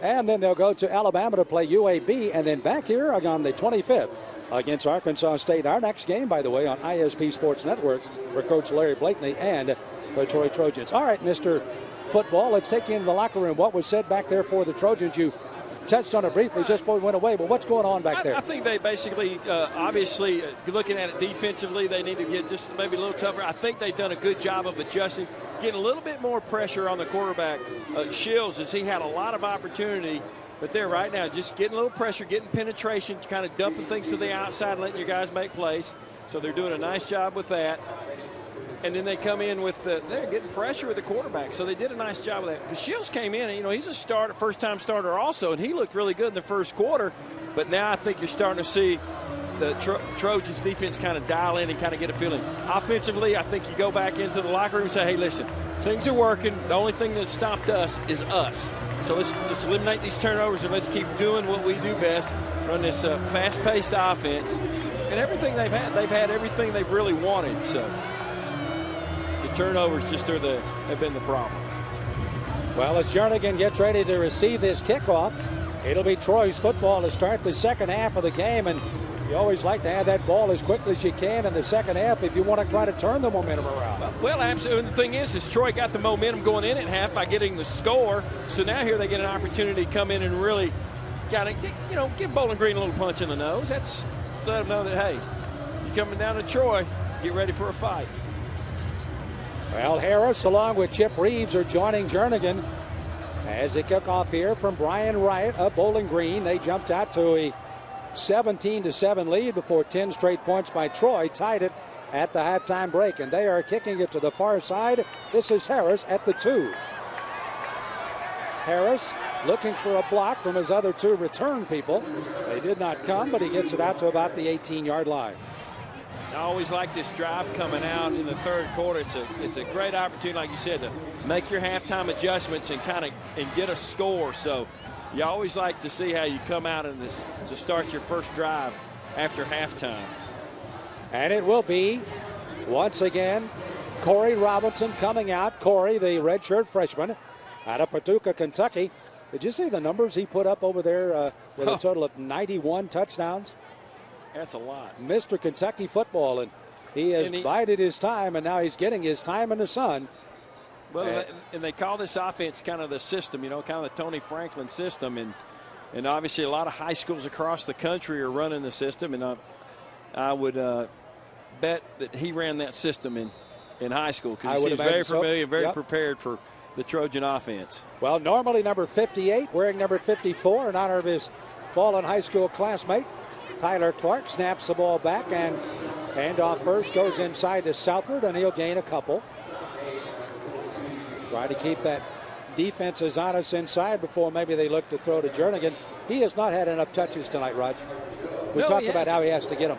Speaker 18: And then they'll go to Alabama to play UAB, and then back here on the 25th against Arkansas State. Our next game, by the way, on ISP Sports Network for Coach Larry Blakeney and the Troy Trojans. All right, Mr. Football, let's take you into the locker room. What was said back there for the Trojans? You touched on it briefly just before we went away, but what's going on back there?
Speaker 1: I think they basically, obviously, looking at it defensively, they need to get just maybe a little tougher. I think they've done a good job of adjusting, getting a little bit more pressure on the quarterback, Shields, as he had a lot of opportunity. But they're right now just getting a little pressure, getting penetration, kind of dumping things to the outside, letting your guys make plays. So they're doing a nice job with that. And then they come in with they're getting pressure with the quarterback. So they did a nice job with that. Because Shields came in, and, you know, he's a first-time starter also, and he looked really good in the first quarter. But now I think you're starting to see the Trojans defense kind of dial in and kind of get a feeling. Offensively, I think you go back into the locker room and say, hey, listen, things are working. The only thing that stopped us is us. So let's eliminate these turnovers and let's keep doing what we do best, run this fast-paced offense. And everything they've had everything they've really wanted. So the turnovers just have been the problem.
Speaker 18: Well, as Jernigan gets ready to receive this kickoff, it'll be Troy's football to start the second half of the game. And you always like to have that ball as quickly as you can in the second half if you want to try to turn the momentum around.
Speaker 1: Well, absolutely. And the thing is Troy got the momentum going in at half by getting the score. So now here they get an opportunity to come in and really kind of, you know, give Bowling Green a little punch in the nose. That's let them know that, hey, you're coming down to Troy, get ready for a fight.
Speaker 18: Well, Harris along with Chip Reeves are joining Jernigan as they kick off here from Brian Wright of Bowling Green. They jumped out to a 17-7 lead before 10 straight points by Troy tied it at the halftime break, and they are kicking it to the far side. This is Harris at the 2. Harris looking for a block from his other two return people. They did not come, but he gets it out to about the 18-yard line.
Speaker 1: I always like this drive coming out in the third quarter. It's a great opportunity, like you said, to make your halftime adjustments and get a score. So you always like to see how you come out in this to start your first drive after halftime.
Speaker 18: And it will be, once again, Corey Robinson coming out. Corey, the redshirt freshman out of Paducah, Kentucky. Did you see the numbers he put up over there with a total of 91 touchdowns?
Speaker 1: That's a lot.
Speaker 18: Mr. Kentucky football, and he has bided his time, and now he's getting his time in the sun.
Speaker 1: Well, and they call this offense kind of the system, you know, kind of the Tony Franklin system. And obviously a lot of high schools across the country are running the system. And I would bet that he ran that system in high school because he seems very familiar, very prepared for the Trojan offense.
Speaker 18: Well, normally number 58, wearing number 54 in honor of his fallen high school classmate. Tyler Clark snaps the ball back, and handoff first goes inside to Southward, and he'll gain a couple. Try to keep that defense as honest inside before maybe they look to throw to Jernigan. He has not had enough touches tonight, Raj. We talked about how he has to get them.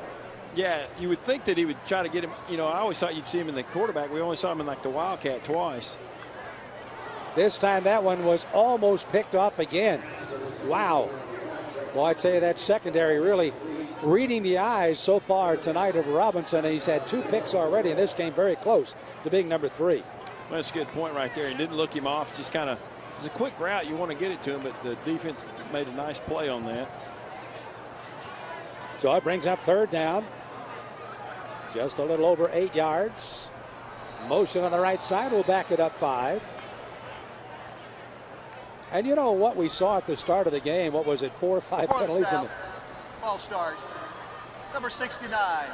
Speaker 1: Yeah, you would think that he would try to get him. You know, I always thought you'd see him in the quarterback. We only saw him in like the Wildcat twice.
Speaker 18: This time that one was almost picked off again. Wow. Well, I tell you, that secondary really reading the eyes so far tonight of Robinson. And he's had 2 picks already, and this came very close to being number 3.
Speaker 1: Well, that's a good point right there. He didn't look him off. Just kind of, it's a quick route. You want to get it to him, but the defense made a nice play on that.
Speaker 18: So it brings up third down. Just a little over 8 yards. Motion on the right side will back it up 5. And you know what we saw at the start of the game? What was it, 4 or 5 penalties?
Speaker 3: Ball start. Number 69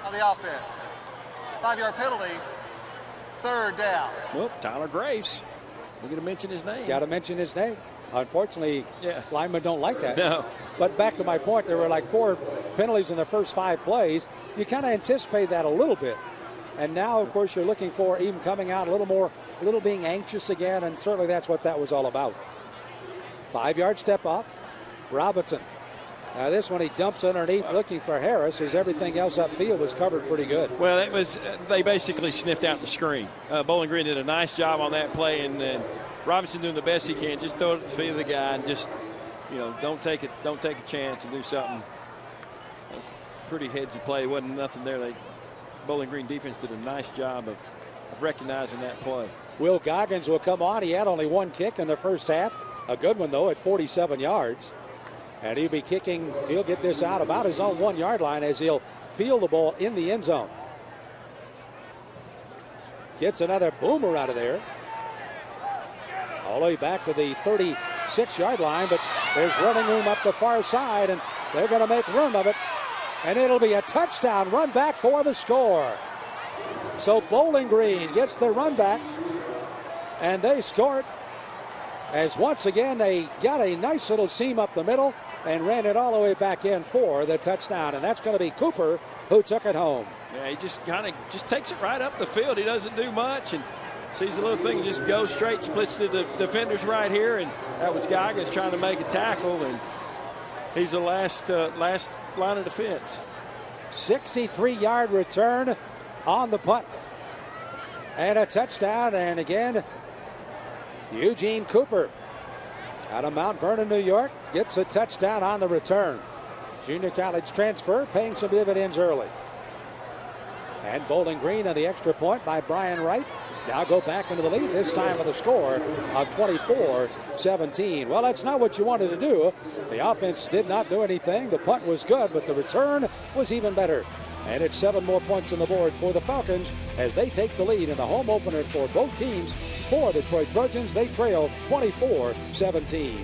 Speaker 3: on the offense. 5-yard penalty. Third down.
Speaker 1: Well, Tyler Graves. We're going to mention his name.
Speaker 18: Got to mention his name. Unfortunately, linemen don't like that.
Speaker 1: No.
Speaker 18: But back to my point, there were like 4 penalties in the first 5 plays. You kind of anticipate that a little bit. And now, of course, you're looking for even coming out a little being anxious again, and certainly that's what that was all about. 5-yard step up. Robinson. Now this one he dumps underneath looking for Harris, as everything else upfield was covered pretty good.
Speaker 1: Well, it was they basically sniffed out the screen. Bowling Green did a nice job on that play, and then Robinson doing the best he can. Just throw it at the feet of the guy and just, you know, don't take a chance and do something. It was a pretty headsy play. Wasn't nothing there. Bowling Green defense did a nice job of recognizing that play.
Speaker 2: Will Goggins will come on. He had only one kick in the first half. A good one, though, at 47 yards. And he'll be kicking. He'll get this out about his own 1 yard line as he'll field the ball in the end zone. Gets another boomer out of there. All the way back to the 36-yard line, but there's running room up the far side, and they're going to make room of it. And it'll be a touchdown run back for the score. So Bowling Green gets the run back, and they score it. As once again, they got a nice little seam up the middle and ran it all the way back in for the touchdown. And that's going to be Cooper who took it home.
Speaker 1: Yeah, he just kind of takes it right up the field. He doesn't do much and sees a little thing and just goes straight, splits the defenders right here. And that was Goggins trying to make a tackle, and he's the last line of defense.
Speaker 2: 63-yard return on the punt. And a touchdown, and again, Eugene Cooper out of Mount Vernon, New York, gets a touchdown on the return. Junior college transfer paying some dividends early. And Bowling Green on the extra point by Brian Wright. Now go back into the lead, this time with a score of 24-17. Well, that's not what you wanted to do. The offense did not do anything. The punt was good, but the return was even better. And it's 7 more points on the board for the Falcons as they take the lead in the home opener for both teams. For the Detroit Trojans, they trail 24-17.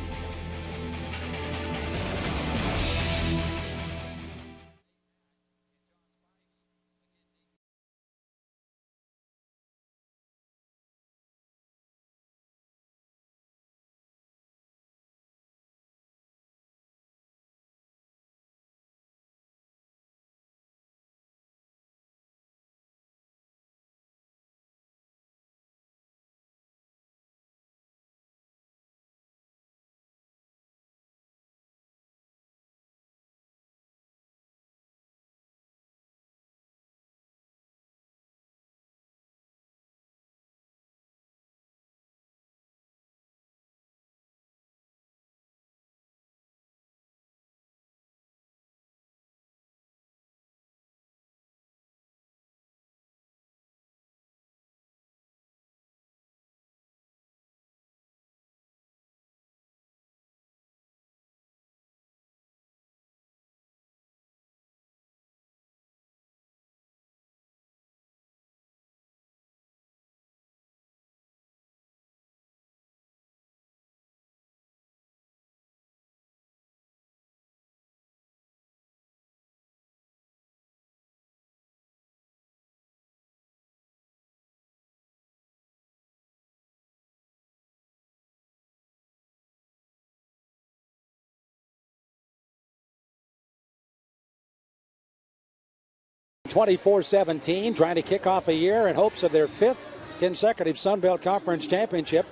Speaker 2: (24-17), trying to kick off a year in hopes of their 5th consecutive Sun Belt Conference championship.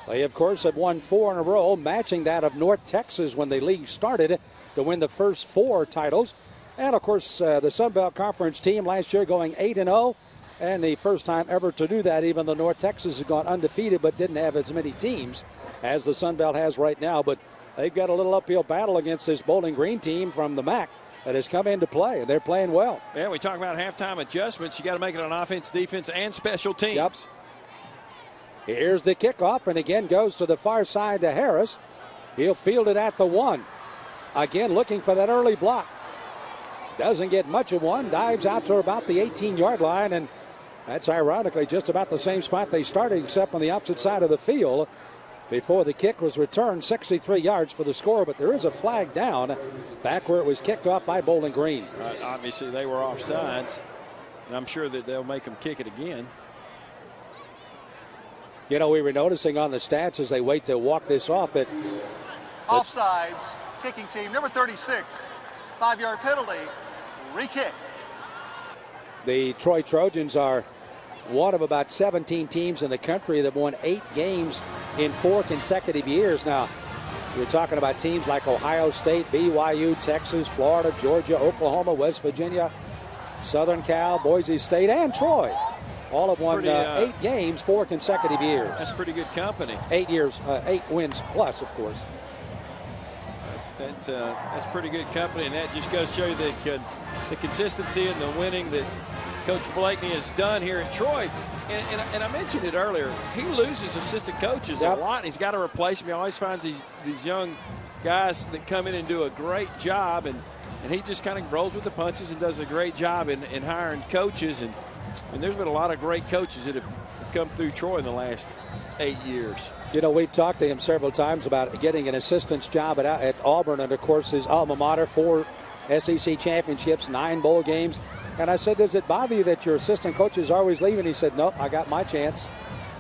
Speaker 2: They, of course, have won 4 in a row, matching that of North Texas when the league started to win the first 4 titles. And, of course, the Sun Belt Conference team last year going 8-0, and the first time ever to do that, even though North Texas has gone undefeated but didn't have as many teams as the Sun Belt has right now. But they've got a little uphill battle against this Bowling Green team from the MAC that has come into play, and they're playing well.
Speaker 1: Yeah, we talk about halftime adjustments. You got to make it on offense, defense, and special teams.
Speaker 2: Yep. Here's the kickoff, and again goes to the far side to Harris. He'll field it at the 1. Again, looking for that early block. Doesn't get much of one. Dives out to about the 18-yard line, and that's ironically just about the same spot they started, except on the opposite side of the field. Before the kick was returned, 63 yards for the score, but there is a flag down back where it was kicked off by Bowling Green.
Speaker 1: Obviously, they were offsides, and I'm sure that they'll make them kick it again.
Speaker 2: You know, we were noticing on the stats as they wait to walk this off that
Speaker 3: offsides, kicking team, number 36, 5-yard penalty, re-kick.
Speaker 2: The Troy Trojans are one of about 17 teams in the country that won 8 games in 4 consecutive years. Now, you're talking about teams like Ohio State, BYU, Texas, Florida, Georgia, Oklahoma, West Virginia, Southern Cal, Boise State, and Troy. All have won 8 games 4 consecutive years.
Speaker 1: That's pretty good company.
Speaker 2: 8 years, 8 wins plus, of course.
Speaker 1: That's pretty good company, and that just goes to show you the consistency and the winning that Coach Blakeney has done here at Troy. And I mentioned it earlier. He loses assistant coaches a lot, and he's got to replace them. He always finds these young guys that come in and do a great job, and he just kind of rolls with the punches and does a great job in hiring coaches. And there's been a lot of great coaches that have come through Troy in the last 8 years.
Speaker 2: You know, we've talked to him several times about getting an assistant's job at Auburn, and of course his alma mater, 4 SEC championships, 9 bowl games. And I said, does it bother you that your assistant coach is always leaving? He said, no, I got my chance,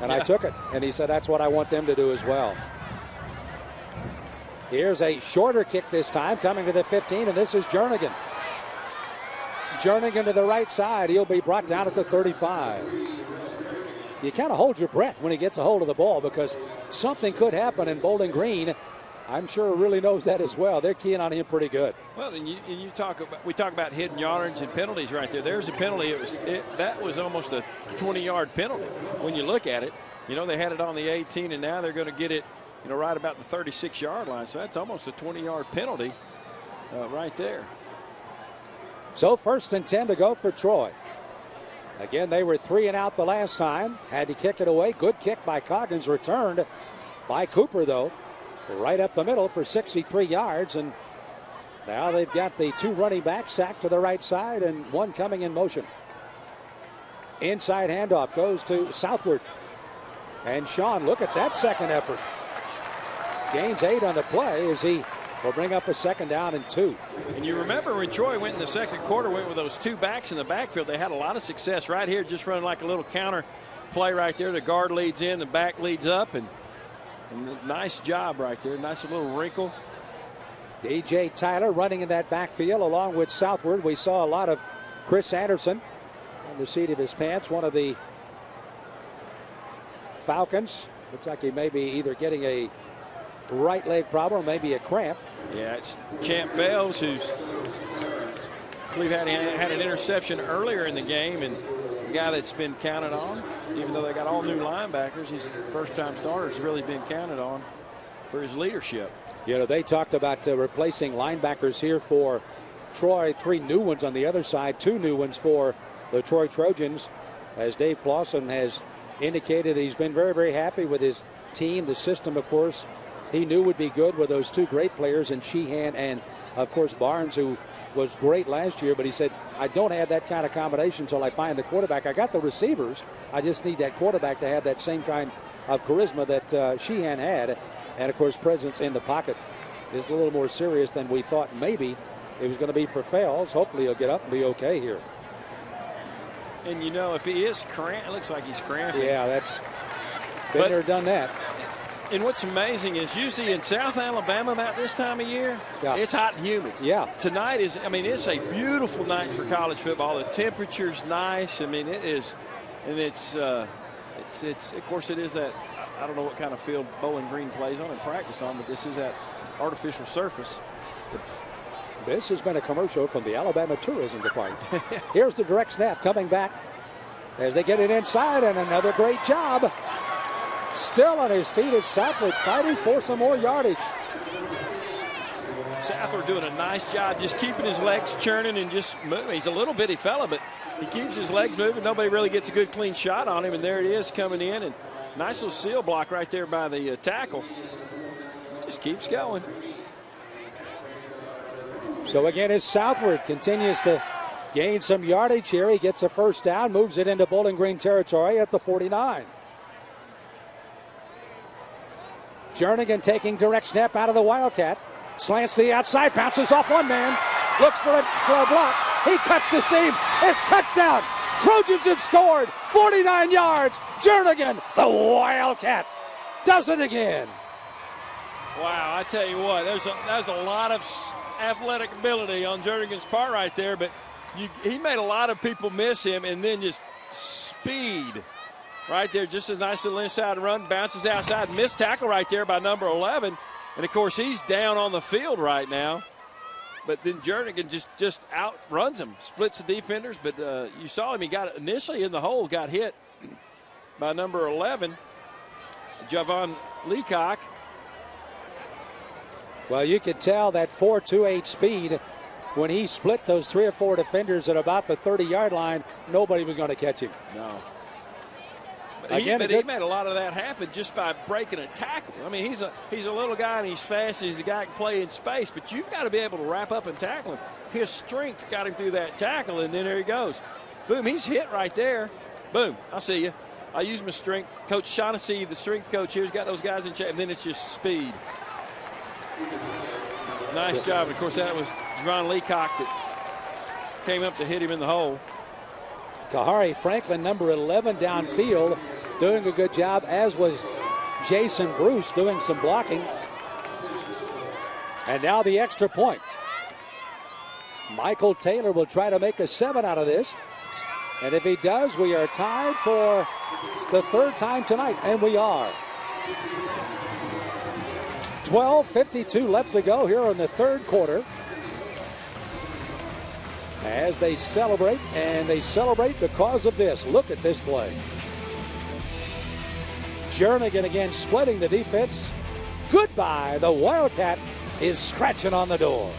Speaker 2: and I took it. And he said, that's what I want them to do as well. Here's a shorter kick this time, coming to the 15, and this is Jernigan. Jernigan to the right side. He'll be brought down at the 35. You kind of hold your breath when he gets a hold of the ball because something could happen, in Bowling Green, I'm sure, really knows that as well. They're keying on him pretty good.
Speaker 1: Well, and we talk about hidden yardage and penalties right there. There's a penalty. That was almost a 20-yard penalty when you look at it. You know, they had it on the 18, and now they're going to get it, you know, right about the 36-yard line. So that's almost a 20-yard penalty right there.
Speaker 2: So 1st and 10 to go for Troy. Again, they were 3 and out the last time. Had to kick it away. Good kick by Coggins, returned by Cooper, though. Right up the middle for 63 yards. And now they've got the 2 running backs stacked to the right side and 1 coming in motion. Inside handoff goes to Southward. And Sean, look at that second effort. Gains 8 on the play as he will bring up a 2nd down and 2.
Speaker 1: And you remember when Troy went in the second quarter, went with those 2 backs in the backfield, they had a lot of success right here, just running like a little counter play right there. The guard leads in, the back leads up, and nice job right there. Nice little wrinkle.
Speaker 2: DJ Tyler running in that backfield along with Southward. We saw a lot of Chris Anderson on the seat of his pants, one of the Falcons. Looks like he may be either getting a right leg problem, maybe a cramp.
Speaker 1: Yeah, it's Champ Fales, who's, I believe, had an interception earlier in the game, and the guy that's been counted on, even though they got all new linebackers, he's first-time starters, really been counted on for his leadership.
Speaker 2: You know, they talked about replacing linebackers here for Troy. 3 new ones on the other side, 2 new ones for the Troy Trojans, as Dave Clawson has indicated he's been very, very happy with his team. The system, of course, he knew would be good with those 2 great players in Sheehan and, of course, Barnes, who was great last year. But he said, I don't have that kind of combination until I find the quarterback. I got the receivers. I just need that quarterback to have that same kind of charisma that Sheehan had. And, of course, presence in the pocket is a little more serious than we thought maybe it was going to be for Fales. Hopefully he'll get up and be okay here.
Speaker 1: And, you know, if he is cramped, it looks like he's cramping.
Speaker 2: Yeah, that's been there, done that.
Speaker 1: And what's amazing is usually in South Alabama about this time of year, it's hot and humid.
Speaker 2: Yeah.
Speaker 1: Tonight is, I mean, it's a beautiful night for college football. The temperature's nice. I mean, it is, and it's of course, it is that, I don't know what kind of field Bowling Green plays on and practice on, but this is that artificial surface.
Speaker 2: This has been a commercial from the Alabama Tourism Department. Here's the direct snap coming back as they get it inside, and another great job. Still on his feet is Southwood, fighting for some more yardage.
Speaker 1: Southwood doing a nice job just keeping his legs churning and just moving. He's a little bitty fella, but he keeps his legs moving. Nobody really gets a good clean shot on him, and there it is coming in. And nice little seal block right there by the tackle. Just keeps going.
Speaker 2: So again, as Southward continues to gain some yardage here, he gets a 1st down, moves it into Bowling Green territory at the 49. Jernigan taking direct snap out of the Wildcat. Slants to the outside, bounces off one man, looks for a block. He cuts the seam. It's touchdown. Trojans have scored. 49 yards. Jernigan, the Wildcat, does it again.
Speaker 1: Wow, I tell you what, there's a lot of athletic ability on Jernigan's part right there, but he made a lot of people miss him, and then just speed. Right there, just a nice little inside run, bounces outside, missed tackle right there by number 11. And, of course, he's down on the field right now. But then Jernigan just outruns him, splits the defenders. But you saw him, he got initially in the hole, got hit by number 11, Javon Leacock.
Speaker 2: Well, you could tell that 4.28 speed when he split those 3 or 4 defenders at about the 30-yard line, nobody was going to catch him.
Speaker 1: No. But he made a lot of that happen just by breaking a tackle. I mean, he's a little guy and he's fast. He's a guy who can play in space, but you've got to be able to wrap up and tackle him. His strength got him through that tackle, and then there he goes. Boom, he's hit right there. Boom, I see you. I use my strength. Coach Shaughnessy, the strength coach here, has got those guys in check, and then it's just speed. Nice job. Of course, that was Javon Leacock that came up to hit him in the hole.
Speaker 2: Kahari Franklin, number 11 downfield, doing a good job, as was Jason Bruce doing some blocking. And now the extra point. Michael Taylor will try to make a 7 out of this. And if he does, we are tied for the 3rd time tonight, and we are. 12:52 left to go here in the 3rd quarter. As they celebrate, and they celebrate because of this. Look at this play. Jernigan again splitting the defense. Goodbye. The Wildcat is scratching on the door.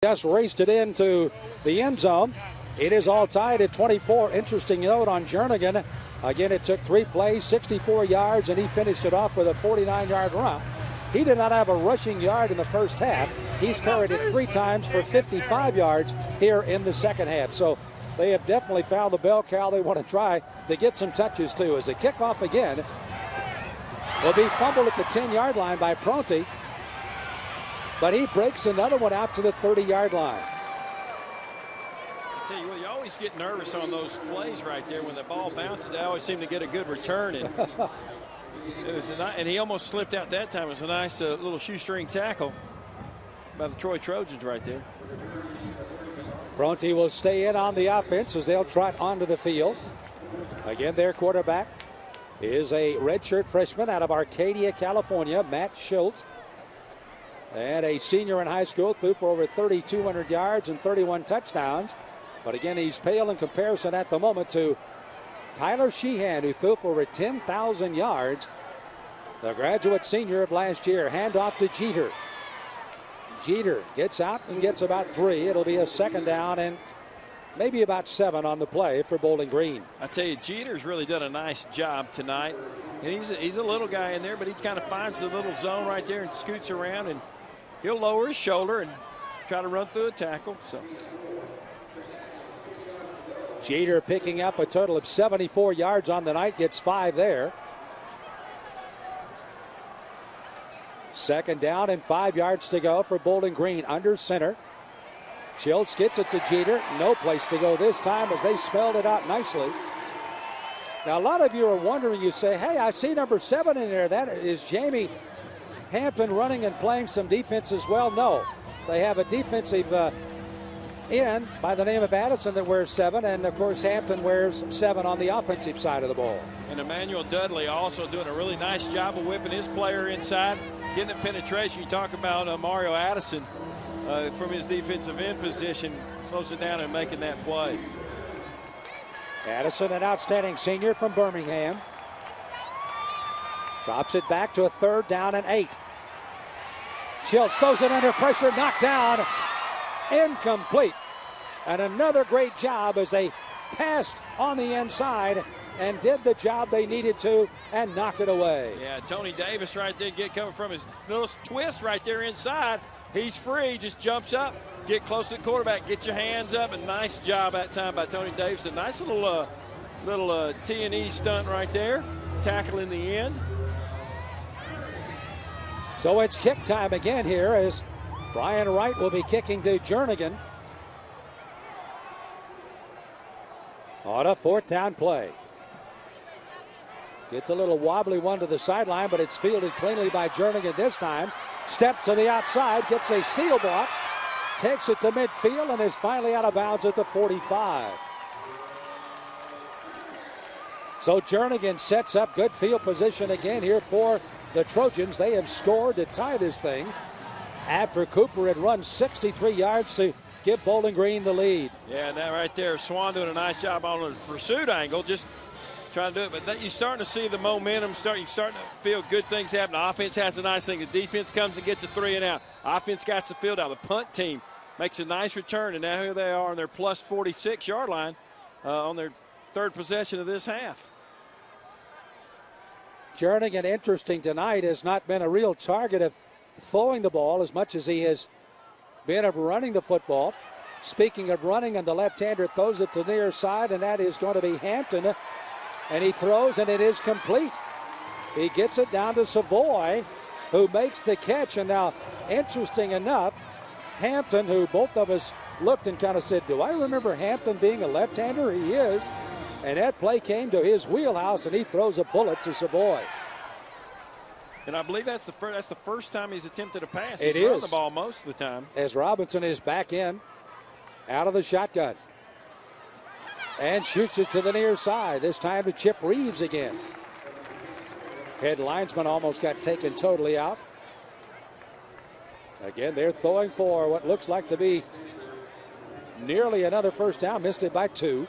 Speaker 2: Just raced it into the end zone. It is all tied at 24. Interesting note on Jernigan. Again, it took 3 plays, 64 yards, and he finished it off with a 49-yard run. He did not have a rushing yard in the first half. He's carried it 3 times for 55 yards here in the second half. So they have definitely found the bell cow they want to try to get some touches to. As a kickoff again, will be fumbled at the 10-yard line by Pronti. But he breaks another one out to the 30-yard line.
Speaker 1: I tell you what, you always get nervous on those plays right there. When the ball bounces, they always seem to get a good return. And, and he almost slipped out that time. It was a nice little shoestring tackle by the Troy Trojans right there.
Speaker 2: Pronti will stay in on the offense as they'll trot onto the field. Again, their quarterback is a redshirt freshman out of Arcadia, California, Matt Schultz. And a senior in high school, threw for over 3,200 yards and 31 touchdowns. But again, he's pale in comparison at the moment to Tyler Sheehan, who threw for over 10,000 yards. The graduate senior of last year. Handoff to Jeter. Jeter gets out and gets about 3. It'll be a 2nd down and maybe about 7 on the play for Bowling Green.
Speaker 1: I tell you, Jeter's really done a nice job tonight. And he's a little guy in there, but he kind of finds the little zone right there and scoots around, and he'll lower his shoulder and try to run through a tackle. So
Speaker 2: Jeter picking up a total of 74 yards on the night, gets 5 there. 2nd down and 5 yards to go for Bowling Green under center. Schultz gets it to Jeter. No place to go this time as they spelled it out nicely. Now, a lot of you are wondering, you say, hey, I see number 7 in there. That is Jamie Hampton running and playing some defense as well. No, they have a defensive
Speaker 18: in by the name of Addison that wears 7, and of course Hampton wears 7 on the offensive side of the ball.
Speaker 1: And Emmanuel Dudley also doing a really nice job of whipping his player inside, getting the penetration. You talk about Mario Addison from his defensive end position, closing down and making that play.
Speaker 18: Addison, an outstanding senior from Birmingham. Drops it back to a 3rd down and 8. Childs throws it under pressure, knocked down, incomplete. And another great job as they passed on the inside and did the job they needed to and knocked it away.
Speaker 1: Yeah, Tony Davis right there, coming from his little twist right there inside. He's free, just jumps up, get close to the quarterback, get your hands up, and nice job that time by Tony Davis. A nice little T&E stunt right there, tackle in the end.
Speaker 18: So it's kick time again here as Brian Wright will be kicking to Jernigan on a 4th down play. Gets a little wobbly one to the sideline, but it's fielded cleanly by Jernigan this time. Steps to the outside, gets a seal block, takes it to midfield, and is finally out of bounds at the 45. So Jernigan sets up good field position again here for the Trojans. They have scored to tie this thing after Cooper had run 63 yards to give Bowling Green the lead.
Speaker 1: Yeah, and that right there, Swan doing a nice job on the pursuit angle, just trying to do it. But you're starting to see the momentum you're starting to feel good things happen. The offense has a nice thing. The defense comes and gets a 3 and out. Offense got the field out. The punt team makes a nice return, and now here they are on their plus 46-yard line on their 3rd possession of this half.
Speaker 18: Jernigan, interesting tonight, has not been a real target of throwing the ball as much as he has been of running the football. Speaking of running, and the left-hander throws it to the near side, and that is going to be Hampton. And he throws, and it is complete. He gets it down to Savoy, who makes the catch. And now, interesting enough, Hampton, who both of us looked and kind of said, do I remember Hampton being a left-hander? He is. And that play came to his wheelhouse, and he throws a bullet to Savoy.
Speaker 1: And I believe that's the first time he's attempted a pass.
Speaker 18: He's
Speaker 1: run the ball most of the time.
Speaker 18: As Robinson is back in, out of the shotgun. And shoots it to the near side. This time to Chip Reeves again. Head linesman almost got taken totally out. Again, they're throwing for what looks like to be nearly another 1st down. Missed it by 2.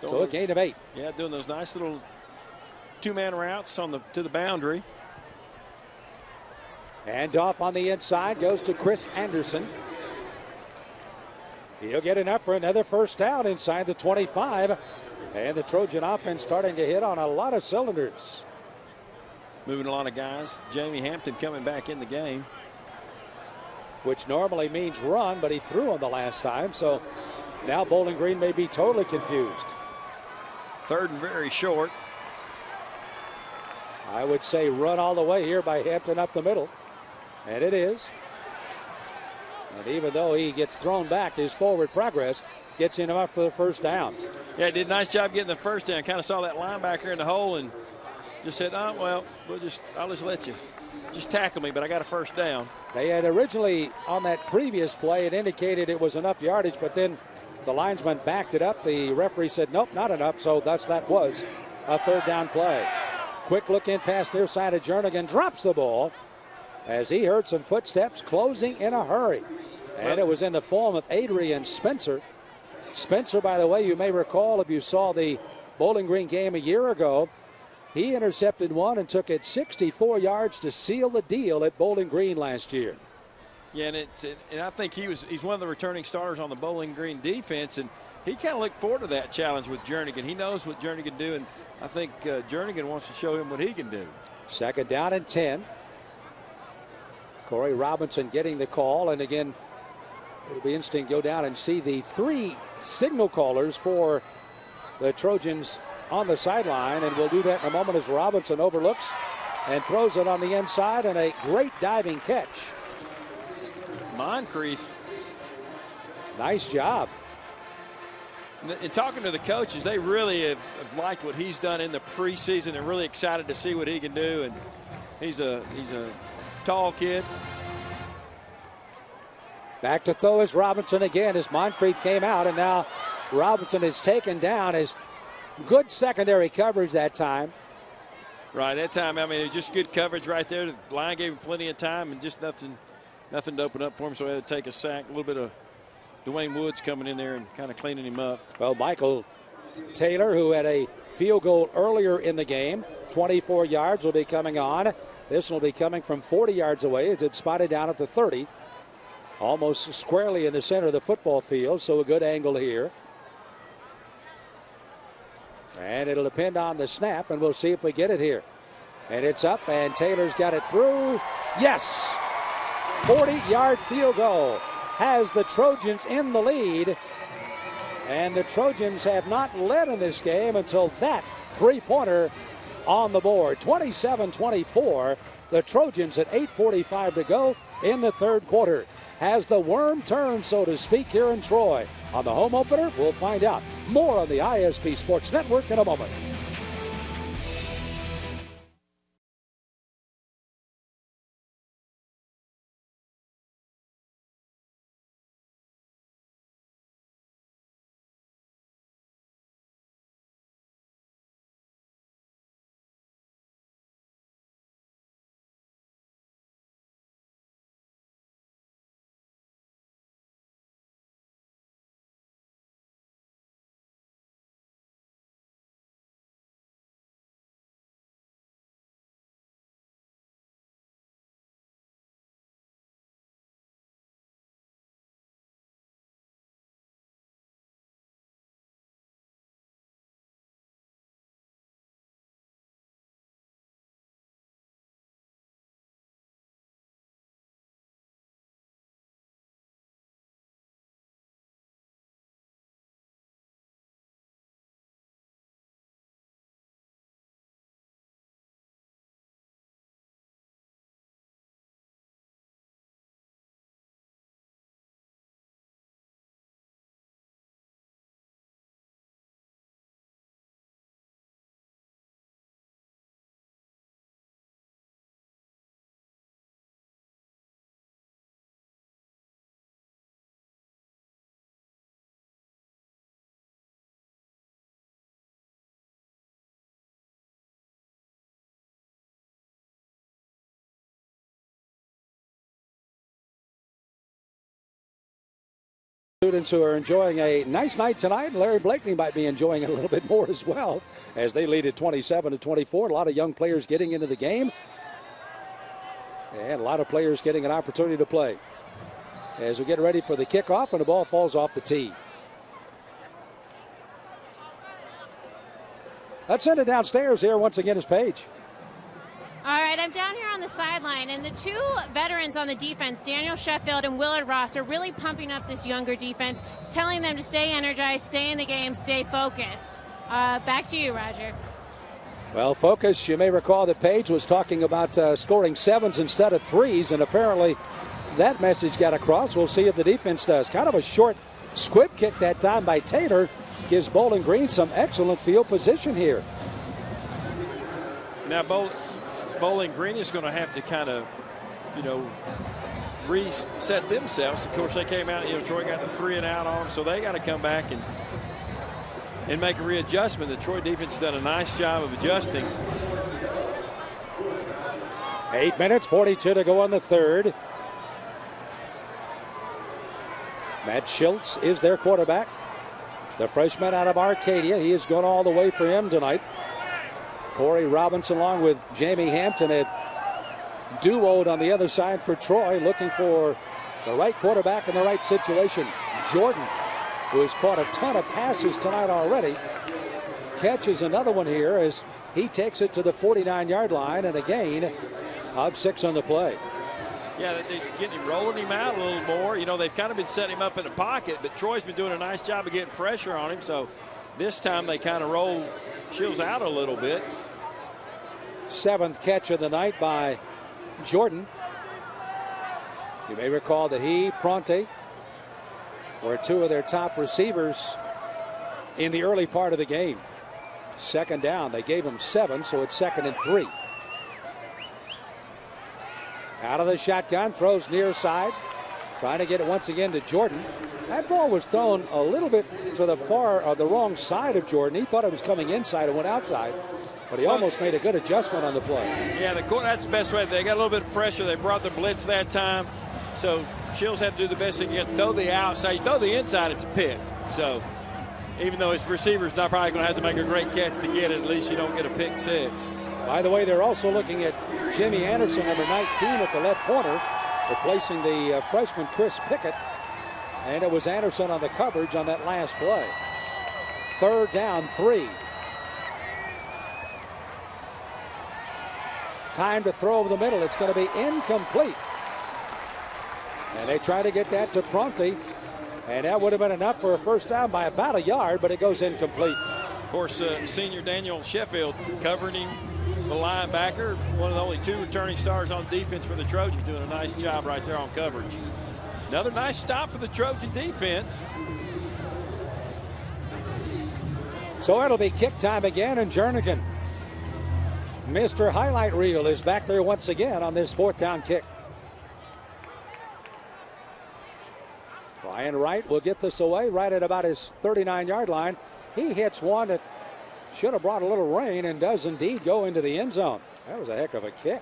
Speaker 18: So a gain of 8.
Speaker 1: Yeah, doing those nice little 2-man routes to the boundary.
Speaker 18: And off on the inside goes to Chris Anderson. He'll get enough for another 1st down inside the 25. And the Trojan offense starting to hit on a lot of cylinders.
Speaker 1: Moving a lot of guys. Jamie Hampton coming back in the game.
Speaker 18: Which normally means run, but he threw on the last time. So now Bowling Green may be totally confused.
Speaker 1: 3rd and very short.
Speaker 18: I would say run all the way here by Hampton up the middle. And it is. And even though he gets thrown back, his forward progress gets him up for the 1st down.
Speaker 1: Yeah, he did a nice job getting the 1st down. Kind of saw that linebacker in the hole and just said, oh, well, I'll just let you. Just tackle me, but I got a 1st down.
Speaker 18: They had originally, on that previous play, it indicated it was enough yardage, but then the linesman backed it up. The referee said, nope, not enough, so that was a 3rd down play. Quick look in pass near side of Jernigan, drops the ball as he heard some footsteps closing in a hurry. And it was in the form of Adrian Spencer. Spencer, by the way, you may recall if you saw the Bowling Green game a year ago, he intercepted one and took it 64 yards to seal the deal at Bowling Green last year.
Speaker 1: Yeah, and I think he's one of the returning starters on the Bowling Green defense, and he kind of looked forward to that challenge with Jernigan. He knows what Jernigan can do, and I think Jernigan wants to show him what he can do.
Speaker 18: 2nd down and 10. Corey Robinson getting the call, and again, it'll be interesting to go down and see the 3 signal callers for the Trojans on the sideline, and we'll do that in a moment as Robinson overlooks and throws it on the inside, and a great diving catch.
Speaker 1: Moncrief.
Speaker 18: Nice job.
Speaker 1: In talking to the coaches, they really have liked what he's done in the preseason and really excited to see what he can do. And he's a tall kid.
Speaker 2: Back to throw is Robinson again as Moncrief came out, and now Robinson is taken down as good secondary coverage that time.
Speaker 1: Right, that time, I mean, just good coverage right there. The line gave him plenty of time and just nothing to open up for him, so he had to take a sack. A little bit of Dwayne Woods coming in there and kind of cleaning him up.
Speaker 2: Well, Michael Taylor, who had a field goal earlier in the game, 24 yards, will be coming on. This will be coming from 40 yards away as it's spotted down at the 30. Almost squarely in the center of the football field, so a good angle here. And it'll depend on the snap, and we'll see if we get it here. And it's up, and Taylor's got it through. Yes! 40-yard field goal has the Trojans in the lead. And the Trojans have not led in this game until that three-pointer on the board. 27-24. The Trojans at 8:45 to go in the third quarter. Has the worm turned, so to speak, here in Troy? On the home opener, we'll find out. More on the ISP Sports Network in a moment. Students who are enjoying a nice night tonight, and Larry Blakeney might be enjoying it a little bit more as well as they lead at 27-24. A lot of young players getting into the game, and a lot of players getting an opportunity to play as we get ready for the kickoff, and the ball falls off the tee. Let's send it downstairs here. Once again is Paige.
Speaker 4: All right, I'm down here on the sideline, and the two veterans on the defense, Daniel Sheffield and Willard Ross, are really pumping up this younger defense, telling them to stay energized, stay in the game, stay focused. Back to you, Roger.
Speaker 2: Well, focus, you may recall that Paige was talking about scoring sevens instead of threes, and apparently that message got across. We'll see if the defense does. Kind of a short squib kick that time by Taylor gives Bowling Green some excellent field position here.
Speaker 1: Now, Bowling Green is going to have to kind of, reset themselves. Of course, they came out, Troy got the 3 and out on them, so they got to come back and make a readjustment. The Troy defense has done a nice job of adjusting.
Speaker 2: 8 minutes, 42 to go on the third. Matt Schultz is their quarterback. The freshman out of Arcadia. He has gone all the way for him tonight. Corey Robinson along with Jamie Hampton have duoed on the other side for Troy, looking for the right quarterback in the right situation. Jordan, who has caught a ton of passes tonight already, catches another one here as he takes it to the 49-yard line, and a gain of 6 on the play.
Speaker 1: Yeah, they're getting rolling him out a little more. They've kind of been setting him up in the pocket, but Troy's been doing a nice job of getting pressure on him. So this time they kind of roll Shields out a little bit.
Speaker 2: 7th catch of the night by Jordan. You may recall that he, Pronte, were two of their top receivers in the early part of the game. 2nd down, they gave him 7, so it's 2nd and 3. Out of the shotgun, throws near side. Trying to get it once again to Jordan. That ball was thrown a little bit to the the wrong side of Jordan. He thought it was coming inside and went outside, but he almost made a good adjustment on the play.
Speaker 1: Yeah, that's the best way. They got a little bit of pressure. They brought the blitz that time, so Shields had to do the best they can. Throw the outside, throw the inside, it's a pick. So even though his receiver's not probably going to have to make a great catch to get it, at least you don't get a pick six.
Speaker 2: By the way, they're also looking at Jimmy Anderson, number 19, at the left corner, replacing the freshman Chris Pickett. And it was Anderson on the coverage on that last play. 3rd down, 3. Time to throw over the middle. It's going to be incomplete. And they try to get that to Prunty. And that would have been enough for a first down by about a yard, but it goes incomplete.
Speaker 1: Of course, senior Daniel Sheffield covering him, the linebacker, one of the only 2 returning stars on defense for the Trojans, doing a nice job right there on coverage. Another nice stop for the Trojan defense.
Speaker 2: So it'll be kick time again, and Jernigan, Mr. Highlight Reel, is back there once again on this 4th down kick. Ryan Wright will get this away right at about his 39-yard line. He hits one that should have brought a little rain and does indeed go into the end zone. That was a heck of a kick.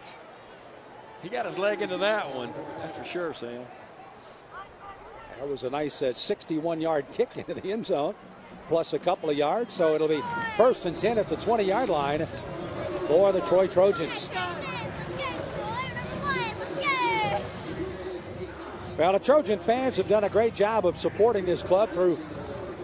Speaker 1: He got his leg into that one, that's for sure, Sam.
Speaker 2: That was a nice 61-yard kick into the end zone, plus a couple of yards. So it'll be 1st and 10 at the 20-yard line for the Troy Trojans. Well, the Trojan fans have done a great job of supporting this club through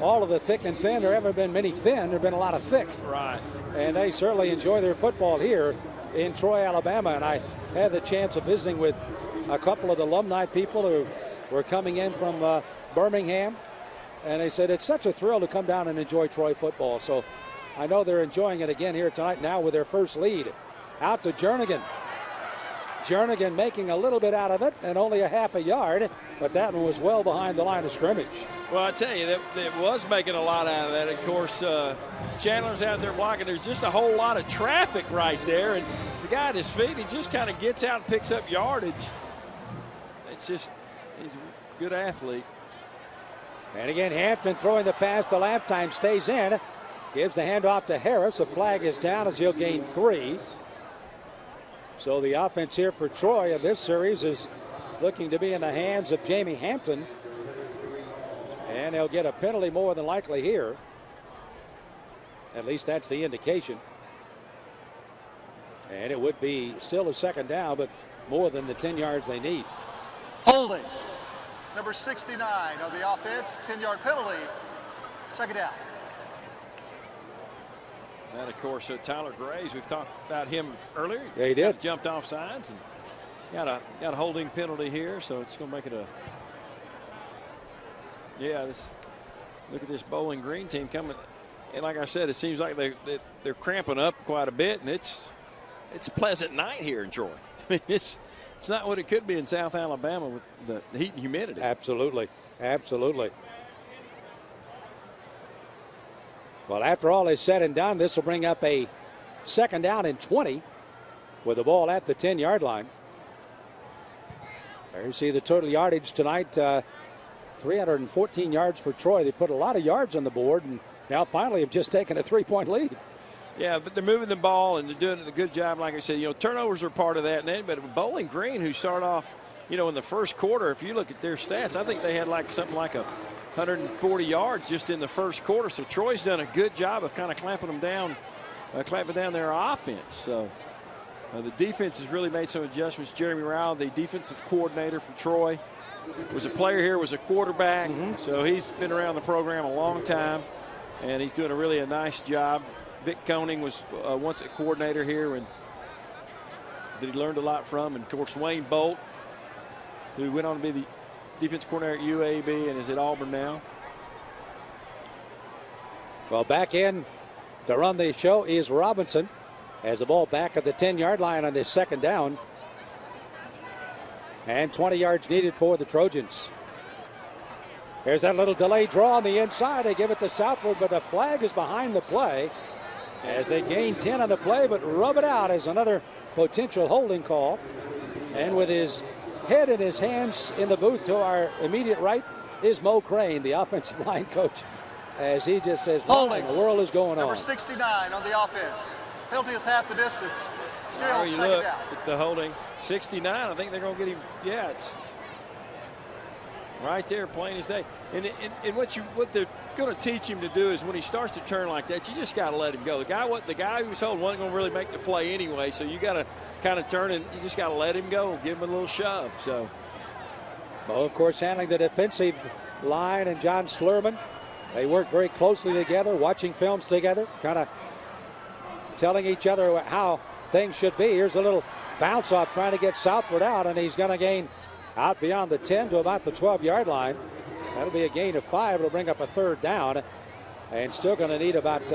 Speaker 2: all of the thick and thin. There haven't been many thin. There have been a lot of thick.
Speaker 1: Right.
Speaker 2: And they certainly enjoy their football here in Troy, Alabama. And I had the chance of visiting with a couple of the alumni people who were coming in from Birmingham. And they said it's such a thrill to come down and enjoy Troy football. So I know they're enjoying it again here tonight now with their first lead. Out to Jernigan. Jernigan making a little bit out of it and only a half a yard, but that one was well behind the line of scrimmage.
Speaker 1: Well, I tell you, that was making a lot out of that. Of course, Chandler's out there blocking. There's just a whole lot of traffic right there, and the guy at his feet, he just kind of gets out and picks up yardage. It's just, he's a good athlete.
Speaker 2: And again, Hampton throwing the pass. The lap time stays in. Gives the handoff to Harris. A flag is down as he'll gain 3. So the offense here for Troy in this series is looking to be in the hands of Jamie Hampton. And he'll get a penalty more than likely here. At least that's the indication. And it would be still a 2nd down, but more than the 10 yards they need.
Speaker 3: Holding. Number 69 of the offense, 10-yard penalty. 2nd down.
Speaker 1: And of course, Tyler Graves, we've talked about him earlier.
Speaker 2: Yeah, he did.
Speaker 1: Jumped off sides and got a holding penalty here, so it's going to make it a. Yeah, look at this Bowling Green team coming. And like I said, it seems like they're cramping up quite a bit, and it's a pleasant night here in Troy. I mean, it's not what it could be in South Alabama with the heat and humidity.
Speaker 2: Absolutely, absolutely. Well, after all is said and done, this will bring up a 2nd down and 20 with the ball at the 10-yard line. There you see the total yardage tonight, 314 yards for Troy. They put a lot of yards on the board and now finally have just taken a 3-point lead.
Speaker 1: Yeah, but they're moving the ball and they're doing a good job. Like I said, turnovers are part of that. But Bowling Green, who started off, in the first quarter, if you look at their stats, I think they had something like 140 yards just in the first quarter. So Troy's done a good job of kind of clamping down their offense. So the defense has really made some adjustments. Jeremy Rowell, the defensive coordinator for Troy, was a player here, was a quarterback. So he's been around the program a long time, and he's doing a nice job. Vic Koenig was once a coordinator here and that he learned a lot from. And of course, Wayne Bolt, who went on to be the defense coordinator at UAB and is at Auburn now.
Speaker 2: Well, back in to run the show is Robinson. Has the ball back at the 10-yard line on this 2nd down. And 20 yards needed for the Trojans. There's that little delayed draw on the inside. They give it to Southwood, but the flag is behind the play as they gain 10 on the play, but rub it out as another potential holding call. And with his head in his hands in the booth to our immediate right is Mo Crane, the offensive line coach, as he just says, what in the world is going
Speaker 3: Number
Speaker 2: on?
Speaker 3: 69 on the offense. Penalty is half the distance. Still
Speaker 1: you
Speaker 3: second
Speaker 1: look
Speaker 3: down.
Speaker 1: at the holding. 69, I think they're going to get him. Yeah, it's right there, plain as day. And what they're going to teach him to do is when he starts to turn like that, you just got to let him go. The guy who was holding wasn't going to really make the play anyway, so you got to kind of turn and you just got to let him go, give him a little shove. So,
Speaker 2: Mo, of course, handling the defensive line, and John Slurman. They work very closely together, watching films together, kind of telling each other how things should be. Here's a little bounce off trying to get Southward out, and he's going to gain out beyond the 10 to about the 12-yard line. That'll be a gain of 5. It'll bring up a third down, and still going to need about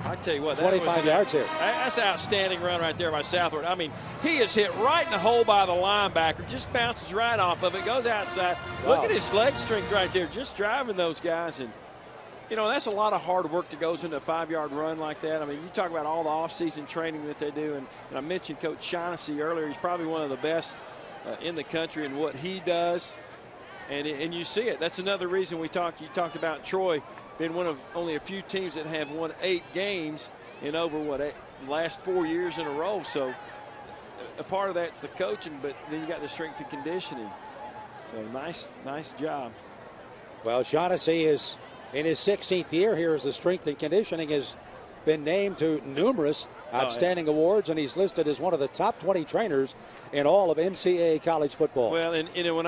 Speaker 1: I tell you what,
Speaker 2: 25 yards here.
Speaker 1: That's an outstanding run right there by Southward. I mean, he is hit right in the hole by the linebacker, just bounces right off of it, goes outside.
Speaker 2: Wow.
Speaker 1: Look at his leg strength right there, just driving those guys. And, you know, that's a lot of hard work that goes into a 5-yard run like that. I mean, you talk about all the off-season training that they do. And I mentioned Coach Shaughnessy earlier. He's probably one of the best in the country in what he does. And you see it. That's another reason you talked about Troy been one of only a few teams that have won 8 games in over the last 4 years in a row. So a part of that's the coaching, but then you got the strength and conditioning. So nice job.
Speaker 2: Well, Shaughnessy is in his 16th year here as the strength and conditioning has been named to numerous outstanding awards, and he's listed as one of the top 20 trainers in all of NCAA college football.
Speaker 1: Well, and when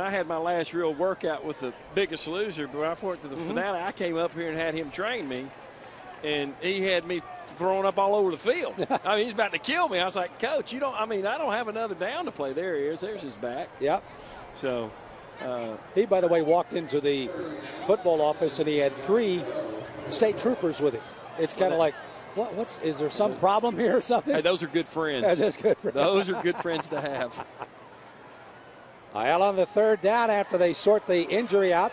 Speaker 1: I had my last real workout with the Biggest Loser, but when I went to the finale, I came up here and had him train me, and he had me throwing up all over the field. I mean, he's about to kill me. I was like, Coach, I don't have another down to play. There he is. There's his back.
Speaker 2: Yep.
Speaker 1: So
Speaker 2: he, by the way, walked into the football office, and he had 3 state troopers with him. It's kind of like, is there some problem here or something?
Speaker 1: Hey, those are good friends.
Speaker 2: Yeah, that's good friends.
Speaker 1: Those are good friends to have.
Speaker 2: Isle on the third down after they sort the injury out.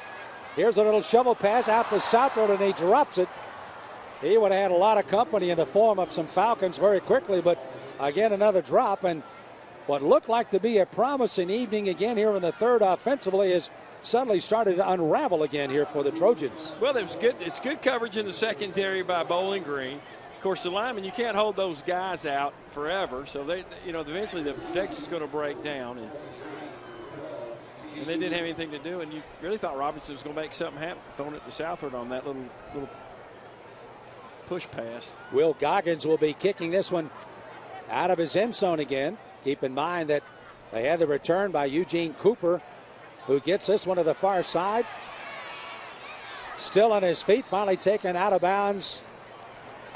Speaker 2: Here's a little shovel pass out to Southwood, and he drops it. He would have had a lot of company in the form of some Falcons very quickly, but again, another drop. And what looked like to be a promising evening again here in the third offensively has suddenly started to unravel again here for the Trojans.
Speaker 1: Well, it's good coverage in the secondary by Bowling Green. Of course, the linemen, you can't hold those guys out forever, so eventually the protection's going to break down, and they didn't have anything to do. And you really thought Robinson was going to make something happen, throwing it to Southward on that little push pass.
Speaker 2: Will Goggins will be kicking this one out of his end zone again. Keep in mind that they had the return by Eugene Cooper, who gets this one to the far side. Still on his feet, finally taken out of bounds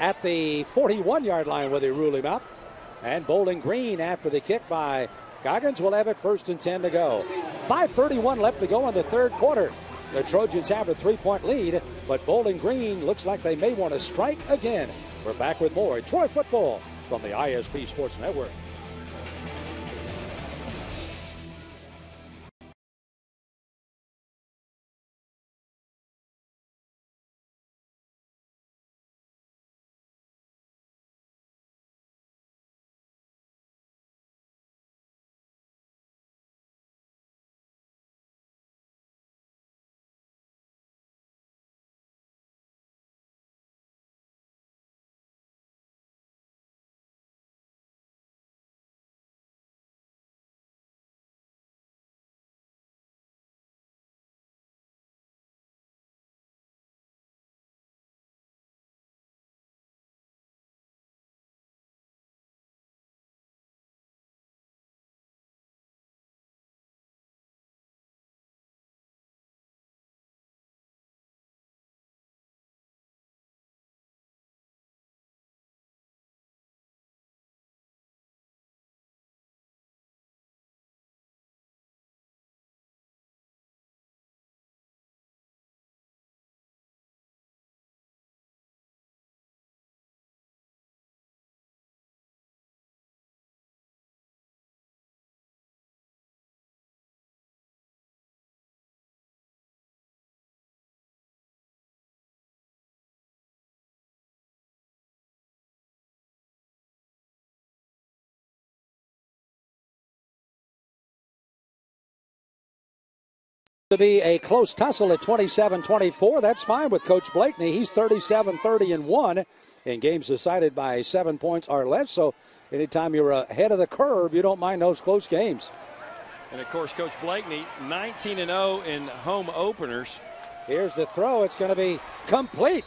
Speaker 2: at the 41-yard line where they rule him out. And Bowling Green, after the kick by Goggins, will have it 1st and 10 to go. 5:31 left to go in the third quarter. The Trojans have a 3-point lead, but Bowling Green looks like they may want to strike again. We're back with more Troy football from the ISP Sports Network.
Speaker 18: To be a close tussle at 27-24. That's fine with Coach Blakeney. He's 37-30-1 in games decided by 7 points or less. So anytime you're ahead of the curve, you don't mind those close games.
Speaker 1: And, of course, Coach Blakeney, 19-0 in home openers.
Speaker 18: Here's the throw. It's going to be complete.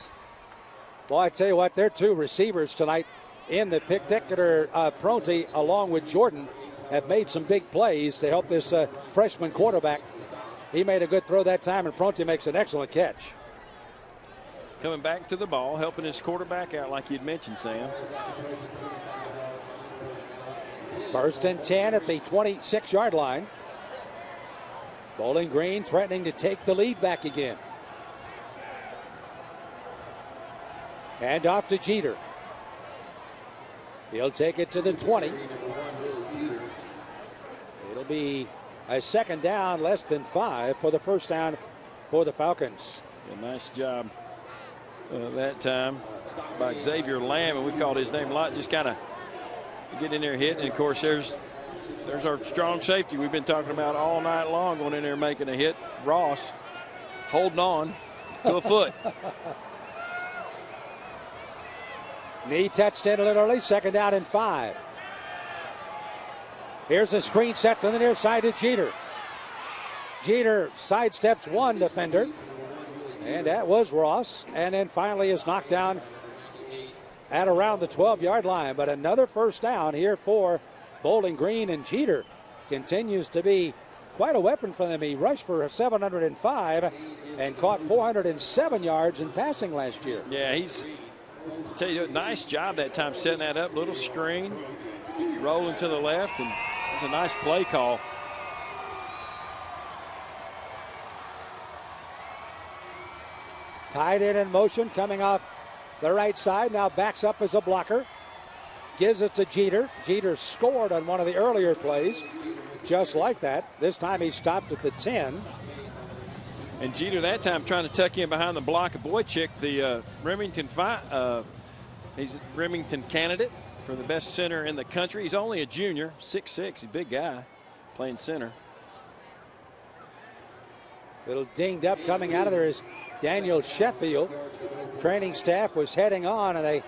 Speaker 18: Boy, I tell you what, their two receivers tonight in the particular Pronti, along with Jordan, have made some big plays to help this freshman quarterback. He made a good throw that time, and Pronti makes an excellent catch.
Speaker 1: Coming back to the ball, helping his quarterback out like you'd mentioned, Sam.
Speaker 18: First and 10 at the 26-yard line. Bowling Green threatening to take the lead back again. Hand off to Jeter. He'll take it to the 20. It'll be a second down, less than 5 for the first down for the Falcons.
Speaker 1: A nice job that time by Xavier Lamb, and we've called his name a lot. Just kind of get in there, hit, and of course there's our strong safety we've been talking about all night long, going in there making a hit. Ross holding on to a foot.
Speaker 18: Knee touched in a little early. Second down and 5. Here's a screen set to the near side to Jeter. Jeter sidesteps one defender, and that was Ross, and then finally is knocked down at around the 12-yard line. But another first down here for Bowling Green, and Jeter continues to be quite a weapon for them. He rushed for 705 and caught 407 yards in passing last year.
Speaker 1: Yeah, he's, I'll tell you, nice job that time setting that up. Little screen, rolling to the left, and it was a nice play call.
Speaker 18: Tight end in motion, coming off the right side, now backs up as a blocker. Gives it to Jeter. Jeter scored on one of the earlier plays, just like that. This time he stopped at the 10.
Speaker 1: And Jeter that time trying to tuck in behind the block of Boychik, the he's a Remington candidate for the best center in the country. He's only a junior, 6'6", he's a big guy playing center.
Speaker 18: Little dinged up coming out of there is Daniel Sheffield. Training staff was heading on, and they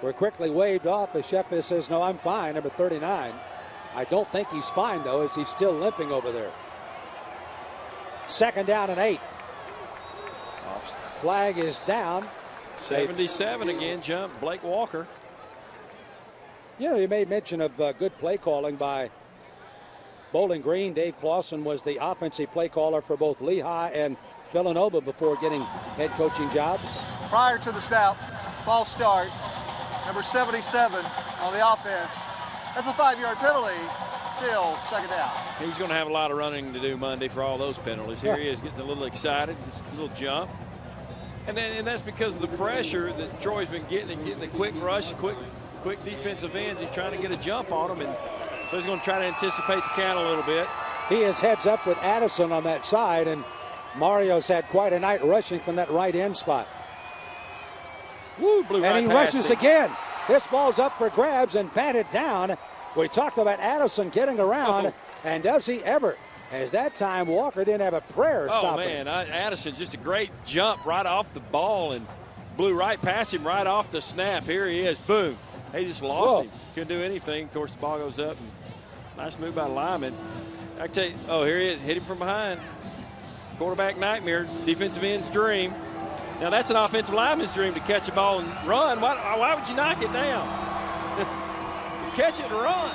Speaker 18: were quickly waved off as Sheffield says, no, I'm fine, number 39. I don't think he's fine, though, as he's still limping over there. Second down and 8. Flag is down.
Speaker 1: 77 again, jump, Blake Walker.
Speaker 18: You know, you made mention of good play calling by Bowling Green. Dave Clausen was the offensive play caller for both Lehigh and Villanova before getting head coaching jobs.
Speaker 3: Prior to the snap, false start, number 77 on the offense. That's a 5-yard penalty. Still second down.
Speaker 1: He's going to have a lot of running to do Monday for all those penalties. Here he is getting a little excited, just a little jump. And that's because of the pressure that Troy's been getting and getting the quick rush, quick defensive ends. He's trying to get a jump on them, and so he's going to try to anticipate the count a little bit.
Speaker 18: He is heads up with Addison on that side, and Mario's had quite a night rushing from that right end spot.
Speaker 1: Woo, blew
Speaker 18: and
Speaker 1: right
Speaker 18: he
Speaker 1: past
Speaker 18: rushes
Speaker 1: him.
Speaker 18: Again. This ball's up for grabs and batted down. We talked about Addison getting around, and does he ever? As that time, Walker didn't have a prayer stopping.
Speaker 1: Oh, man, Addison, just a great jump right off the ball and blew right past him right off the snap. Here he is, boom. They just lost him. Couldn't do anything. Of course, the ball goes up. And nice move by the lineman. I can tell you, oh, here he is, hit him from behind. Quarterback nightmare, defensive end's dream. Now, that's an offensive lineman's dream to catch a ball and run. Why would you knock it down? Catch it and run.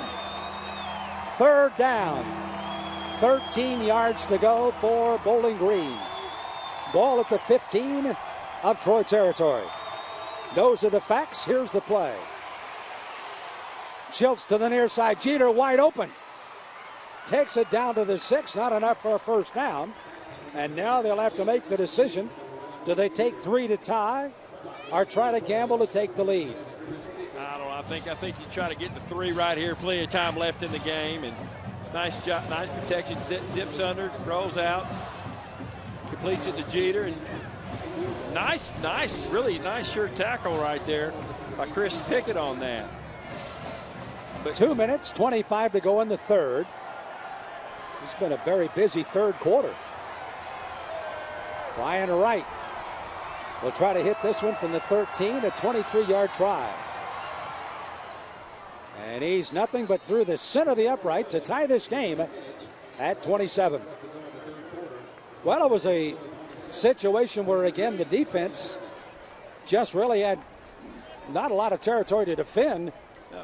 Speaker 18: Third down. 13 yards to go for Bowling Green. Ball at the 15 of Troy territory. Those are the facts. Here's the play. Schultz to the near side. Jeter wide open. Takes it down to the 6. Not enough for a first down. And now they'll have to make the decision. Do they take 3 to tie or try to gamble to take the lead?
Speaker 1: I don't know. I think you try to get to 3 right here. Plenty of time left in the game. And it's nice job, nice protection. Dips under, rolls out, completes it to Jeter. And really nice sure tackle right there by Chris Pickett on that.
Speaker 18: But 2 minutes, 25 to go in the third. It's been a very busy third quarter.
Speaker 2: Ryan Wright will try to hit this one from the 13, a 23-yard try. And he's nothing but through the center of the upright to tie this game at 27. Well, it was a situation where, again, the defense just really had not a lot of territory to defend,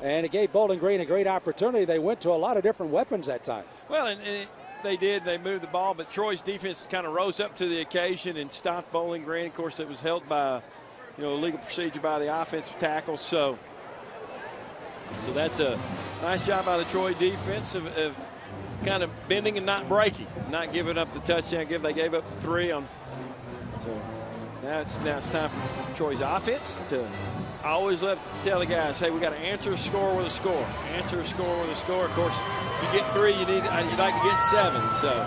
Speaker 2: and it gave Bowling Green a great opportunity. They went to a lot of different weapons that time.
Speaker 1: Well, and they did. They moved the ball, but Troy's defense kind of rose up to the occasion and stopped Bowling Green. Of course, it was held by, legal procedure by the offensive tackle. So that's a nice job by the Troy defense of kind of bending and not breaking, not giving up the touchdown. They gave up 3 on. So now it's time for Troy's offense to. I always love to tell the guys, hey, we got to answer a score with a score. Answer a score with a score. Of course, if you get 3, you'd like to get 7. So,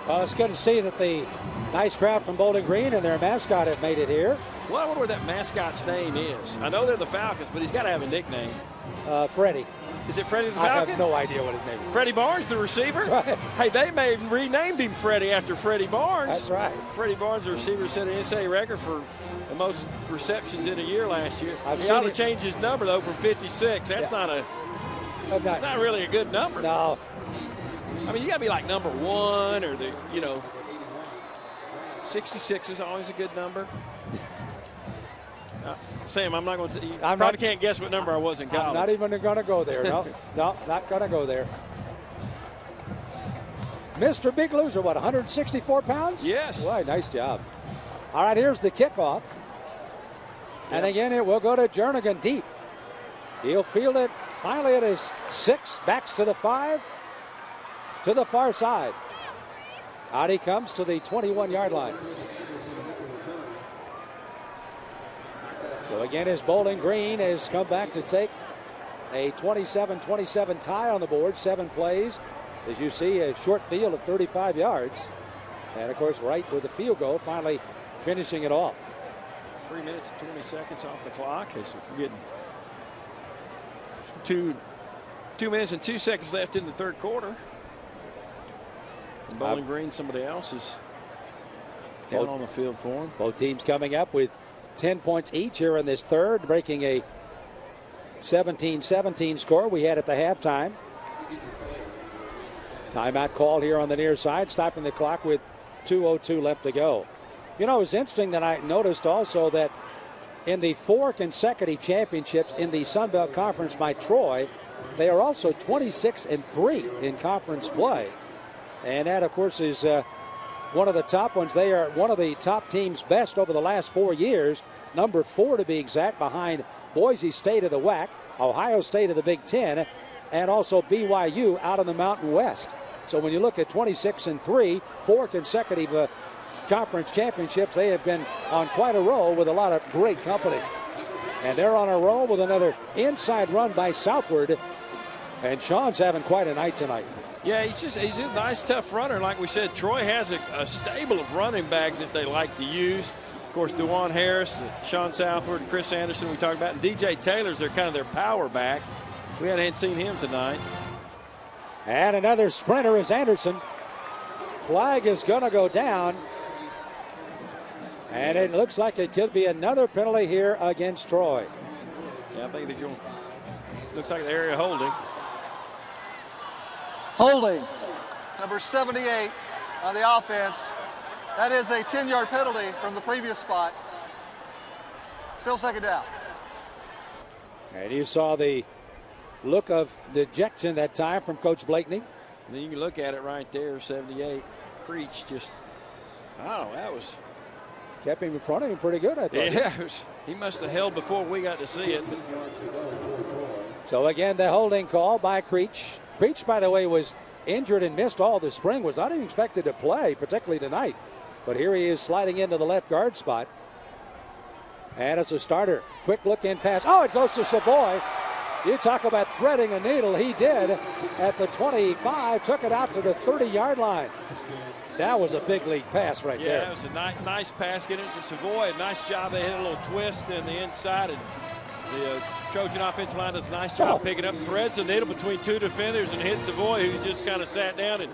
Speaker 2: well, it's good to see that the nice crowd from Bowling Green and their mascot have made it here.
Speaker 1: Well, I wonder what that mascot's name is. I know they're the Falcons, but he's got to have a nickname.
Speaker 2: Freddie.
Speaker 1: Is it Freddie the Falcon?
Speaker 2: I have no idea what his name is.
Speaker 1: Freddie Barnes, the receiver?
Speaker 2: That's right.
Speaker 1: Hey, they may have renamed him Freddie after Freddie Barnes.
Speaker 2: That's right.
Speaker 1: Freddie Barnes, the receiver, set an NCAA record for the most receptions in a year last year. He ought to change his number, though, from 56. That's that's not really a good number.
Speaker 2: No.
Speaker 1: I mean, you got to be like number 1 or 66 is always a good number. Sam, I'm not going to. You probably can't guess what number I was in college.
Speaker 2: I'm not even going to go there. No, not going to go there. Mr. Big Loser, 164 pounds?
Speaker 1: Yes.
Speaker 2: Boy, nice job. All right, here's the kickoff. And again, it will go to Jernigan deep. He'll field it finally at his 6, backs to the 5, to the far side. Out he comes to the 21-yard line. So again, as Bowling Green has come back to take a 27-27 tie on the board, 7 plays. As you see, a short field of 35 yards. And, of course, Wright with the field goal, finally finishing it off.
Speaker 1: 3 minutes and 20 seconds off the clock. As we're getting 2 minutes and 2 seconds left in the third quarter. And Bowling Green, somebody else is down on the field for them.
Speaker 2: Both teams coming up with 10 points each here in this third, breaking a 17-17 score we had at the halftime. Timeout called here on the near side, stopping the clock with 2:02 left to go. It was interesting that I noticed also that in the 4 consecutive championships in the Sun Belt Conference by Troy, they are also 26-3 in conference play. And that, of course, is one of the top ones. They are one of the top teams best over the last 4 years. Number 4 to be exact, behind Boise State of the WAC, Ohio State of the Big Ten, and also BYU out in the Mountain West. So when you look at 26-3, 4 consecutive conference championships, they have been on quite a roll with a lot of great company. And they're on a roll with another inside run by Southward. And Sean's having quite a night tonight.
Speaker 1: Yeah, he's a nice, tough runner. Like we said, Troy has a stable of running backs that they like to use. Of course, DeJuan Harris, Sean Southward, Chris Anderson we talked about, and DJ Taylor's their power back. We hadn't seen him tonight.
Speaker 2: And another sprinter is Anderson. Flag is going to go down. And it looks like it could be another penalty here against Troy.
Speaker 1: Yeah, I think they're going. Looks like the area holding.
Speaker 3: Holding, number 78 on the offense. That is a 10-yard penalty from the previous spot. Still second down.
Speaker 2: And you saw the look of dejection that time from Coach Blakeney.
Speaker 1: And then you can look at it right there, 78. Creech just, that was.
Speaker 2: Kept him in front of him pretty good, I thought.
Speaker 1: Yeah, he must have held before we got to see it.
Speaker 2: So again, the holding call by Creech. Creech, by the way, was injured and missed all the spring, was not even expected to play, particularly tonight. But here he is sliding into the left guard spot. And as a starter, quick look in pass. Oh, it goes to Savoy. You talk about threading a needle. He did at the 25, took it out to the 30-yard line. That was a big league pass right there.
Speaker 1: Yeah, it was a nice pass getting it to Savoy. A nice job. They hit a little twist in the inside, and the Trojan offensive line does a nice job picking up, threads the needle between 2 defenders and hit Savoy, who just kind of sat down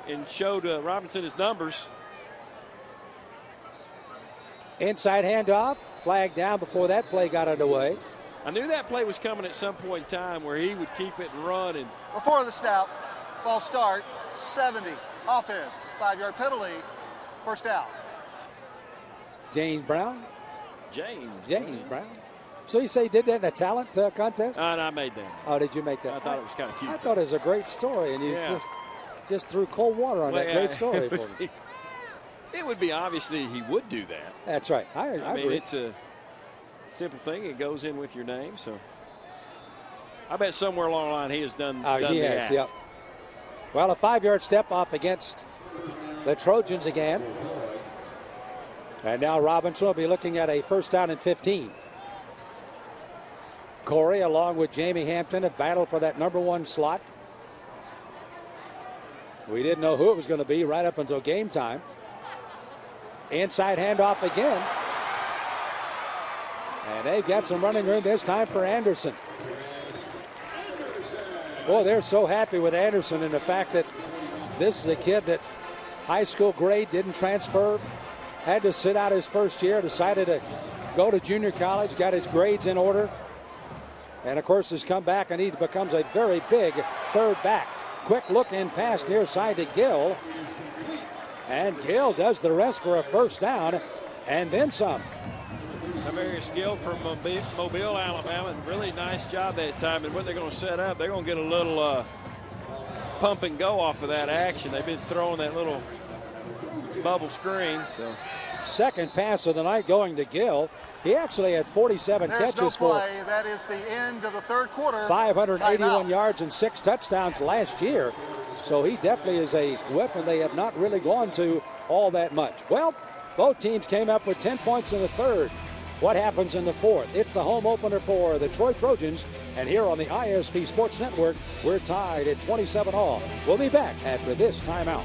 Speaker 1: and showed Robinson his numbers.
Speaker 2: Inside handoff, flag down before that play got underway.
Speaker 1: I knew that play was coming at some point in time where he would keep it and run. And
Speaker 3: before the snap, false start, 70, offense, 5-yard penalty, first down.
Speaker 2: James Brown.
Speaker 1: James
Speaker 2: Brown. So you say he did that in a talent contest?
Speaker 1: And I made that.
Speaker 2: Oh, did you make that?
Speaker 1: I thought it was kind of cute.
Speaker 2: I thought it was a great story, and you just threw cold water on that great story for me.
Speaker 1: It would be obviously he would do that.
Speaker 2: That's right. I
Speaker 1: mean,
Speaker 2: agree.
Speaker 1: it's a simple thing. It goes in with your name. So I bet somewhere along the line he has done the act.
Speaker 2: Yep. Well, a 5-yard step off against the Trojans again. And now Robinson will be looking at a first down and 15. Corey, along with Jamie Hampton, have battled for that number 1 slot. We didn't know who it was going to be right up until game time. Inside handoff again. And they've got some running room this time for Anderson. Boy, they're so happy with Anderson and the fact that this is a kid that high school grade, didn't transfer, had to sit out his first year, decided to go to junior college, got his grades in order, and of course has come back and he becomes a very big third back. Quick look in pass near side to Gill. And Gill does the rest for a first down and then some.
Speaker 1: Tavarius Gill from Mobile, Alabama. And really nice job that time. And what they're going to set up, they're going to get a little pump and go off of that action. They've been throwing that little bubble screen. So
Speaker 2: second pass of the night going to Gill. He actually had 47 catches for
Speaker 3: that is the end of the third quarter.
Speaker 2: 581 yards and 6 touchdowns last year. So he definitely is a weapon they have not really gone to all that much. Well, both teams came up with 10 points in the third. What happens in the fourth? It's the home opener for the Troy Trojans. And here on the ISP Sports Network, we're tied at 27-all. We'll be back after this timeout.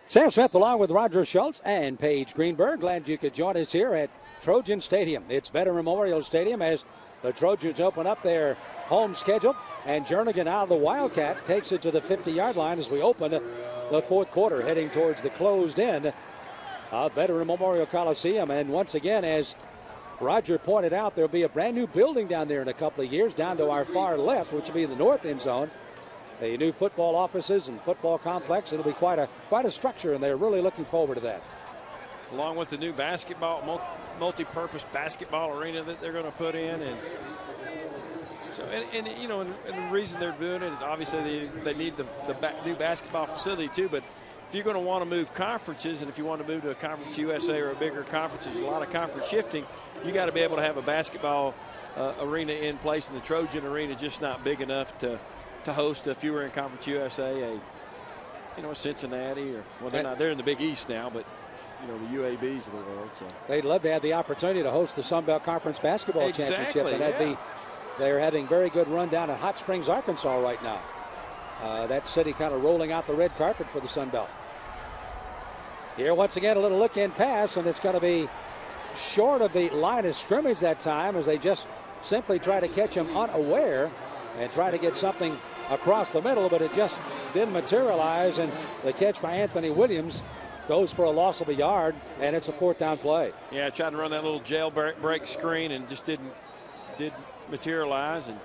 Speaker 2: Sam Smith along with Roger Schultz and Paige Greenberg. Glad you could join us here at Trojan Stadium. It's Veteran Memorial Stadium as the Trojans open up their home schedule. And Jernigan out of the Wildcat takes it to the 50-yard line as we open the fourth quarter, heading towards the closed end of Veteran Memorial Coliseum. And once again, as Roger pointed out, there'll be a brand new building down there in a couple of years, down to our far left, which will be the north end zone. The new football offices and football complex. It'll be quite a structure, and they're really looking forward to that.
Speaker 1: Along with the new basketball, multi-purpose basketball arena that they're going to put in, and so and the reason they're doing it is obviously they need the new basketball facility too. But if you're going to want to move conferences, and if you want to move to a Conference USA or a bigger conference, there's a lot of conference shifting. You got to be able to have a basketball arena in place, and the Trojan Arena just not big enough to host. If you were in Conference USA, a Cincinnati, or well, they're in the Big East now, but the UABs of the world. So
Speaker 2: they'd love to have the opportunity to host the Sun Belt Conference Basketball Championship, and they're having very good run down in Hot Springs, Arkansas right now. That city kind of rolling out the red carpet for the Sun Belt. Here once again a little look-in pass, and it's going to be short of the line of scrimmage that time, as they just simply try to catch him unaware and try to get something across the middle, but it just didn't materialize, and the catch by Anthony Williams goes for a loss of a yard, and it's a 4th down play.
Speaker 1: Yeah, tried to run that little jailbreak screen and just didn't materialize. And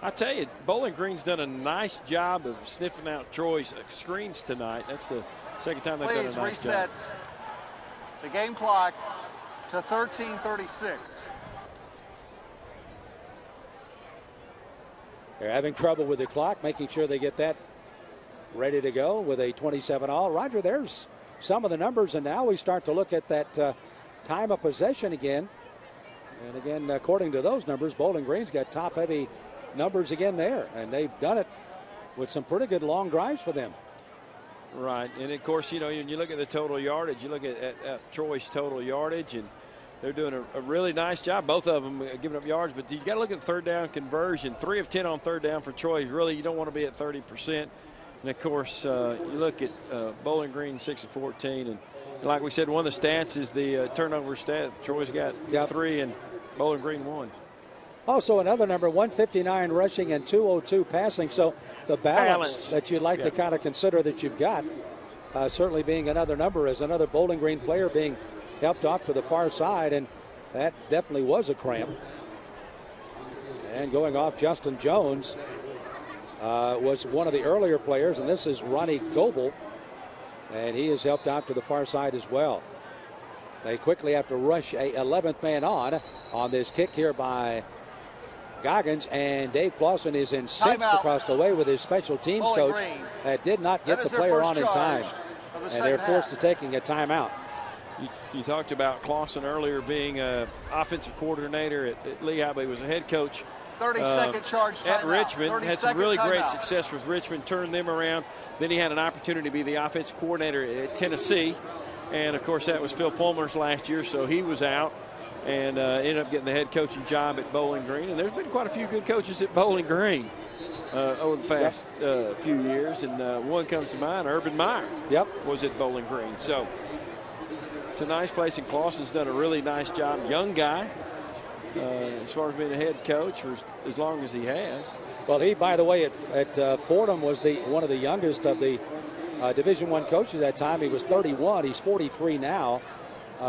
Speaker 1: I tell you, Bowling Green's done a nice job of sniffing out Troy's screens tonight. That's the second time they've done a nice job.
Speaker 3: The game clock to 13:36.
Speaker 2: They're having trouble with the clock, making sure they get that ready to go with a 27 all. Roger, there's some of the numbers, and now we start to look at that time of possession again. And again, according to those numbers, Bowling Green's got top-heavy numbers again there, and they've done it with some pretty good long drives for them.
Speaker 1: Right, and of course, when you look at the total yardage, you look at Troy's total yardage, and they're doing a really nice job. Both of them giving up yards, but you got to look at the 3rd down conversion. 3 of 10 on 3rd down for Troy. Really, you don't want to be at 30%. And of course, you look at Bowling Green, 6 of 14, and like we said, one of the stats is the turnover stat. Troy's got 3 and Bowling Green 1.
Speaker 2: Also another number, 159 rushing and 202 passing. So the balance that you'd like to kind of consider that you've got, certainly being another number as another Bowling Green player being helped off to the far side, and that definitely was a cramp. And going off, Justin Jones was one of the earlier players, and this is Ronnie Goebel, and he is helped out to the far side as well. They quickly have to rush a 11th man on this kick here by Goggins, and Dave Clausen is incensed across the way with his special teams coach that did not get the player on in time, and they're forced to taking a timeout.
Speaker 1: You talked about Clausen earlier being an offensive coordinator at Lehigh, but he was a head coach
Speaker 3: 30-second charge
Speaker 1: at Richmond. Had some really great success with Richmond, turned them around. Then he had an opportunity to be the offensive coordinator at Tennessee. And, of course, that was Phil Fulmer's last year, so he was out and ended up getting the head coaching job at Bowling Green. And there's been quite a few good coaches at Bowling Green over the past few years. And one comes to mind, Urban Meyer was at Bowling Green. So it's a nice place, and Clausen's done a really nice job. Young guy, as far as being a head coach for as long as he has.
Speaker 2: Well, he, by the way, at Fordham was one of the youngest of the Division I coaches at that time. He was 31. He's 43 now.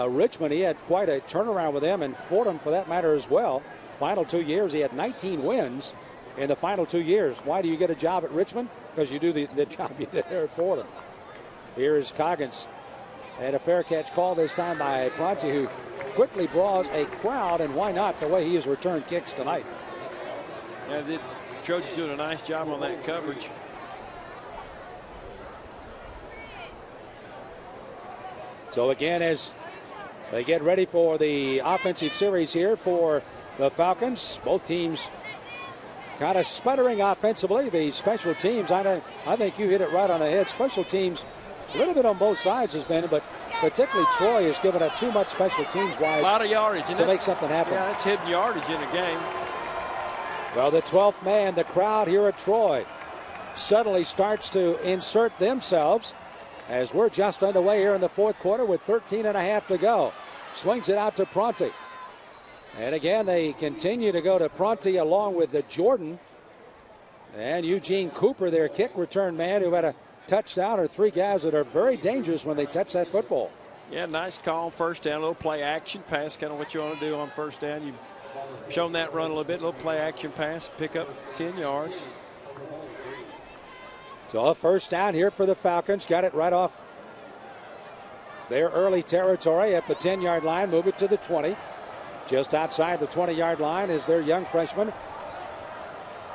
Speaker 2: Richmond, he had quite a turnaround with them, and Fordham for that matter as well. Final 2 years, he had 19 wins in the final 2 years. Why do you get a job at Richmond? Because you do the job you did there at Fordham. Here is Coggins. And a fair catch call this time by Pronti, who quickly draws a crowd, and why not the way he has returned kicks tonight.
Speaker 1: Yeah, the Trojans doing a nice job on that coverage.
Speaker 2: So again, as they get ready for the offensive series here for the Falcons, both teams kind of sputtering offensively. The special teams, I think you hit it right on the head. Special teams, a little bit on both sides has been, but particularly Troy has given up too much special teams wise.
Speaker 1: A lot of yardage
Speaker 2: to make something happen.
Speaker 1: Yeah, it's hidden yardage in a game.
Speaker 2: Well, the 12th man, the crowd here at Troy, suddenly starts to insert themselves as we're just underway here in the fourth quarter with 13.5 to go. Swings it out to Pronti. And again, they continue to go to Pronti along with the Jordan. And Eugene Cooper, their kick return man, who had a touchdown, are three guys that are very dangerous when they touch that football.
Speaker 1: Yeah, nice call, first down, a little play action pass, kind of what you want to do on first down. You've shown that run a little bit, a little play action pass, pick up 10 yards.
Speaker 2: So a first down here for the Falcons. Got it right off their early territory at the 10-yard line. Move it to the 20. Just outside the 20-yard line is their young freshman.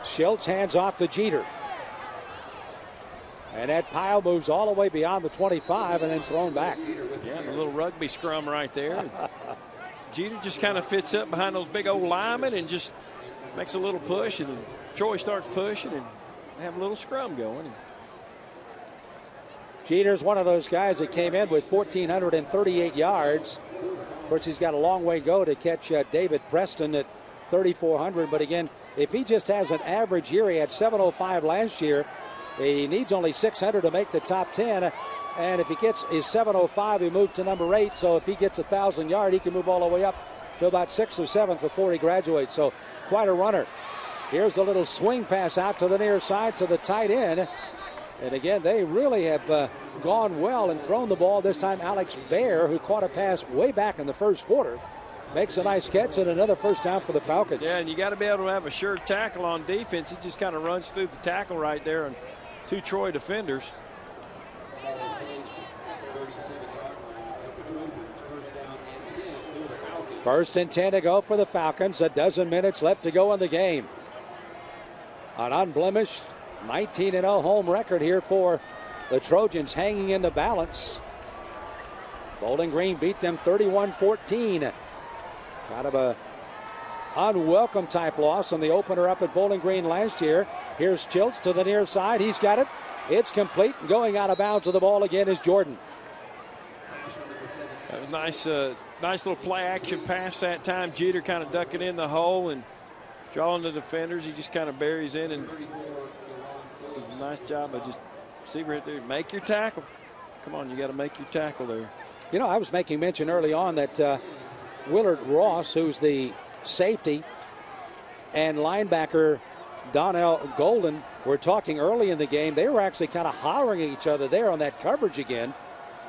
Speaker 2: Schultz hands off to Jeter. And that pile moves all the way beyond the 25 and then thrown back.
Speaker 1: Yeah, the little rugby scrum right there. Jeter just kind of fits up behind those big old linemen and just makes a little push, and then Troy starts pushing and have a little scrum going.
Speaker 2: Jeter's one of those guys that came in with 1,438 yards. Of course, he's got a long way to go to catch David Preston at 3,400. But again, if he just has an average year, he had 705 last year. He needs only 600 to make the top 10. And if he gets his 705, he moved to number 8. So if he gets 1,000 yards, he can move all the way up to about 6th or 7th before he graduates. So quite a runner. Here's a little swing pass out to the near side to the tight end. And again, they really have gone well and thrown the ball. This time, Alex Baer, who caught a pass way back in the first quarter, makes a nice catch and another first down for the Falcons.
Speaker 1: Yeah, and you got to be able to have a sure tackle on defense. He just kind of runs through the tackle right there and 2 Troy defenders.
Speaker 2: First and 10 to go for the Falcons. A dozen minutes left to go in the game. An unblemished 19-0 home record here for the Trojans, hanging in the balance. Bowling Green beat them 31-14. Kind of a unwelcome type loss on the opener up at Bowling Green last year. Here's Childs to the near side. He's got it. It's complete. Going out of bounds of the ball again is Jordan.
Speaker 1: That was nice, nice little play action pass that time. Jeter kind of ducking in the hole and drawing the defenders. He just kind of buries in, and it was a nice job of just see right there. Make your tackle. Come on, you got to make your tackle there.
Speaker 2: You know, I was making mention early on that Willard Ross, who's the safety, and linebacker Donnell Golden were talking early in the game. They were actually kind of hollering at each other there on that coverage again.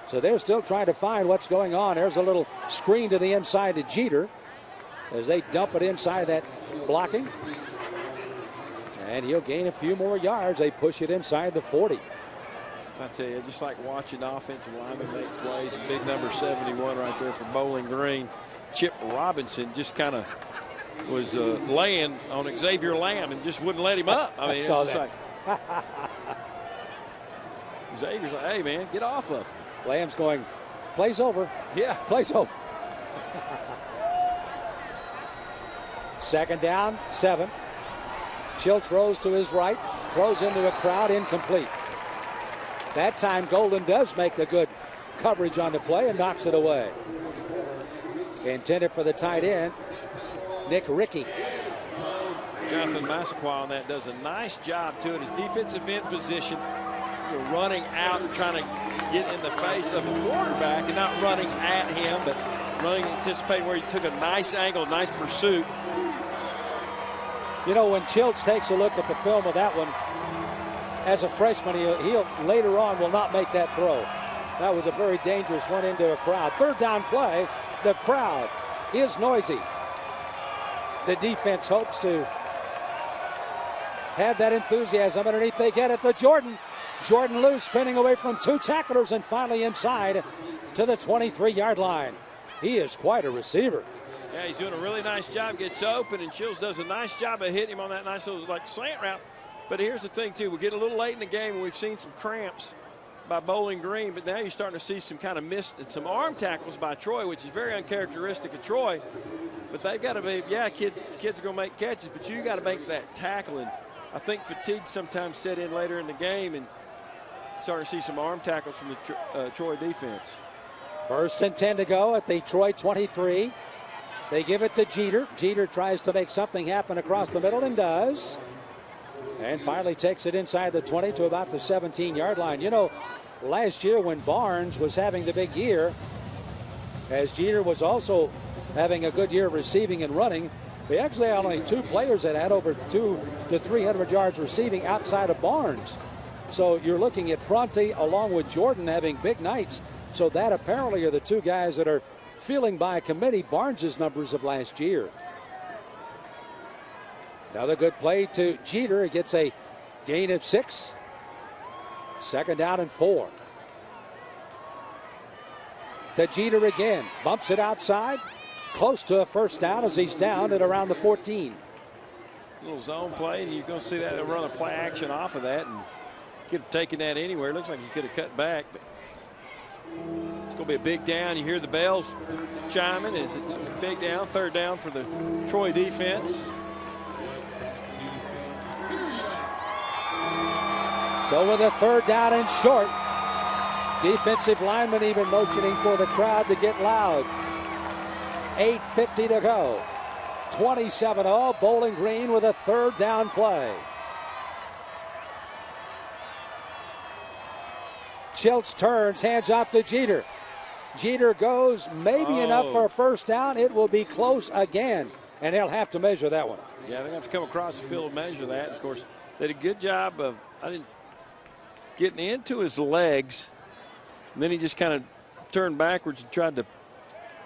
Speaker 2: So they're still trying to find what's going on. There's a little screen to the inside to Jeter as they dump it inside that blocking. And he'll gain a few more yards. They push it inside the 40.
Speaker 1: I tell you, just like watching offensive linemen make plays. Big number 71 right there for Bowling Green. Chip Robinson just kind of was laying on Xavier Lamb and just wouldn't let him up. I mean, it's just like Xavier's like, hey, man, get off of him.
Speaker 2: Lamb's going, play's over.
Speaker 1: Yeah.
Speaker 2: Play's over. Second down, 7. Childs throws to his right, throws into a crowd, incomplete. That time Golden does make the good coverage on the play and knocks it away. Intended for the tight end, Nick Rickey.
Speaker 1: Jonathan Massaquoi on that does a nice job to it. His defensive end position, running out and trying to get in the face of a quarterback and not running at him, but running, anticipating where he took a nice angle, nice pursuit.
Speaker 2: You know, when Childs takes a look at the film of that one, as a freshman, he'll later on will not make that throw. That was a very dangerous one into a crowd. Third down play, the crowd is noisy. The defense hopes to have that enthusiasm underneath. They get it to Jordan. Jordan loose, spinning away from 2 tacklers and finally inside to the 23-yard line. He is quite a receiver.
Speaker 1: Yeah, he's doing a really nice job. Gets open, and Childs does a nice job of hitting him on that nice little slant route. But here's the thing, too. We're getting a little late in the game, and we've seen some cramps by Bowling Green, but now you're starting to see some kind of missed and some arm tackles by Troy, which is very uncharacteristic of Troy. But they've got to be, yeah, kids are going to make catches, but you got to make that tackle. And I think fatigue sometimes set in later in the game, and starting to see some arm tackles from the Troy defense.
Speaker 2: First and 10 to go at the Troy 23. They give it to Jeter. Jeter tries to make something happen across the middle and does. And finally takes it inside the 20 to about the 17-yard line. You know, last year when Barnes was having the big year, as Jeter was also having a good year receiving and running, we actually had only 2 players that had over 200 to 300 yards receiving outside of Barnes. So you're looking at Prunty along with Jordan having big nights. So that apparently are the 2 guys that are feeling by committee Barnes's numbers of last year. Another good play to Jeter. He gets a gain of 6. Second down and 4. To Jeter again. Bumps it outside. Close to a first down as he's down at around the 14.
Speaker 1: Little zone play, and you're going to see that they'll run a play action off of that and could have taken that anywhere. It looks like he could have cut back, but it's going to be a big down. You hear the bells chiming as it's a big down, third down for the Troy defense.
Speaker 2: So with a third down and short, defensive lineman even motioning for the crowd to get loud. 8:50 to go. 27-0, Bowling Green with a third down play. Schiltz turns, hands off to Jeter. Jeter goes maybe enough for a first down. It will be close again, and they'll have to measure that one.
Speaker 1: Yeah, they have to come across the field and measure that. Of course, they did a good job of getting into his legs, and then he just kind of turned backwards and tried to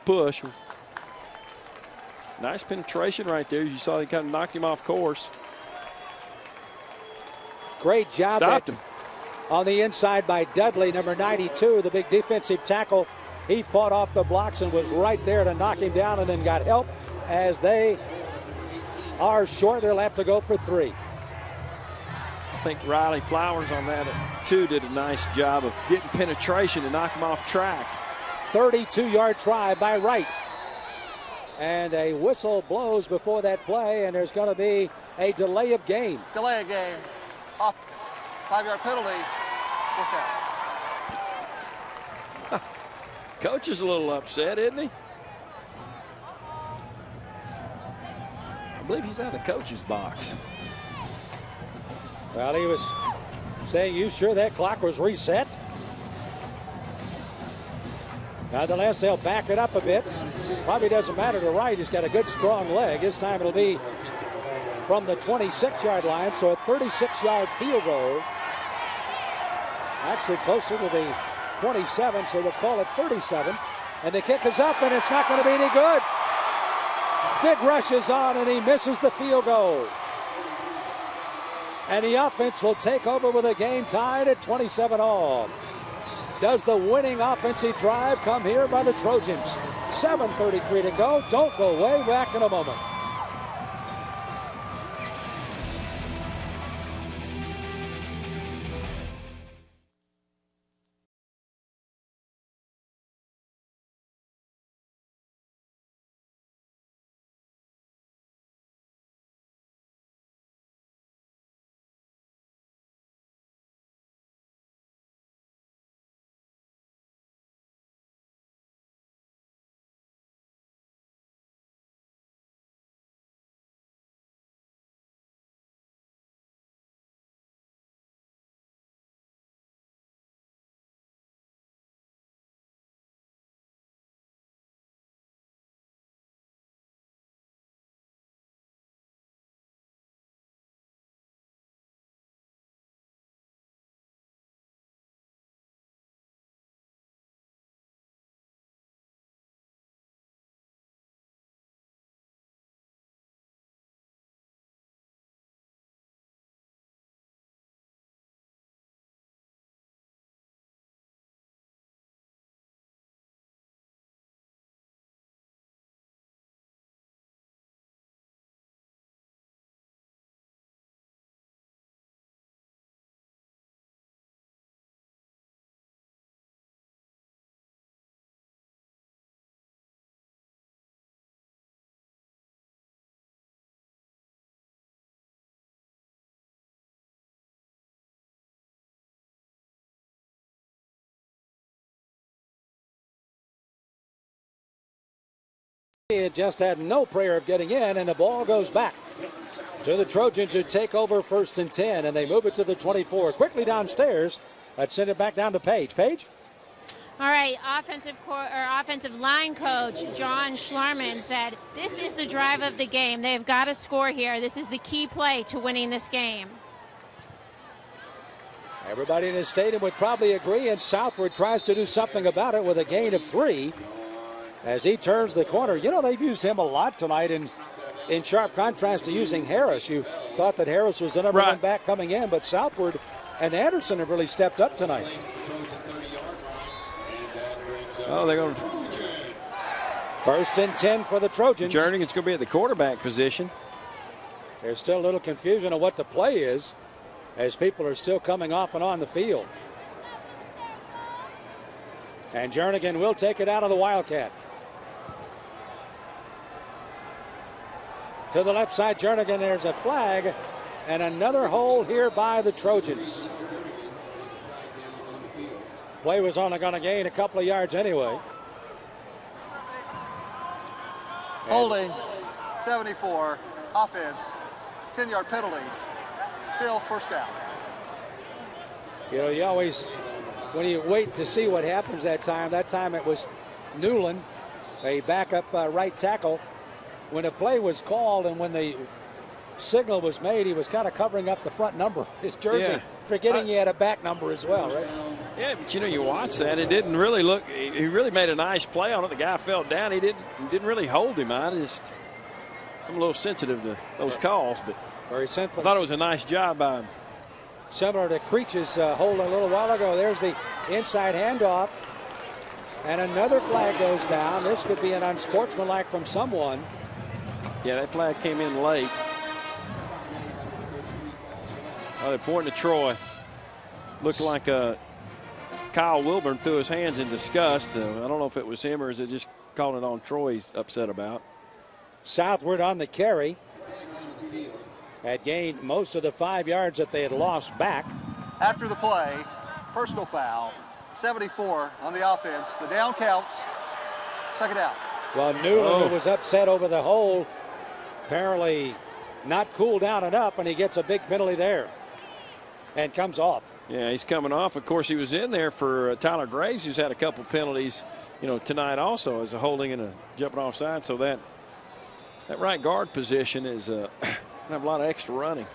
Speaker 1: push. Nice penetration right there. As you saw, he kind of knocked him off course.
Speaker 2: Great job.
Speaker 1: Stopped him.
Speaker 2: On the inside by Dudley, number 92, the big defensive tackle. He fought off the blocks and was right there to knock him down, and then got help as they are short. They'll have to go for 3.
Speaker 1: I think Riley Flowers on that too did a nice job of getting penetration to knock him off track.
Speaker 2: 32-yard try by Wright. And a whistle blows before that play, and there's going to be a delay of game.
Speaker 3: Delay of game. Off 5-yard penalty.
Speaker 1: Coach is a little upset, isn't he? I believe he's out of the coach's box.
Speaker 2: Well, he was saying, you sure that clock was reset? Nonetheless, they'll back it up a bit. Probably doesn't matter to Wright. He's got a good, strong leg. This time it'll be from the 26-yard line, so a 36-yard field goal. Actually closer to the 27, so we'll call it 37. And the kick is up, and it's not going to be any good. Big rush is on, and he misses the field goal. And the offense will take over with a game tied at 27-all. Does the winning offensive drive come here by the Trojans? 7:33 to go. Don't go way back in a moment. It just had no prayer of getting in, and the ball goes back to the Trojans, who take over 1st and 10, and they move it to the 24. Quickly downstairs. Let's send it back down to Paige. Paige?
Speaker 4: All right, offensive line coach John Schlarman said, this is the drive of the game. They've got to score here. This is the key play to winning this game.
Speaker 2: Everybody in the stadium would probably agree, and Southward tries to do something about it with a gain of 3 as he turns the corner. You know, they've used him a lot tonight in sharp contrast to using Harris. You thought that Harris was the number one back coming in, but Southward and Anderson have really stepped up tonight.
Speaker 1: Oh, they're going to.
Speaker 2: 1st and 10 for the Trojans.
Speaker 1: Jernigan's going to be at the quarterback position.
Speaker 2: There's still a little confusion on what the play is. as people are still coming off and on the field. And Jernigan will take it out of the Wildcat. To the left side, Jernigan, there's a flag, and another hold here by the Trojans. Play was only going to gain a couple of yards anyway.
Speaker 3: Holding, 74, offense, 10-yard penalty, still first down.
Speaker 2: You know, you always, when you wait to see what happens that time it was Newland, a backup right tackle. When a play was called and when the signal was made, he was kind of covering up the front number, his jersey, forgetting he had a back number as well, right?
Speaker 1: Yeah, but you know, you watch that, it didn't really look, he really made a nice play on it. The guy fell down. He didn't really hold him. I'm a little sensitive to those calls, but
Speaker 2: very simple.
Speaker 1: I thought it was a nice job by him.
Speaker 2: Similar to Creech's hold a little while ago. There's the inside handoff. And another flag goes down. This could be an unsportsmanlike from someone.
Speaker 1: Yeah, that flag came in late. Oh, they're pointing to Troy. Looked like Kyle Wilburn threw his hands in disgust. I don't know if it was him or is it just calling it on Troy he's upset about.
Speaker 2: Southward on the carry. Had gained most of the 5 yards that they had lost back.
Speaker 3: After the play, personal foul, 74 on the offense. The down counts, second down.
Speaker 2: Well, Newland was upset over the hold, apparently not cooled down enough, and he gets a big penalty there and comes off.
Speaker 1: Yeah, he's coming off. Of course, he was in there for Tyler Graves, who's had a couple penalties, you know, tonight also as a holding and a jumping offside. So that right guard position is going to have a lot of extra running.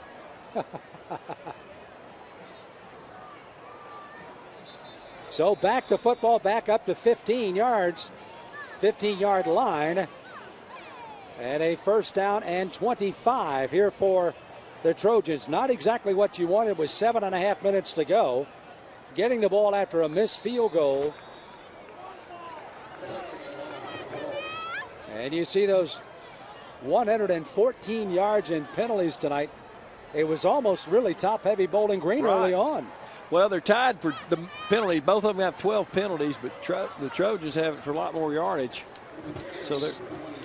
Speaker 2: So back to football, back up to 15 yards, 15-yard line. And a first down and 25 here for the Trojans. Not exactly what you wanted with 7.5 minutes to go. Getting the ball after a missed field goal. And you see those 114 yards in penalties tonight. It was almost really top-heavy Bowling Green early on.
Speaker 1: Well, they're tied for the penalty. Both of them have 12 penalties, but the Trojans have it for a lot more yardage. So their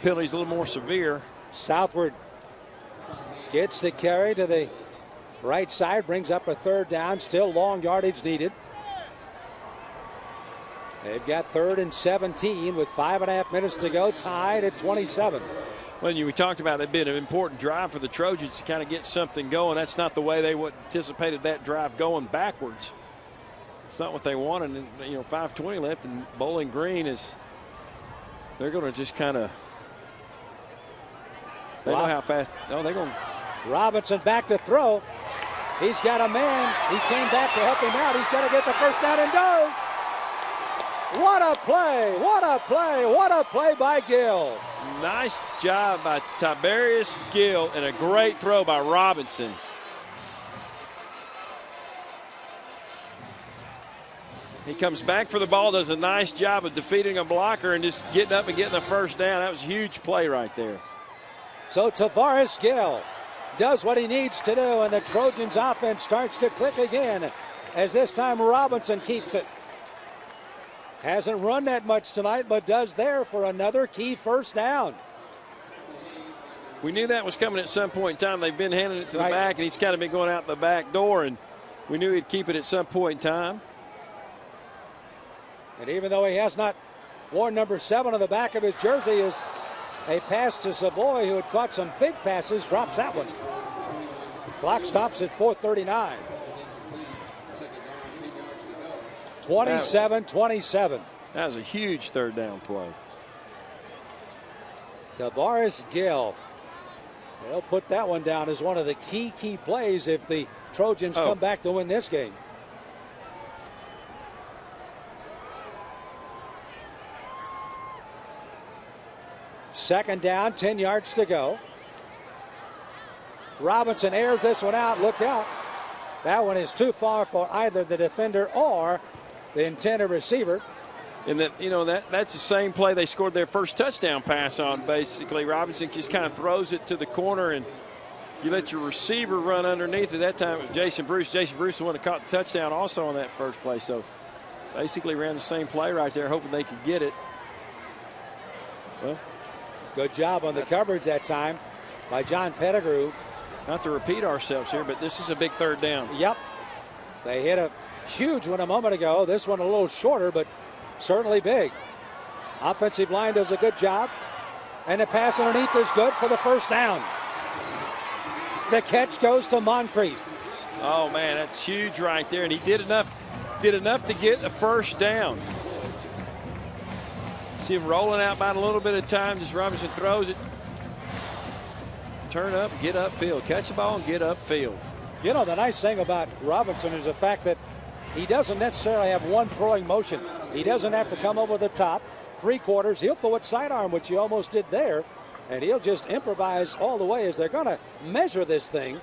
Speaker 1: penalty's a little more severe.
Speaker 2: Southward gets the carry to the right side, brings up a third down. Still long yardage needed. They've got 3rd and 17 with 5.5 minutes to go, tied at 27.
Speaker 1: Well, we talked about it being an important drive for the Trojans to kind of get something going. That's not the way they anticipated that drive going backwards. It's not what they wanted. And, you know, 5:20 left, and Bowling Green they're going to just kind of, they know how fast. Oh, they're going.
Speaker 2: Robinson back to throw. He's got a man. He came back to help him out. He's got to get the first down and does. What a play. What a play. What a play by Gill.
Speaker 1: Nice job by Tiberius Gill and a great throw by Robinson. He comes back for the ball, does a nice job of defeating a blocker and just getting up and getting the first down. That was a huge play right there.
Speaker 2: So Tavares Gill does what he needs to do, and the Trojans offense starts to click again as this time Robinson keeps it. Hasn't run that much tonight, but does there for another key first down.
Speaker 1: We knew that was coming at some point in time. They've been handing it to the back, and he's kind of been going out the back door, and we knew he'd keep it at some point in time.
Speaker 2: And even though he has not worn number 7 on the back of his jersey, is a pass to Savoy, who had caught some big passes, drops that one. Clock stops at 4:39. 27-27.
Speaker 1: That was a huge third down play.
Speaker 2: Tavares Gill. They'll put that one down as one of the key plays if the Trojans come back to win this game. Second down, 10 yards to go. Robinson airs this one out. Look out. That one is too far for either the defender or the intended receiver.
Speaker 1: And that, you know, that's the same play they scored their first touchdown pass on, basically. Robinson just kind of throws it to the corner, and you let your receiver run underneath it. That time it was Jason Bruce. Jason Bruce, the one that caught the touchdown also on that first play. So basically ran the same play right there, hoping they could get it. Well,
Speaker 2: good job on the coverage that time by John Pettigrew.
Speaker 1: Not to repeat ourselves here, but this is a big third down.
Speaker 2: Yep. They hit a huge one a moment ago. This one a little shorter, but certainly big. Offensive line does a good job. And the pass underneath is good for the first down. The catch goes to Moncrief.
Speaker 1: Oh, man, that's huge right there. And he did enough to get the first down. See him rolling out about a little bit of time. Just Robinson throws it. Turn up, get upfield. Catch the ball and get upfield.
Speaker 2: You know, the nice thing about Robinson is the fact that he doesn't necessarily have one throwing motion. He doesn't have to come over the top. 3/4. He'll throw it sidearm, which he almost did there. And he'll just improvise all the way as they're going to measure this thing.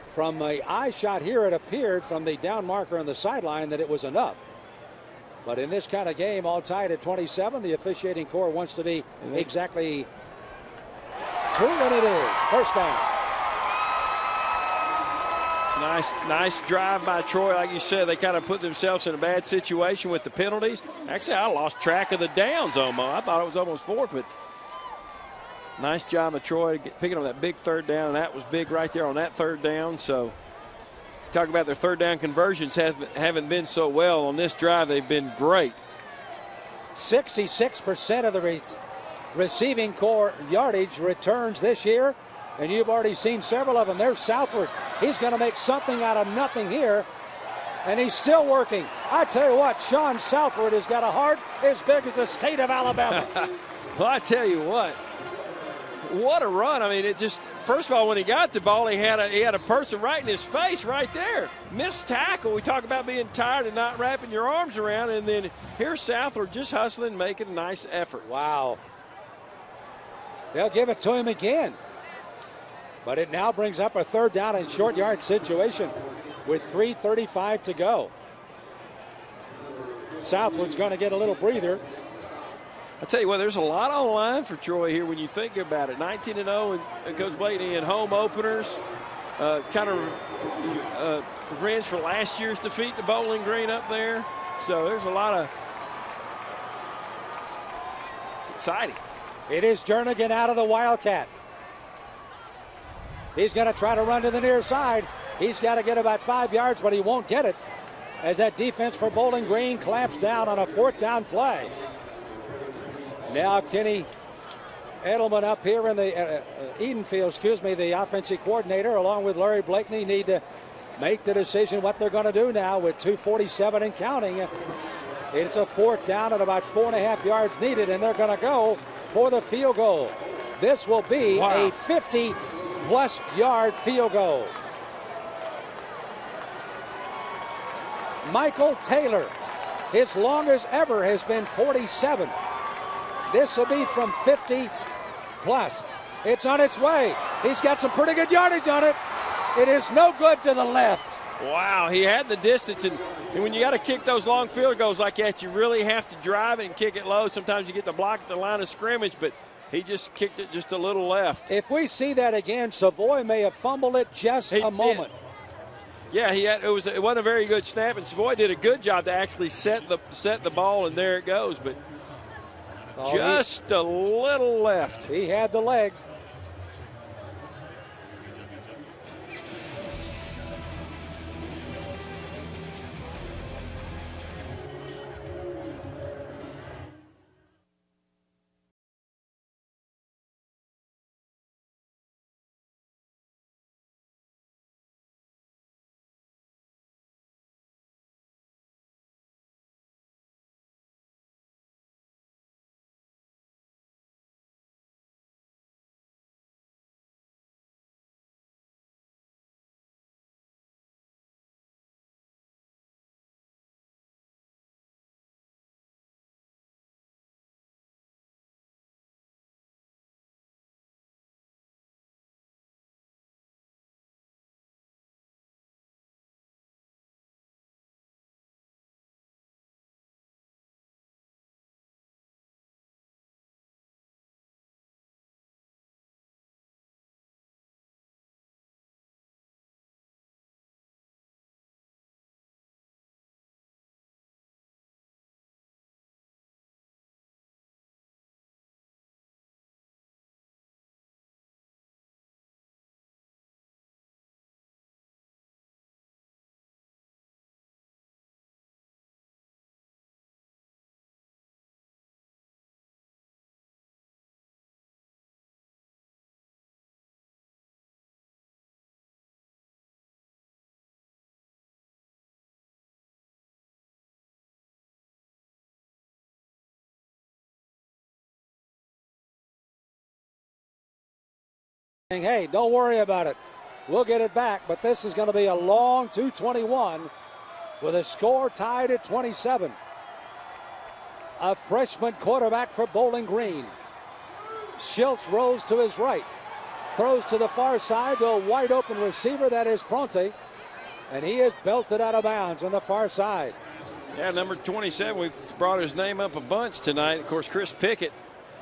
Speaker 2: From an eye shot here, it appeared from the down marker on the sideline that it was enough. But in this kind of game, all tied at 27, the officiating corps wants to be exactly true, and it is. First down.
Speaker 1: Nice drive by Troy. Like you said, they kind of put themselves in a bad situation with the penalties. Actually, I lost track of the downs almost. I thought it was almost fourth, but nice job of Troy picking up that big third down, and that was big right there on that third down. So talk about their third down conversions haven't been so well on this drive. They've been great.
Speaker 2: 66% of the receiving corps yardage returns this year, and you've already seen several of them. There's Southward. He's going to make something out of nothing here, and he's still working. I tell you what, Sean Southward has got a heart as big as the state of Alabama.
Speaker 1: Well, I tell you what a run. I mean, it just, first of all, when he got the ball, he had a person right in his face right there. Missed tackle. We talk about being tired and not wrapping your arms around, and then here's Southward just hustling, making a nice effort.
Speaker 2: Wow. They'll give it to him again. But it now brings up a third down and short yard situation with 3:35 to go. Southwood's going to get a little breather.
Speaker 1: I tell you what, there's a lot on the line for Troy here when you think about it. 19-0 and Coach Blayton in home openers. Kind of revenge for last year's defeat to Bowling Green up there. So there's a lot of, it's exciting.
Speaker 2: It is Jernigan out of the Wildcat. He's going to try to run to the near side. He's got to get about 5 yards, but he won't get it as that defense for Bowling Green clamps down on a fourth down play. Now Kenny Edelman up here in the Edenfield, the offensive coordinator, along with Larry Blakeney, need to make the decision what they're going to do now with 2:47 and counting. It's a fourth down at about 4.5 yards needed, and they're going to go for the field goal. This will be a 50-plus yard field goal. Michael Taylor, his longest ever has been 47. This will be from 50 plus. It's on its way. He's got some pretty good yardage on it. It is no good to the left.
Speaker 1: Wow, he had the distance, and when you got to kick those long field goals like that, you really have to drive it and kick it low. Sometimes you get the block at the line of scrimmage, but he just kicked it just a little left.
Speaker 2: If we see that again, Savoy may have fumbled it just a moment.
Speaker 1: Yeah, it wasn't a very good snap, and Savoy did a good job to actually set the ball, and there it goes. But just a little left.
Speaker 2: He had the leg.
Speaker 18: Hey, don't worry about it. We'll get it back, but this is going to be a long 2:21 with a score tied at 27. A freshman quarterback for Bowling Green. Schultz rolls to his right, throws to the far side to a wide open receiver, that is Pronte, and he is belted out of bounds on the far side.
Speaker 1: Yeah, number 27, we've brought his name up a bunch tonight. Of course, Chris Pickett.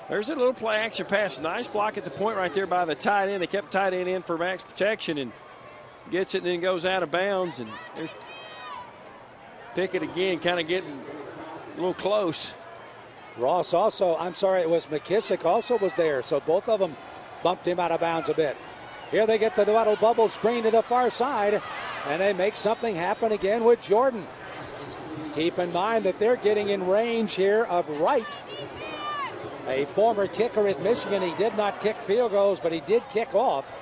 Speaker 1: There's a little play action pass. Nice block at the point right there by the tight end. They kept tight end in for max protection and gets it and then goes out of bounds. And there's Pickett again kind of getting a little close.
Speaker 18: Ross also, I'm sorry, it was McKissick also was there. So both of them bumped him out of bounds a bit. Here they get the little bubble screen to the far side. And they make something happen again with Jordan. Keep in mind that they're getting in range here of Wright, a former kicker at Michigan. He did not kick field goals, but he did kick off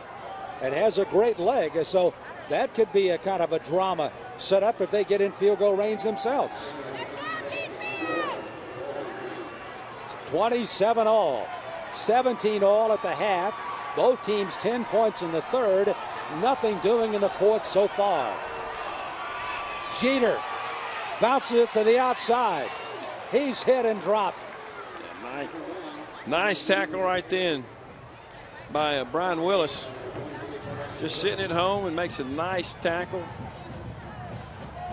Speaker 18: and has a great leg. So that could be a kind of a drama set up if they get in field goal range themselves. It's 27 all, 17 all at the half. Both teams 10 points in the third. Nothing doing in the fourth so far. Jeter bounces it to the outside. He's hit and dropped.
Speaker 1: Yeah, nice tackle right then by Brian Willis. Just sitting at home and makes a nice tackle.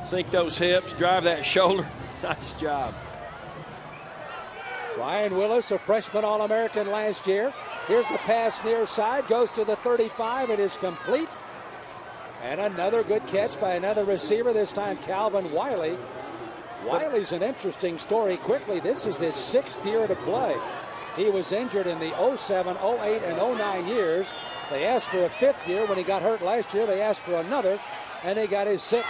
Speaker 1: Sink those hips, drive that shoulder. Nice job.
Speaker 18: Brian Willis, a freshman All-American last year. Here's the pass near side, goes to the 35. It is complete. And another good catch by another receiver, this time Calvin Wiley. Wiley's an interesting story quickly. This is his 6th year to play. He was injured in the 07, 08, and 09 years. They asked for a 5th year. When he got hurt last year, they asked for another, and they got his 6th.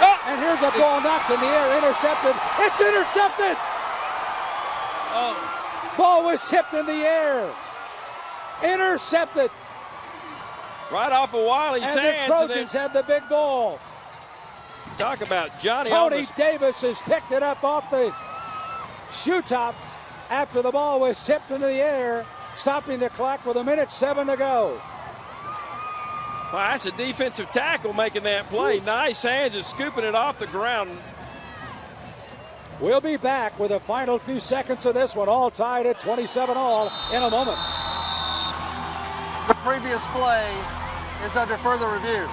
Speaker 18: Oh, and here's a ball knocked in the air, intercepted. It's intercepted!
Speaker 1: Oh.
Speaker 18: Ball was tipped in the air. Intercepted.
Speaker 1: Right off of Wiley's hands.
Speaker 18: The Trojans had the big ball.
Speaker 1: Talk about Johnny.
Speaker 18: Tony Davis has picked it up off the shoe top after the ball was tipped into the air, stopping the clock with 1:07 to go.
Speaker 1: Wow, that's a defensive tackle making that play. Nice hands and scooping it off the ground.
Speaker 18: We'll be back with the final few seconds of this one, all tied at 27 all in a moment.
Speaker 3: The previous play is under further review.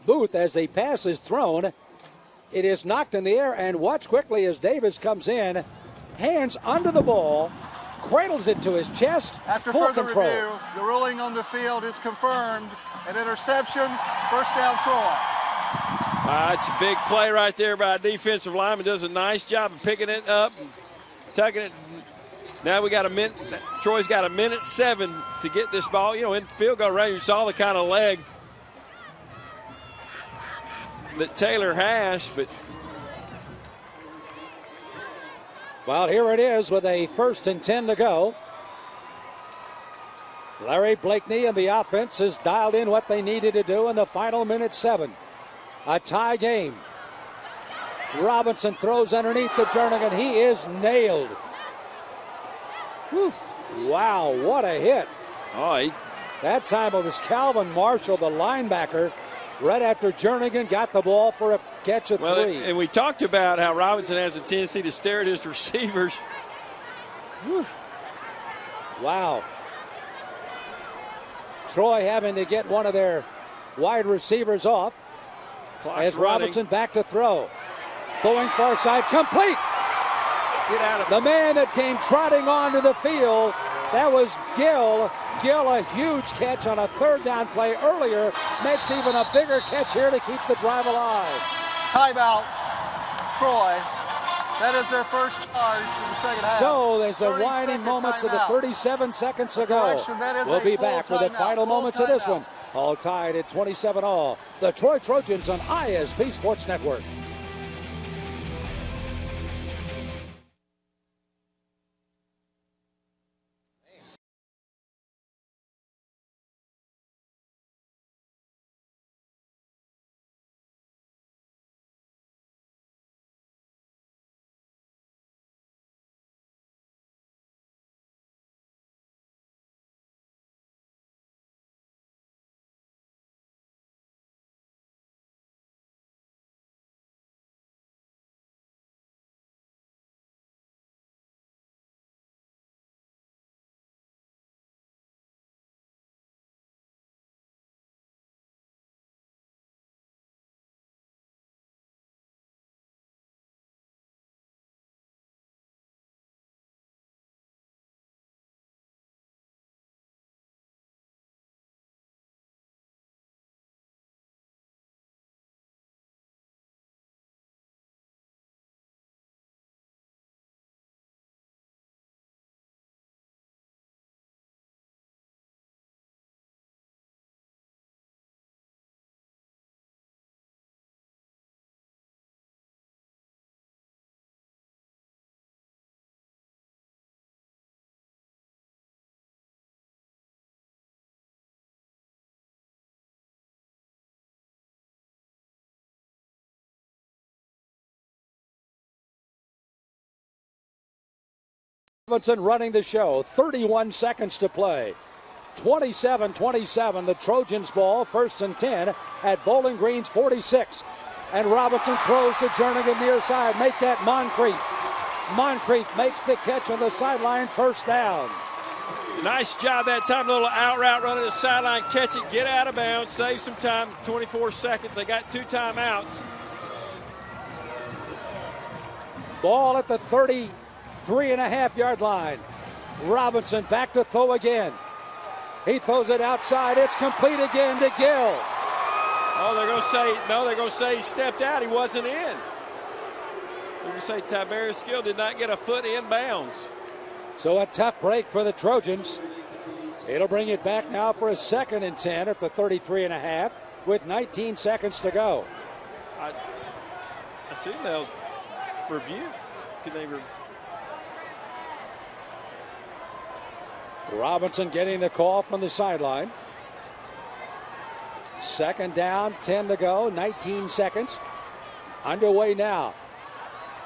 Speaker 18: Booth, as the pass is thrown, it is knocked in the air, and watch quickly as Davis comes in, hands under the ball, cradles it to his chest,
Speaker 3: After
Speaker 18: full
Speaker 3: further
Speaker 18: control.
Speaker 3: review, the ruling on the field is confirmed. An interception, first down Troy.
Speaker 1: It's a big play right there by a defensive lineman. Does a nice job of picking it up and tucking it. Now we got a minute. Troy's got 1:07 to get this ball. You know, in field goal range, you saw the kind of leg that Taylor has, but
Speaker 18: well, here it is with a 1st and 10 to go.
Speaker 2: Larry Blakeney and the offense has dialed in what they needed to do in the final minute 7. A tie game. Robinson throws underneath to Jernigan. He is nailed. Whew. Wow, what a hit.
Speaker 1: Oh,
Speaker 2: that time it was Calvin Marshall, the linebacker, right after Jernigan got the ball for a catch of 3.
Speaker 1: And we talked about how Robinson has a tendency to stare at his receivers.
Speaker 2: Whew. Wow. Troy having to get one of their wide receivers off.
Speaker 1: Clock's
Speaker 2: as
Speaker 1: running.
Speaker 2: Robinson back to throw. Throwing far side, complete.
Speaker 1: Get out of
Speaker 2: the man that came trotting onto the field. That was Gill. Gill, a huge catch on a 3rd down play earlier, makes even a bigger catch here to keep the drive alive.
Speaker 3: Timeout, Troy. That is their first charge in the second half.
Speaker 2: So there's the winding moments of the 37 seconds to go. We'll be back with the final moments of this one. All tied at 27 all. The Troy Trojans on ISP Sports Network. Robinson running the show. 31 seconds to play. 27-27, the Trojans ball, 1st and 10 at Bowling Green's 46. And Robinson throws to Jernigan near side. Make that Moncrief. Moncrief makes the catch on the sideline, 1st down.
Speaker 1: Nice job that time. A little out route run to the sideline. Catch it, get out of bounds, save some time. 24 seconds. They got 2 timeouts.
Speaker 2: Ball at the 33.5-yard line. Robinson back to throw again. He throws it outside. It's complete again to Gill.
Speaker 1: Oh, they're going to say, no, they're going to say he stepped out. He wasn't in. They're going to say Tiberius Gill did not get a foot in bounds.
Speaker 2: So a tough break for the Trojans. It'll bring it back now for a 2nd and 10 at the 33.5 with 19 seconds to go.
Speaker 1: I assume they'll review. Can they
Speaker 2: Robinson getting the call from the sideline. 2nd down, 10 to go, 19 seconds. Underway now.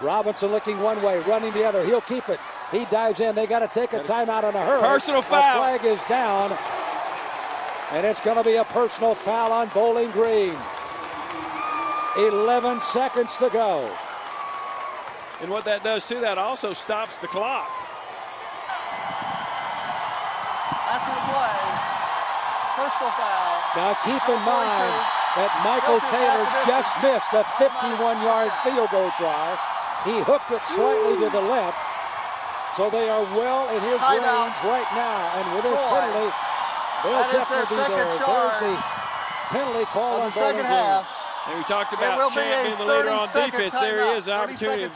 Speaker 2: Robinson looking one way, running the other. He'll keep it. He dives in. They got to take a timeout in a hurry.
Speaker 1: Personal foul.
Speaker 2: The flag is down. And it's going to be a personal foul on Bowling Green. 11 seconds to go.
Speaker 1: And what that does too, that also stops the clock.
Speaker 3: After the play, personal foul.
Speaker 2: Now keep in mind that Michael Taylor just missed a 51-yard field goal try. He hooked it slightly to the left. So they are well in his range right now. And with this penalty, they'll definitely be there. There's the penalty call on Bowling Green.
Speaker 1: And we talked about Champ being the leader on defense. There he is, an opportunity.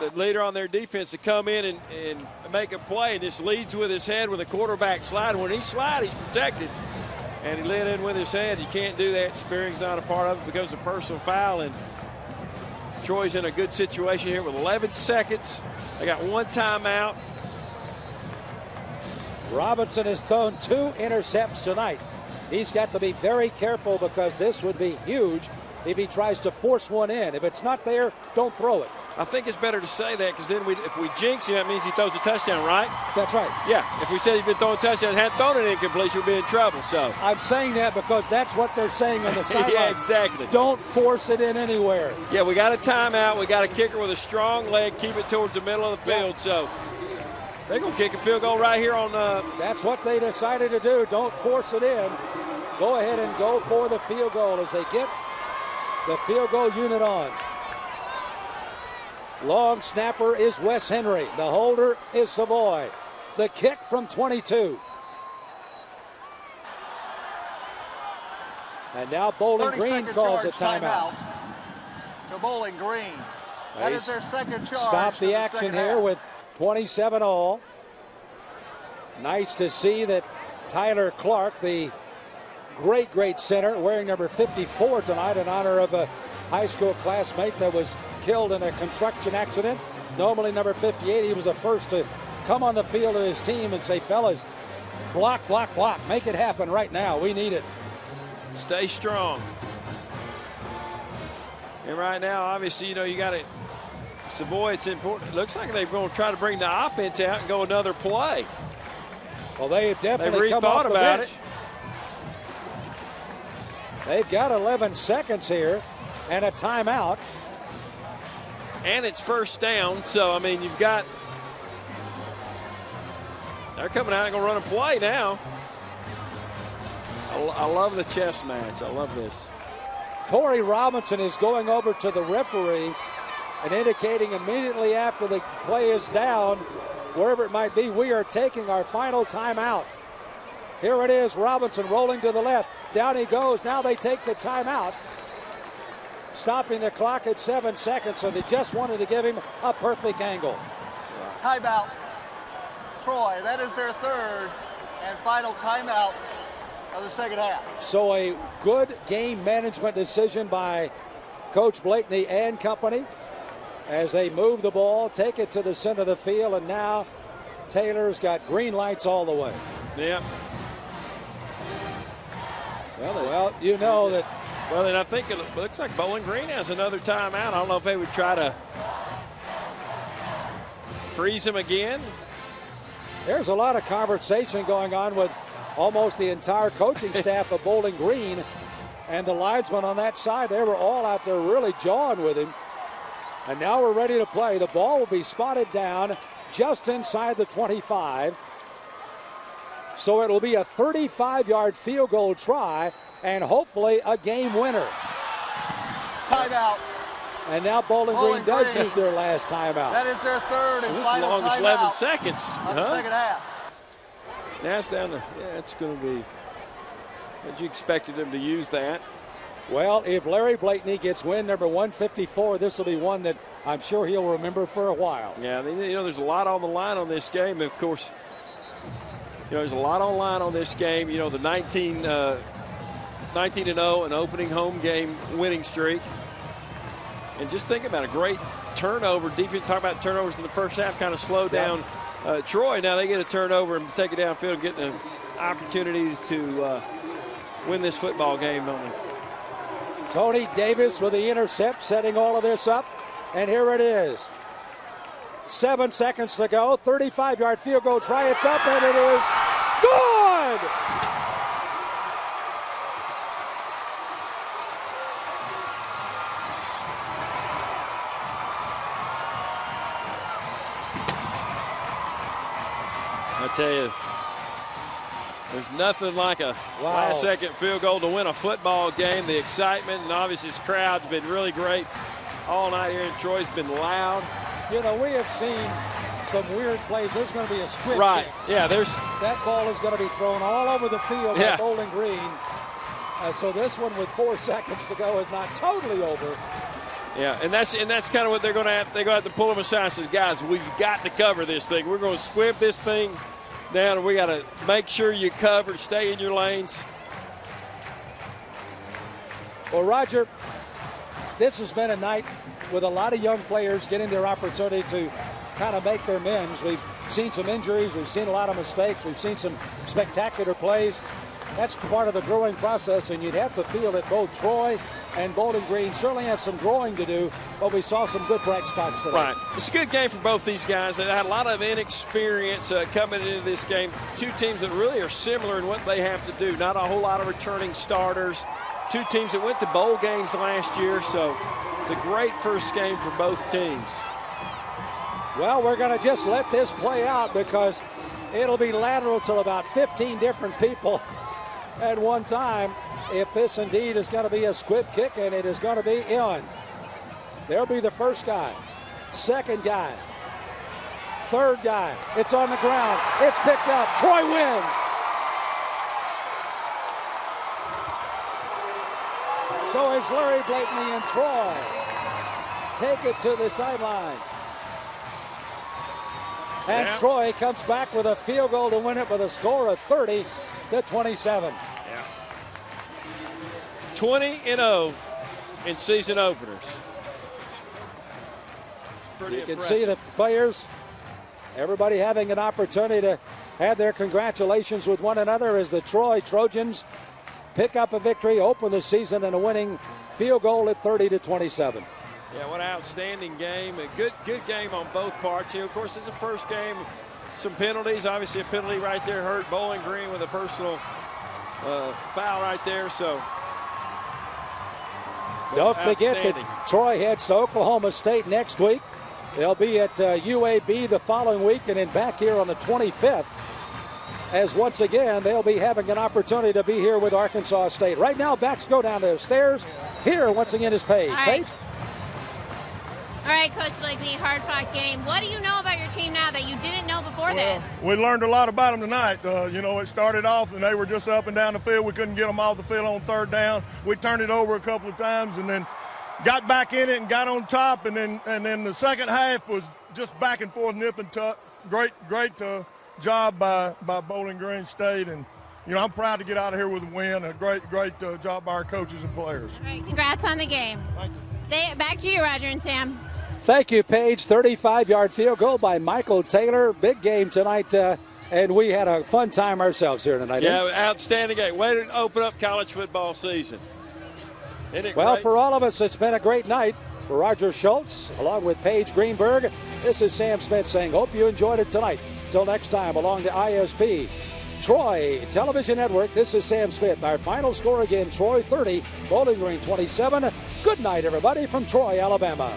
Speaker 1: The leader on their defense to come in and make a play. And this leads with his head when the quarterback slide. When he slides, he's protected. And he led in with his head. You can't do that. Spearing's not a part of it because of personal foul. And Troy's in a good situation here with 11 seconds. They got 1 timeout.
Speaker 2: Robinson has thrown 2 intercepts tonight. He's got to be very careful because this would be huge if he tries to force one in. If it's not there, don't throw it.
Speaker 1: I think it's better to say that because then if we jinx him, that means he throws a touchdown, right?
Speaker 2: That's right.
Speaker 1: Yeah, if we said he's been throwing touchdowns, hadn't thrown an incompletion, we'd be in trouble. So
Speaker 2: I'm saying that because that's what they're saying on the sideline.
Speaker 1: Yeah, exactly.
Speaker 2: Don't force it in anywhere.
Speaker 1: Yeah, we got a timeout. We got a kicker with a strong leg. Keep it towards the middle of the field. So they're going to kick a field goal right here on.
Speaker 2: That's what they decided to do. Don't force it in. Go ahead and go for the field goal as they get the field goal unit on. Long snapper is Wes Henry. The holder is Savoy. The kick from 22. And now Bowling Green calls a timeout.
Speaker 3: To Bowling Green. That is their second charge.
Speaker 2: Stop the action here with 27 all. Nice to see that Tyler Clark, the great center, wearing number 54 tonight in honor of a high school classmate that was killed in a construction accident. Normally number 58, he was the first to come on the field of his team and say, fellas, block, block, block. Make it happen right now. We need it.
Speaker 1: Stay strong. And right now, obviously, you know, you got it. Savoy, it's important. It looks like they're going to try to bring the offense out and go another play.
Speaker 2: Well, they've definitely come off the bench. They've got 11 seconds here and a timeout.
Speaker 1: And it's first down, so, I mean, you've got – they're coming out and going to run a play now. I love the chess match. I love this.
Speaker 2: Torrey Robinson is going over to the referee and indicating immediately after the play is down, wherever it might be, we are taking our final timeout. Here it is, Robinson rolling to the left. Down he goes. Now they take the timeout, stopping the clock at 7 seconds, so they just wanted to give him a perfect angle.
Speaker 3: Timeout. Troy, that is their third and final timeout of the second half.
Speaker 2: So a good game management decision by Coach Blakeney and company as they move the ball, take it to the center of the field, and now Taylor's got green lights all the way.
Speaker 1: Yeah.
Speaker 2: Well, you know that.
Speaker 1: Well, and I think it looks like Bowling Green has another timeout. I don't know if they would try to freeze him again.
Speaker 2: There's a lot of conversation going on with almost the entire coaching staff of Bowling Green, and the linesmen on that side, they were all out there really jawing with him. And now we're ready to play. The ball will be spotted down just inside the 25. So it'll be a 35-yard field goal try and hopefully a game winner.
Speaker 3: Timeout.
Speaker 2: And now Bowling Green does use their last timeout.
Speaker 3: That is their third and
Speaker 1: this is
Speaker 3: final
Speaker 1: long as 11 seconds.
Speaker 3: Of the second half.
Speaker 1: Now it's down to, yeah, it's going to be, but you expected them to use that.
Speaker 2: Well, if Larry Blakeney gets win number 154, this will be one that I'm sure he'll remember for a while.
Speaker 1: Yeah, you know, there's a lot on the line on this game. Of course, you know, there's a lot on the line on this game. You know, the 19-0, an opening home game winning streak. And just think about a great turnover. Defense, talk about turnovers in the first half, kind of slowed down Troy. Now they get a turnover and take it downfield, getting an opportunity to win this football game.
Speaker 2: Tony Davis with the intercept, setting all of this up. And here it is. 7 seconds to go. 35-yard field goal try. It's up, and it is good!
Speaker 1: I tell you, there's nothing like a last-second field goal to win a football game. The excitement, and obviously this crowd's been really great all night here in Troy. It's been loud.
Speaker 2: You know, we have seen some weird plays. There's going to be a squib
Speaker 1: right.
Speaker 2: kick.
Speaker 1: Yeah,
Speaker 2: that ball is going to be thrown all over the field by Bowling Green. So this one with 4 seconds to go is not totally over.
Speaker 1: Yeah, and that's kind of what they're going to have. They're going to have to pull them aside and says, guys, we've got to cover this thing. We're going to squib this thing down, and we got to make sure you cover, stay in your lanes.
Speaker 2: Well, Roger, this has been a night with a lot of young players getting their opportunity to kind of make their amends. We've
Speaker 18: seen some injuries. We've seen a lot of mistakes. We've seen some spectacular plays. That's part of the growing process, and you'd have to feel that both Troy and Bowling Green certainly have some growing to do, but we saw some good bright spots today.
Speaker 1: Right. It's a good game for both these guys. They had a lot of inexperience coming into this game. Two teams that really are similar in what they have to do. Not a whole lot of returning starters. Two teams that went to bowl games last year, so it's a great first game for both teams.
Speaker 18: Well, we're going to just let this play out because it'll be lateral to about 15 different people at one time if this indeed is going to be a squib kick, and it is going to be in. There'll be the first guy, second guy, third guy. It's on the ground. It's picked up. Troy wins. So as Larry Blakeney and Troy take it to the sideline. And Troy comes back with a field goal to win it with a score of 30-27.
Speaker 1: Yeah. 20-0 in season openers.
Speaker 18: You can see the players, everybody having an opportunity to have their congratulations with one another as the Troy Trojans pick up a victory, open the season in a winning field goal at 30-27.
Speaker 1: Yeah, what an outstanding game. A good game on both parts. Of course, it's the first game. Some penalties. Obviously, a penalty right there hurt Bowling Green with a personal foul right there. So
Speaker 18: don't forget that Troy heads to Oklahoma State next week. They'll be at UAB the following week, and then back here on the 25th. As once again, they'll be having an opportunity to be here with Arkansas State. Right now, backs go down the stairs. Here, once again, is Paige. Paige?
Speaker 4: All right, Coach Blakeney, hard-fought game. What do you know about your team now that you didn't know before this?
Speaker 5: We learned a lot about them tonight. It started off and they were just up and down the field. We couldn't get them off the field on third down. We turned it over a couple of times and then got back in it and got on top. And then the second half was just back and forth, nip and tuck. Great job by Bowling Green State. And, I'm proud to get out of here with a win. A great job by our coaches and players.
Speaker 4: All right, congrats on the game.
Speaker 5: Thank you.
Speaker 4: Back to you, Roger and Sam.
Speaker 18: Thank you, Paige. 35-yard field goal by Michael Taylor. Big game tonight, and we had a fun time ourselves here tonight.
Speaker 1: Yeah, outstanding game. Way to open up college football season. Isn't it
Speaker 18: well,
Speaker 1: great?
Speaker 18: For all of us, it's been a great night. For Roger Schultz, along with Paige Greenberg, this is Sam Smith saying, hope you enjoyed it tonight. Till next time, along the ISP Troy Television Network, this is Sam Smith. Our final score again, Troy 30, Bowling Green 27. Good night, everybody, from Troy, Alabama.